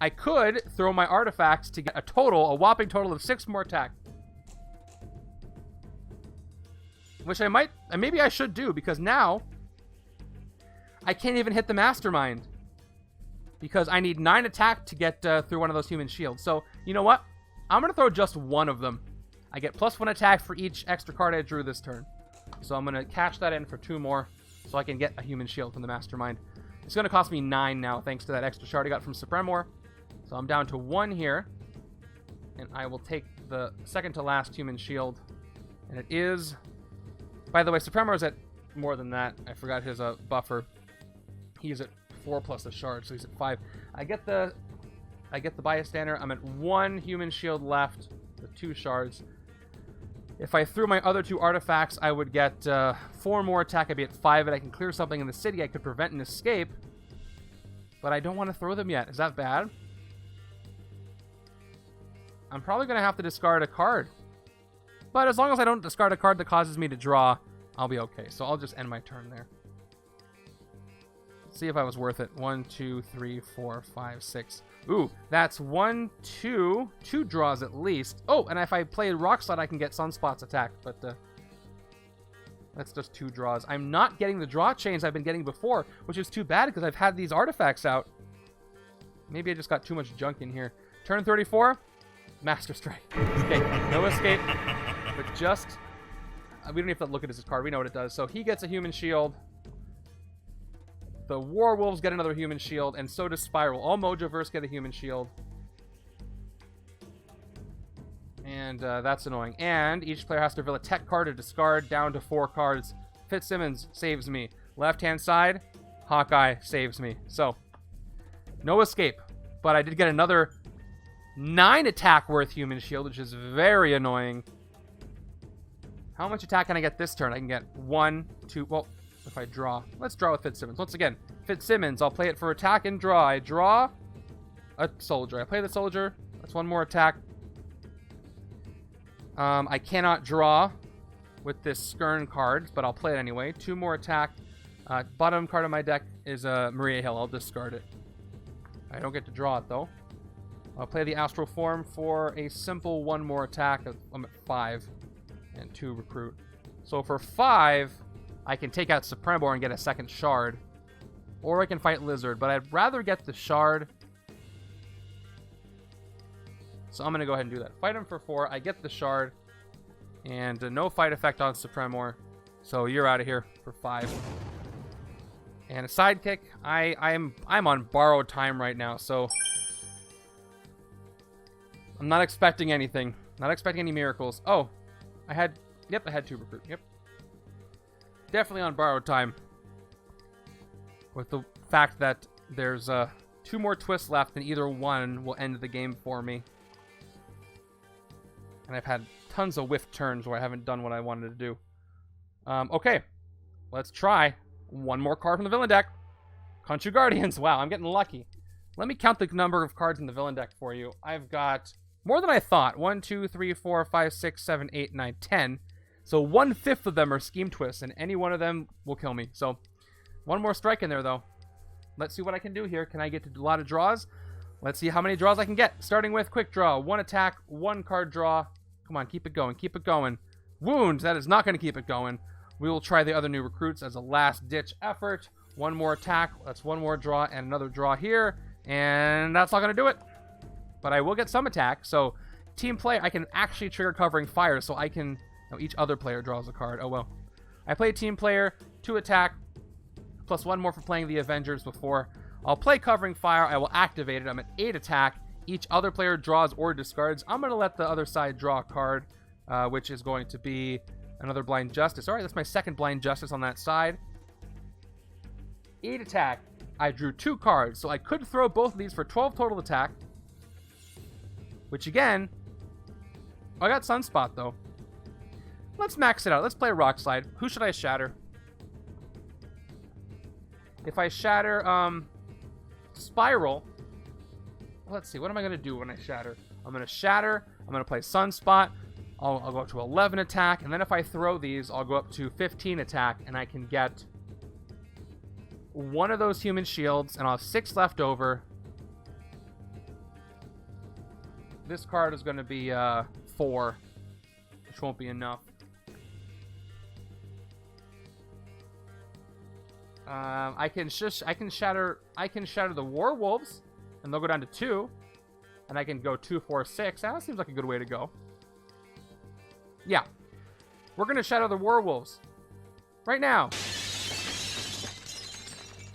I could throw my artifacts to get a whopping total of 6 more attack. Which I might, maybe I should do, because now I can't even hit the Mastermind. Because I need 9 attack to get through one of those Human Shields. So, you know what? I'm going to throw just 1 of them. I get +1 attack for each extra card I drew this turn. So I'm going to cash that in for 2 more so I can get a Human Shield from the Mastermind. It's going to cost me 9 now, thanks to that extra shard I got from Supremor. So I'm down to 1 here. And I will take the second to last Human Shield. And it is... By the way, Supremor's at more than that. I forgot his buffer. He's at 4 plus the shard, so he's at 5. I get the Bystander. I'm at 1 Human Shield left with 2 shards. If I threw my other 2 artifacts, I would get 4 more attack. I'd be at 5, and I can clear something in the city. I could prevent an escape. But I don't want to throw them yet. Is that bad? I'm probably going to have to discard a card. But as long as I don't discard a card that causes me to draw, I'll be okay. So I'll just end my turn there. Let's see if I was worth it. 1, 2, 3, 4, 5, 6. Ooh, that's 1, 2. 2 draws at least. Oh, and if I play Rock Slide, I can get Sunspot's attack. But that's just 2 draws. I'm not getting the draw chains I've been getting before, which is too bad because I've had these artifacts out. Maybe I just got too much junk in here. Turn 34. Master Strike. Okay, no escape. But just... we don't have to look at his card. We know what it does. So he gets a human shield. The Werewolves get another human shield, and so does Spiral. All Mojoverse get a human shield. And that's annoying. And each player has to reveal a tech card or discard down to 4 cards. Fitzsimmons saves me. Left-hand side, Hawkeye saves me. So, no escape. But I did get another 9 attack worth human shield, which is very annoying. How much attack can I get this turn? I can get 1, 2... Well, if I draw... Let's draw with Fitzsimmons. Once again, Fitzsimmons. I'll play it for attack and draw. I draw a soldier. I play the soldier. That's 1 more attack. I cannot draw with this Skirn card, but I'll play it anyway. 2 more attack. Bottom card of my deck is Maria Hill. I'll discard it. I don't get to draw it, though. I'll play the Astral Form for a simple 1 more attack. I'm at 5 and 2 recruit. So for 5, I can take out Supremor and get a 2nd shard. Or I can fight Lizard, but I'd rather get the shard. So I'm going to go ahead and do that. Fight him for 4. I get the shard. And no fight effect on Supremor. So you're out of here for 5. And a sidekick. I'm on borrowed time right now, so I'm not expecting anything. Not expecting any miracles. Oh, I had 2 recruit. Yep. Definitely on borrowed time. With the fact that there's 2 more twists left, and either one will end the game for me. And I've had tons of whiff turns where I haven't done what I wanted to do. Okay. Let's try 1 more card from the villain deck. Khonshu Guardians. Wow, I'm getting lucky. Let me count the number of cards in the villain deck for you. I've got more than I thought. 1, 2, 3, 4, 5, 6, 7, 8, 9, 10. So 1/5 of them are scheme twists, and any one of them will kill me. So 1 more strike in there, though. Let's see what I can do here. Can I get to a lot of draws? Let's see how many draws I can get. Starting with quick draw. 1 attack, 1 card draw. Come on, keep it going. Keep it going. Wound. That is not going to keep it going. We will try the other new recruits as a last-ditch effort. 1 more attack. That's 1 more draw and another draw here. And that's not going to do it. But I will get some attack. So team play, I can actually trigger covering fire. So I can... No, each other player draws a card. Oh, well. I play team player, 2 attack, plus 1 more for playing the Avengers before. I'll play covering fire. I will activate it. I'm at 8 attack. Each other player draws or discards. I'm going to let the other side draw a card, which is going to be another Blind Justice. All right, that's my 2nd Blind Justice on that side. 8 attack. I drew 2 cards, so I could throw both of these for 12 total attack. Which, again, I got Sunspot, though. Let's max it out. Let's play a Rock Slide. Who should I shatter? If I shatter Spiral... Let's see, what am I going to do when I shatter? I'm going to shatter, I'm going to play Sunspot, I'll go up to 11 attack, and then if I throw these, I'll go up to 15 attack, and I can get 1 of those human shields, and I'll have 6 left over. This card is going to be 4, which won't be enough. I can shatter the Werewolves, and they'll go down to 2. And I can go 2, 4, 6. That seems like a good way to go. Yeah. We're going to shadow the Werewolves. Right now.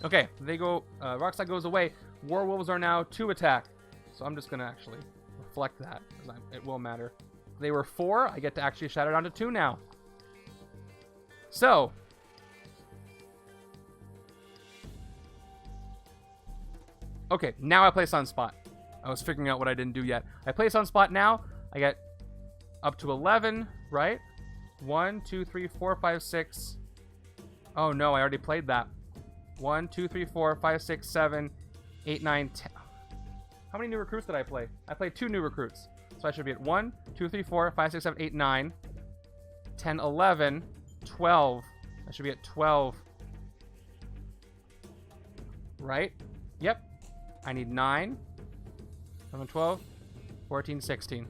Okay. They go... Rockslide goes away. Werewolves are now 2 attack. So I'm just going to actually reflect that. Because it will matter. They were 4. I get to actually shadow down to 2 now. So... Okay, now I play Sunspot. I was figuring out what I didn't do yet. I play Sunspot now. I get up to 11, right? 1, 2, 3, 4, 5, 6. Oh, no, I already played that. 1, 2, 3, 4, 5, 6, 7, 8, 9, 10. How many new recruits did I play? I played 2 new recruits. So I should be at 1, 2, 3, 4, 5, 6, 7, 8, 9. 10, 11, 12. I should be at 12. Right? Yep. I need 9, 11, 12, 14, 16.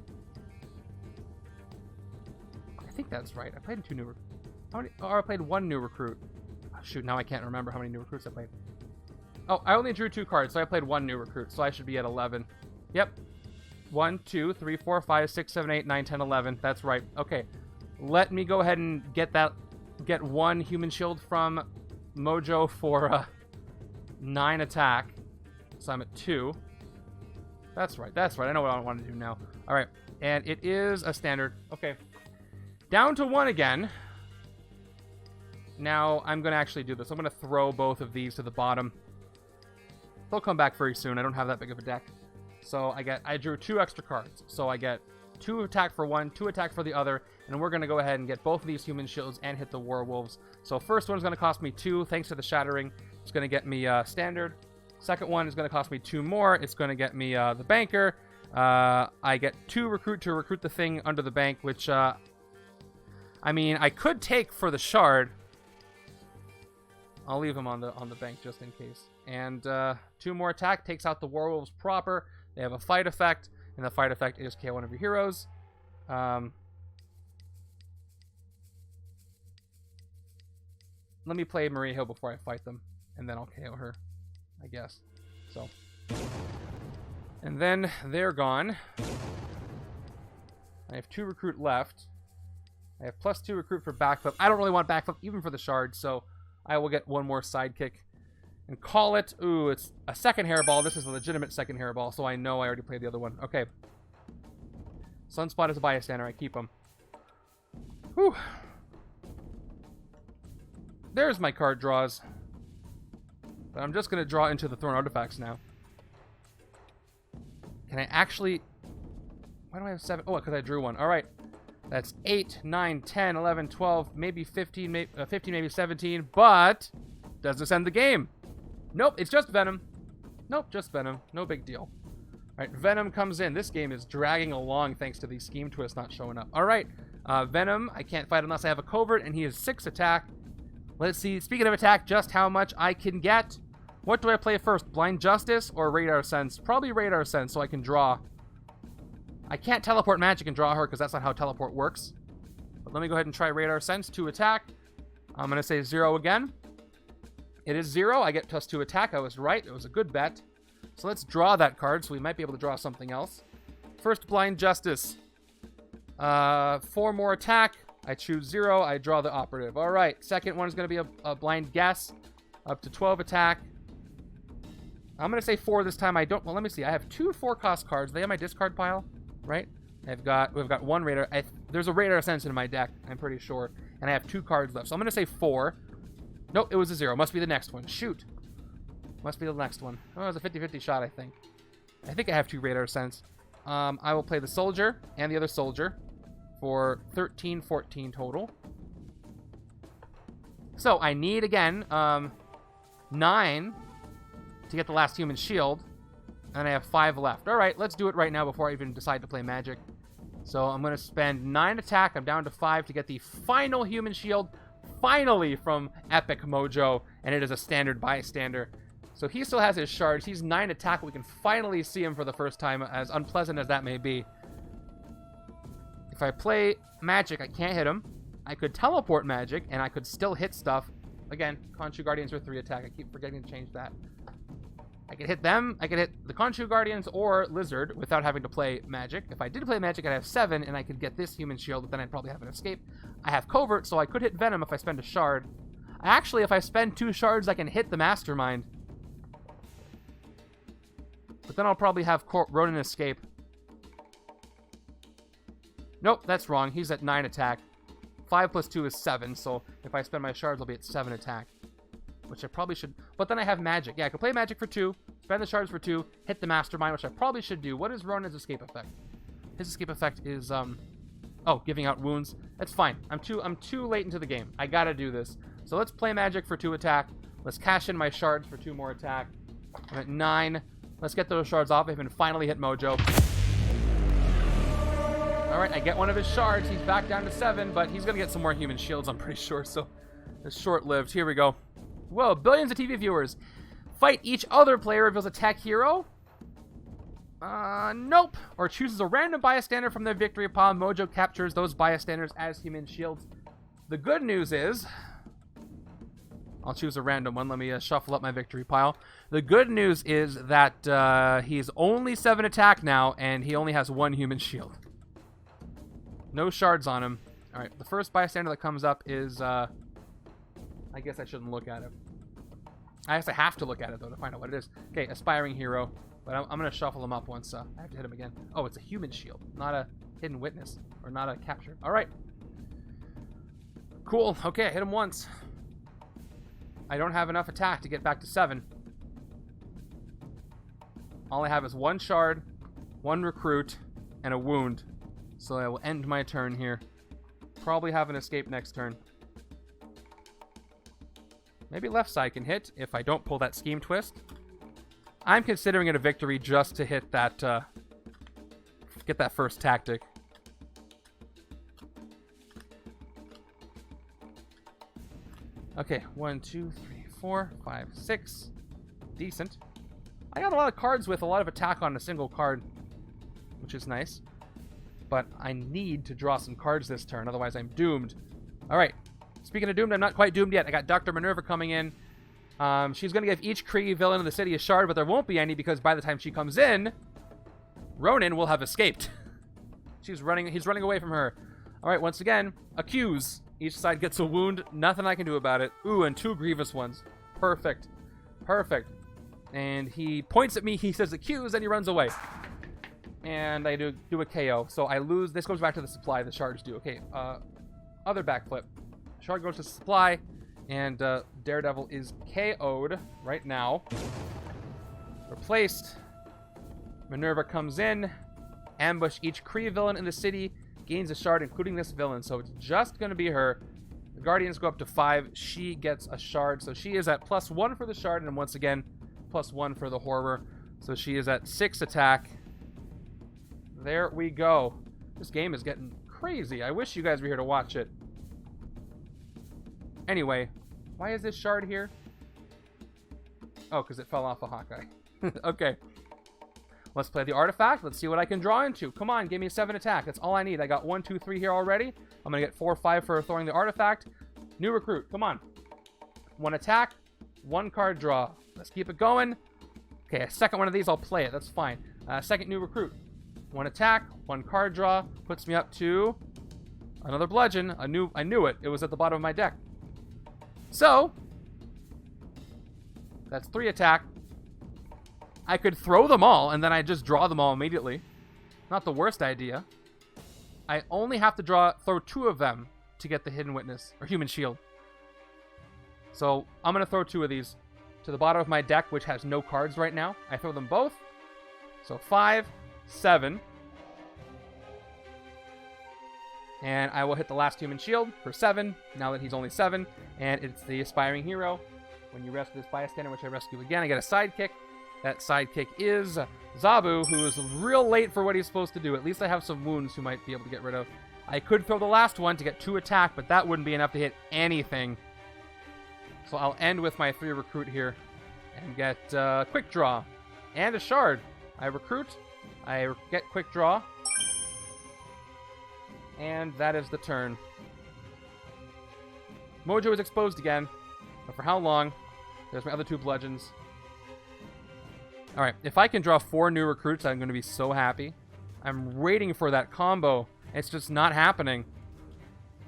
I think that's right. I played 2 new recruits. How many? Oh, I played 1 new recruit. Oh, shoot, now I can't remember how many new recruits I played. Oh, I only drew 2 cards, so I played 1 new recruit, so I should be at 11. Yep. 1, 2, 3, 4, 5, 6, 7, 8, 9, 10, 11. That's right. Okay. Let me go ahead and get 1 human shield from Mojo for 9 attack. So I'm at 2. That's right. That's right. I know what I want to do now. All right. And it is a standard. Okay. Down to 1 again. Now I'm going to actually do this. I'm going to throw both of these to the bottom. They'll come back very soon. I don't have that big of a deck. So I drew 2 extra cards. So I get 2 attack for one, 2 attack for the other, and we're going to go ahead and get both of these human shields and hit the werewolves. So first one's going to cost me 2, thanks to the shattering. It's going to get me standard. Second one is going to cost me 2 more. It's going to get me the banker. I get 2 recruit to recruit the thing under the bank, which, I mean, I could take for the shard. I'll leave him on the bank just in case. And 2 more attack takes out the werewolves proper. They have a fight effect, and the fight effect is KO one of your heroes. Let me play Maria Hill before I fight them, and then I'll KO her, I guess. So, and then they're gone. I have 2 recruit left. I have +2 recruit for backflip. I don't really want backflip even for the shard, so I will get 1 more sidekick and call it. Ooh, it's a second hairball. This is a legitimate second hairball, so I know I already played the other one. Okay. Sunspot is a bystander. I keep him. Whew. There's my card draws. But I'm just going to draw into the thrown artifacts now. Can I actually... Why do I have 7? Oh, because I drew 1. All right. That's 8, 9, 10, 11, 12, maybe 15, 15, maybe 17. But does this end the game? Nope, it's just Venom. Nope, just Venom. No big deal. All right, Venom comes in. This game is dragging along thanks to the scheme twist not showing up. All right, Venom, I can't fight unless I have a covert, and he is 6 attack. Let's see, speaking of attack, just how much I can get. What do I play first, Blind Justice or Radar Sense? Probably Radar Sense so I can draw. I can't teleport magic and draw her because that's not how teleport works. But let me go ahead and try Radar Sense, 2 attack. I'm going to say 0 again. It is 0. I get +2 attack. I was right. It was a good bet. So let's draw that card so we might be able to draw something else. First, Blind Justice. 4 more attack. I choose 0. I draw the operative. All right. Second one is going to be a Blind Guess. Up to 12 attack. I'm going to say 4 this time. I don't... Well, let me see. I have 2 4-cost cards. They have my discard pile, right? We've got 1 Radar. There's a Radar Sense in my deck, I'm pretty sure. And I have 2 cards left. So I'm going to say 4. Nope, it was a 0. Must be the next one. Shoot. Must be the next one. Oh, it was a 50-50 shot, I think. I think I have 2 Radar Sense. I will play the Soldier and the other Soldier for 13, 14 total. So I need, again, 9 to get the last human shield. And I have 5 left. All right, let's do it right now before I even decide to play magic. So I'm going to spend 9 attack. I'm down to 5 to get the final human shield. Finally from Epic Mojo, and it is a standard bystander. So he still has his shards. He's 9 attack. We can finally see him for the first time, as unpleasant as that may be. If I play magic, I can't hit him. I could teleport magic, and I could still hit stuff. Again, Khonshu Guardians are 3 attack. I keep forgetting to change that. I could hit them. I could hit the Khonshu Guardians or Lizard without having to play magic. If I did play magic, I'd have 7, and I could get this human shield, but then I'd probably have an escape. I have covert, so I could hit Venom if I spend a shard. Actually, if I spend 2 shards, I can hit the Mastermind. But then I'll probably have Ronin escape. Nope, that's wrong. He's at 9 attack. 5 plus 2 is 7, so if I spend my shards, I'll be at 7 attack. Which I probably should... But then I have magic. Yeah, I could play magic for 2, spend the shards for 2, hit the Mastermind, which I probably should do. What is Ronin's escape effect? His escape effect is, oh, giving out wounds. That's fine. I'm too late into the game. I gotta do this. So let's play magic for 2 attack. Let's cash in my shards for 2 more attack. I'm at 9. Let's get those shards off. I can finally hit Mojo. All right, I get one of his shards. He's back down to 7, but he's going to get some more human shields, I'm pretty sure. So it's short-lived. Here we go. Whoa, billions of TV viewers. Fight each other player reveals a tech hero. Nope. Or chooses a random bystander from their victory pile. Mojo captures those bystanders as human shields. The good news is... I'll choose a random one. Let me shuffle up my victory pile. The good news is that he's only 7 attack now, and he only has 1 human shield. No shards on him. Alright, the first bystander that comes up is... I guess I shouldn't look at it. I guess I have to look at it, though, to find out what it is. Okay, aspiring hero. But I'm going to shuffle him up once. I have to hit him again. Oh, it's a human shield, not a hidden witness. Or not a capture. Alright. Cool. Okay, I hit him once. I don't have enough attack to get back to 7. All I have is 1 shard, 1 recruit, and a wound. So I will end my turn here. Probably have an escape next turn. Maybe left side can hit if I don't pull that scheme twist. I'm considering it a victory just to hit that, get that first tactic. Okay, 1, 2, 3, 4, 5, 6. Decent. I got a lot of cards with a lot of attack on a single card, which is nice. But I need to draw some cards this turn, otherwise I'm doomed. Alright, speaking of doomed, I'm not quite doomed yet. I got Dr. Minerva coming in. She's going to give each Kree villain in the city a shard, but there won't be any because by the time she comes in, Ronan will have escaped. He's running away from her. Alright, once again, accuse. Each side gets a wound. Nothing I can do about it. Ooh, and 2 grievous ones. Perfect. Perfect. And he points at me, he says accuse, and he runs away. And I do a KO. So I lose. This goes back to the supply. The shards do. Okay, other backflip. Shard goes to supply, and Daredevil is KO'd right now. Replaced. Minerva comes in. Ambush each Kree villain in the city. Gains a shard, including this villain. So it's just going to be her. The Guardians go up to 5. She gets a shard. So she is at +1 for the shard. And once again, +1 for the horror. So she is at 6 attack. There we go. This game is getting crazy. I wish you guys were here to watch it. Anyway, why is this shard here? Oh, because it fell off a Hawkeye. Okay. Let's play the artifact. Let's see what I can draw into. Come on, give me 7 attack. That's all I need. I got 1, 2, 3 here already. I'm going to get 4, 5 for throwing the artifact. New recruit. Come on. 1 attack. 1 card draw. Let's keep it going. Okay, a second one of these, I'll play it. That's fine. Second new recruit. 1 attack. 1 card draw. Puts me up to another bludgeon. I knew it. It was at the bottom of my deck. So, that's 3 attack. I could throw them all, and then I just draw them all immediately. Not the worst idea. I only have to throw 2 of them to get the hidden witness, or human shield. So, I'm going to throw 2 of these to the bottom of my deck, which has no cards right now. I throw them both. So, 5, 7. And I will hit the last human shield for 7, now that he's only 7. And it's the aspiring hero. When you rescue this bystander, which I rescue again, I get a sidekick. That sidekick is Zabu, who is real late for what he's supposed to do. At least I have some wounds who might be able to get rid of. I could throw the last one to get 2 attack, but that wouldn't be enough to hit anything. So I'll end with my 3 recruit here and get quick draw and a shard. I recruit, I get quick draw, and that is the turn. Mojo is exposed again, but for how long? There's my other 2 bludgeons. Alright, if I can draw 4 new recruits, I'm going to be so happy. I'm waiting for that combo. It's just not happening.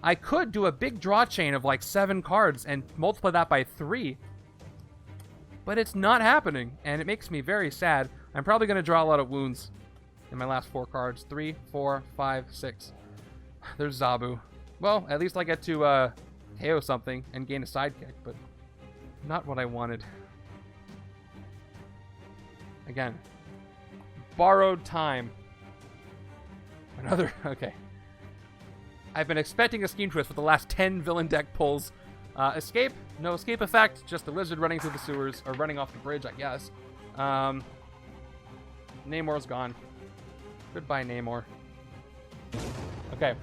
I could do a big draw chain of like 7 cards and multiply that by 3. But it's not happening, and it makes me very sad. I'm probably going to draw a lot of wounds in my last 4 cards. 3, 4, 5, 6. There's Zabu. Well, at least I get to KO something and gain a sidekick, but not what I wanted. Again, borrowed time. Another, okay. I've been expecting a scheme twist with the last 10 villain deck pulls. Escape, no escape effect, just the lizard running through the sewers, or running off the bridge, I guess. Namor's gone. Goodbye, Namor. Okay.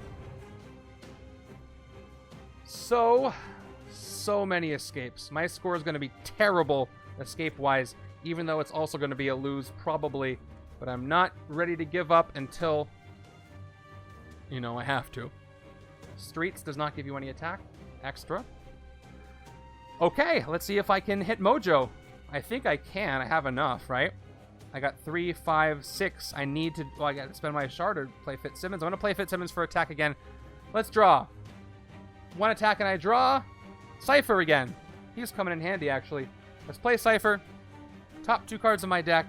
So many escapes. My score is going to be terrible escape-wise, even though it's also going to be a lose, probably. But I'm not ready to give up until, you know, I have to. Streets does not give you any attack. Extra. Okay, let's see if I can hit Mojo. I think I can. I have enough, right? I got 3, 5, 6. I need to... Well, I got to spend my shard or play Fitzsimmons. I'm going to play Fitzsimmons for attack again. Let's draw. 1 attack and I draw. Cypher again. He's coming in handy, actually. Let's play Cypher. Top 2 cards of my deck.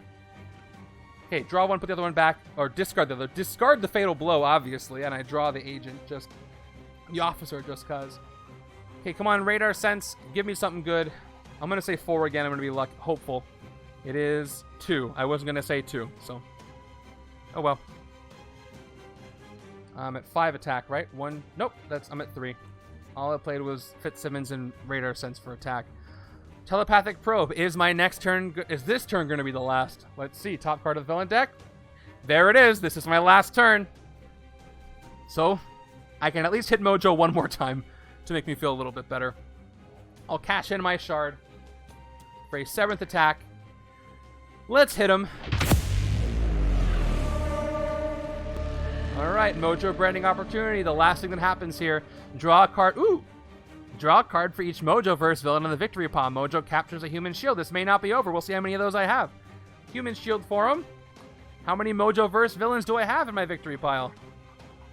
Okay, draw 1, put the other one back. Or discard the other. Discard the Fatal Blow, obviously. And I draw the Agent, just... The Officer, just cuz. Okay, come on, Radar Sense. Give me something good. I'm going to say 4 again. I'm going to be hopeful. It is 2. I wasn't going to say 2, so... Oh, well. I'm at 5 attack, right? 1... Nope, I'm at 3. All I played was Fitzsimmons and Radar Sense for attack. Telepathic Probe. Is my next turn... Is this turn going to be the last? Let's see. Top card of the villain deck. There it is. This is my last turn. So, I can at least hit Mojo one more time to make me feel a little bit better. I'll cash in my shard for a 7th attack. Let's hit him. Alright, Mojo branding opportunity. The last thing that happens here. Draw a card. Ooh! Draw a card for each Mojoverse villain on the victory pile. Mojo captures a human shield. This may not be over. We'll see how many of those I have. Human shield for him. How many Mojoverse villains do I have in my victory pile?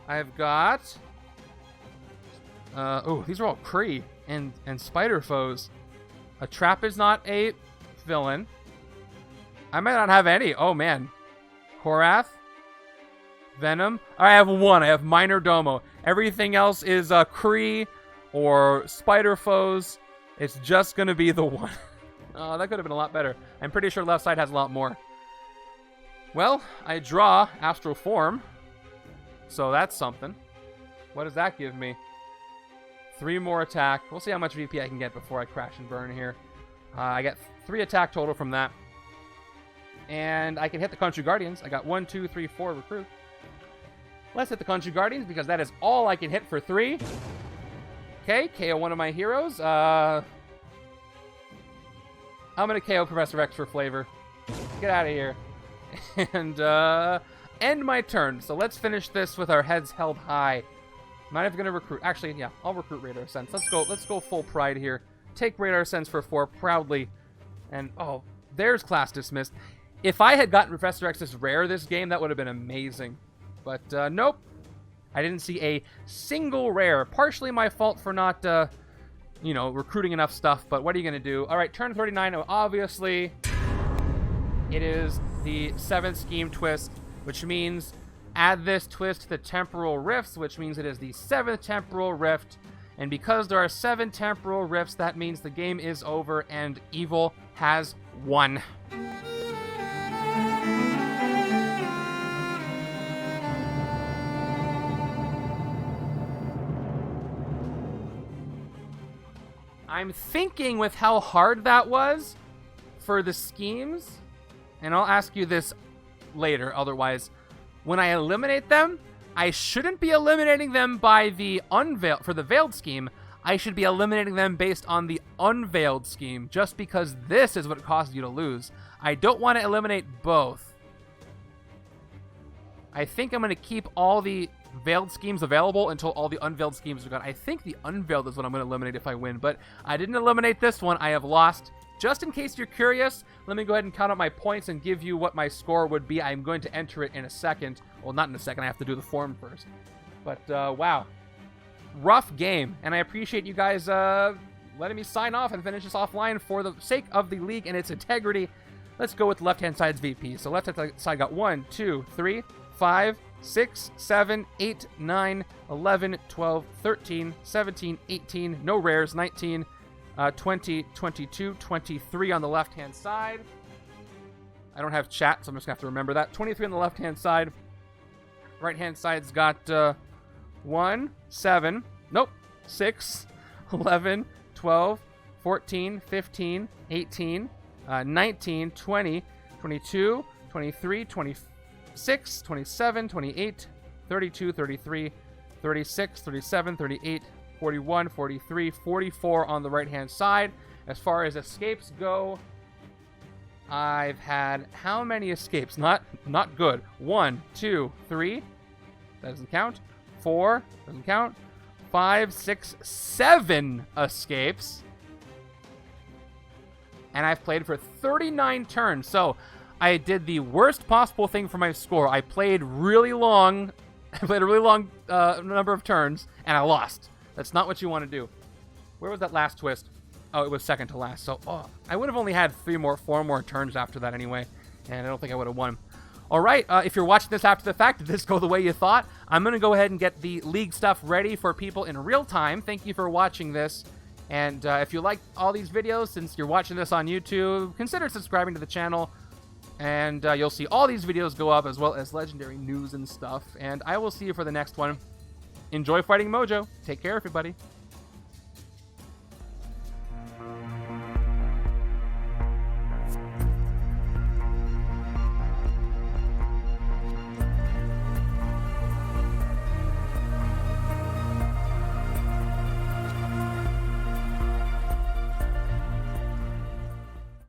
I've got... these are all Kree and spider foes. A trap is not a villain. I might not have any. Oh, man. Korath. Venom. I have 1. I have Minor Domo. Everything else is Kree or spider foes. It's just going to be the 1. Oh, that could have been a lot better. I'm pretty sure left side has a lot more. Well, I draw Astral Form. So that's something. What does that give me? 3 more attack. We'll see how much VP I can get before I crash and burn here. I get 3 attack total from that. And I can hit the Khonshu Guardians. I got 1, 2, 3, 4 recruit. Let's hit the Khonshu Guardians because that is all I can hit for 3. Okay, KO one of my heroes. I'm going to KO Professor X for flavor. Get out of here. And end my turn. So let's finish this with our heads held high. Am I going to recruit? Actually, yeah, I'll recruit Radar Sense. Let's go full pride here. Take Radar Sense for 4 proudly. And, oh, there's class dismissed. If I had gotten Professor X's rare this game, that would have been amazing. But, nope. I didn't see a single rare. Partially my fault for not, recruiting enough stuff. But what are you going to do? All right, turn 39. Obviously, it is the 7th scheme twist, which means add this twist to the temporal rifts, which means it is the 7th temporal rift. And because there are 7 temporal rifts, that means the game is over and evil has won. I'm thinking with how hard that was for the schemes, and I'll ask you this later, otherwise, when I eliminate them, I shouldn't be eliminating them by the Unveiled, for the Veiled scheme. I should be eliminating them based on the Unveiled scheme, just because this is what causes you to lose. I don't want to eliminate both. I think I'm going to keep all the Veiled schemes available until all the Unveiled schemes are gone. I think the Unveiled is what I'm going to eliminate if I win, but I didn't eliminate this one. I have lost. Just in case you're curious, let me go ahead and count up my points and give you what my score would be. I'm going to enter it in a second. Well, not in a second. I have to do the form first. But, wow. Rough game. And I appreciate you guys letting me sign off and finish this offline for the sake of the league and its integrity. Let's go with left-hand side's VP. So left-hand side got 1, 2, 3, 5, 6, 7, 8, 9, 11, 12, 13, 17, 18, no rares, 19, 20, 22, 23 on the left-hand side. I don't have chat, so I'm just going to have to remember that. 23 on the left-hand side. Right-hand side's got 1, 7, nope, 6, 11, 12, 14, 15, 18, 19, 20, 22, 23, 24, 6, 27, 28, 32, 33, 36, 37, 38, 41, 43, 44 on the right-hand side. As far as escapes go, I've had how many escapes? Not good. 1, 2, 3. That doesn't count. 4. Doesn't count. 5, 6, 7 escapes. And I've played for 39 turns. So I did the worst possible thing for my score. I played really long. I played a really long number of turns, and I lost. That's not what you want to do. Where was that last twist? Oh, it was second to last. So I would have only had 4 more turns after that anyway, and I don't think I would have won. All right, if you're watching this after the fact, did this go the way you thought? I'm going to go ahead and get the league stuff ready for people in real time. Thank you for watching this. And if you like all these videos, since you're watching this on YouTube, consider subscribing to the channel. And you'll see all these videos go up, as well as legendary news and stuff. And I will see you for the next one. Enjoy fighting Mojo. Take care, everybody.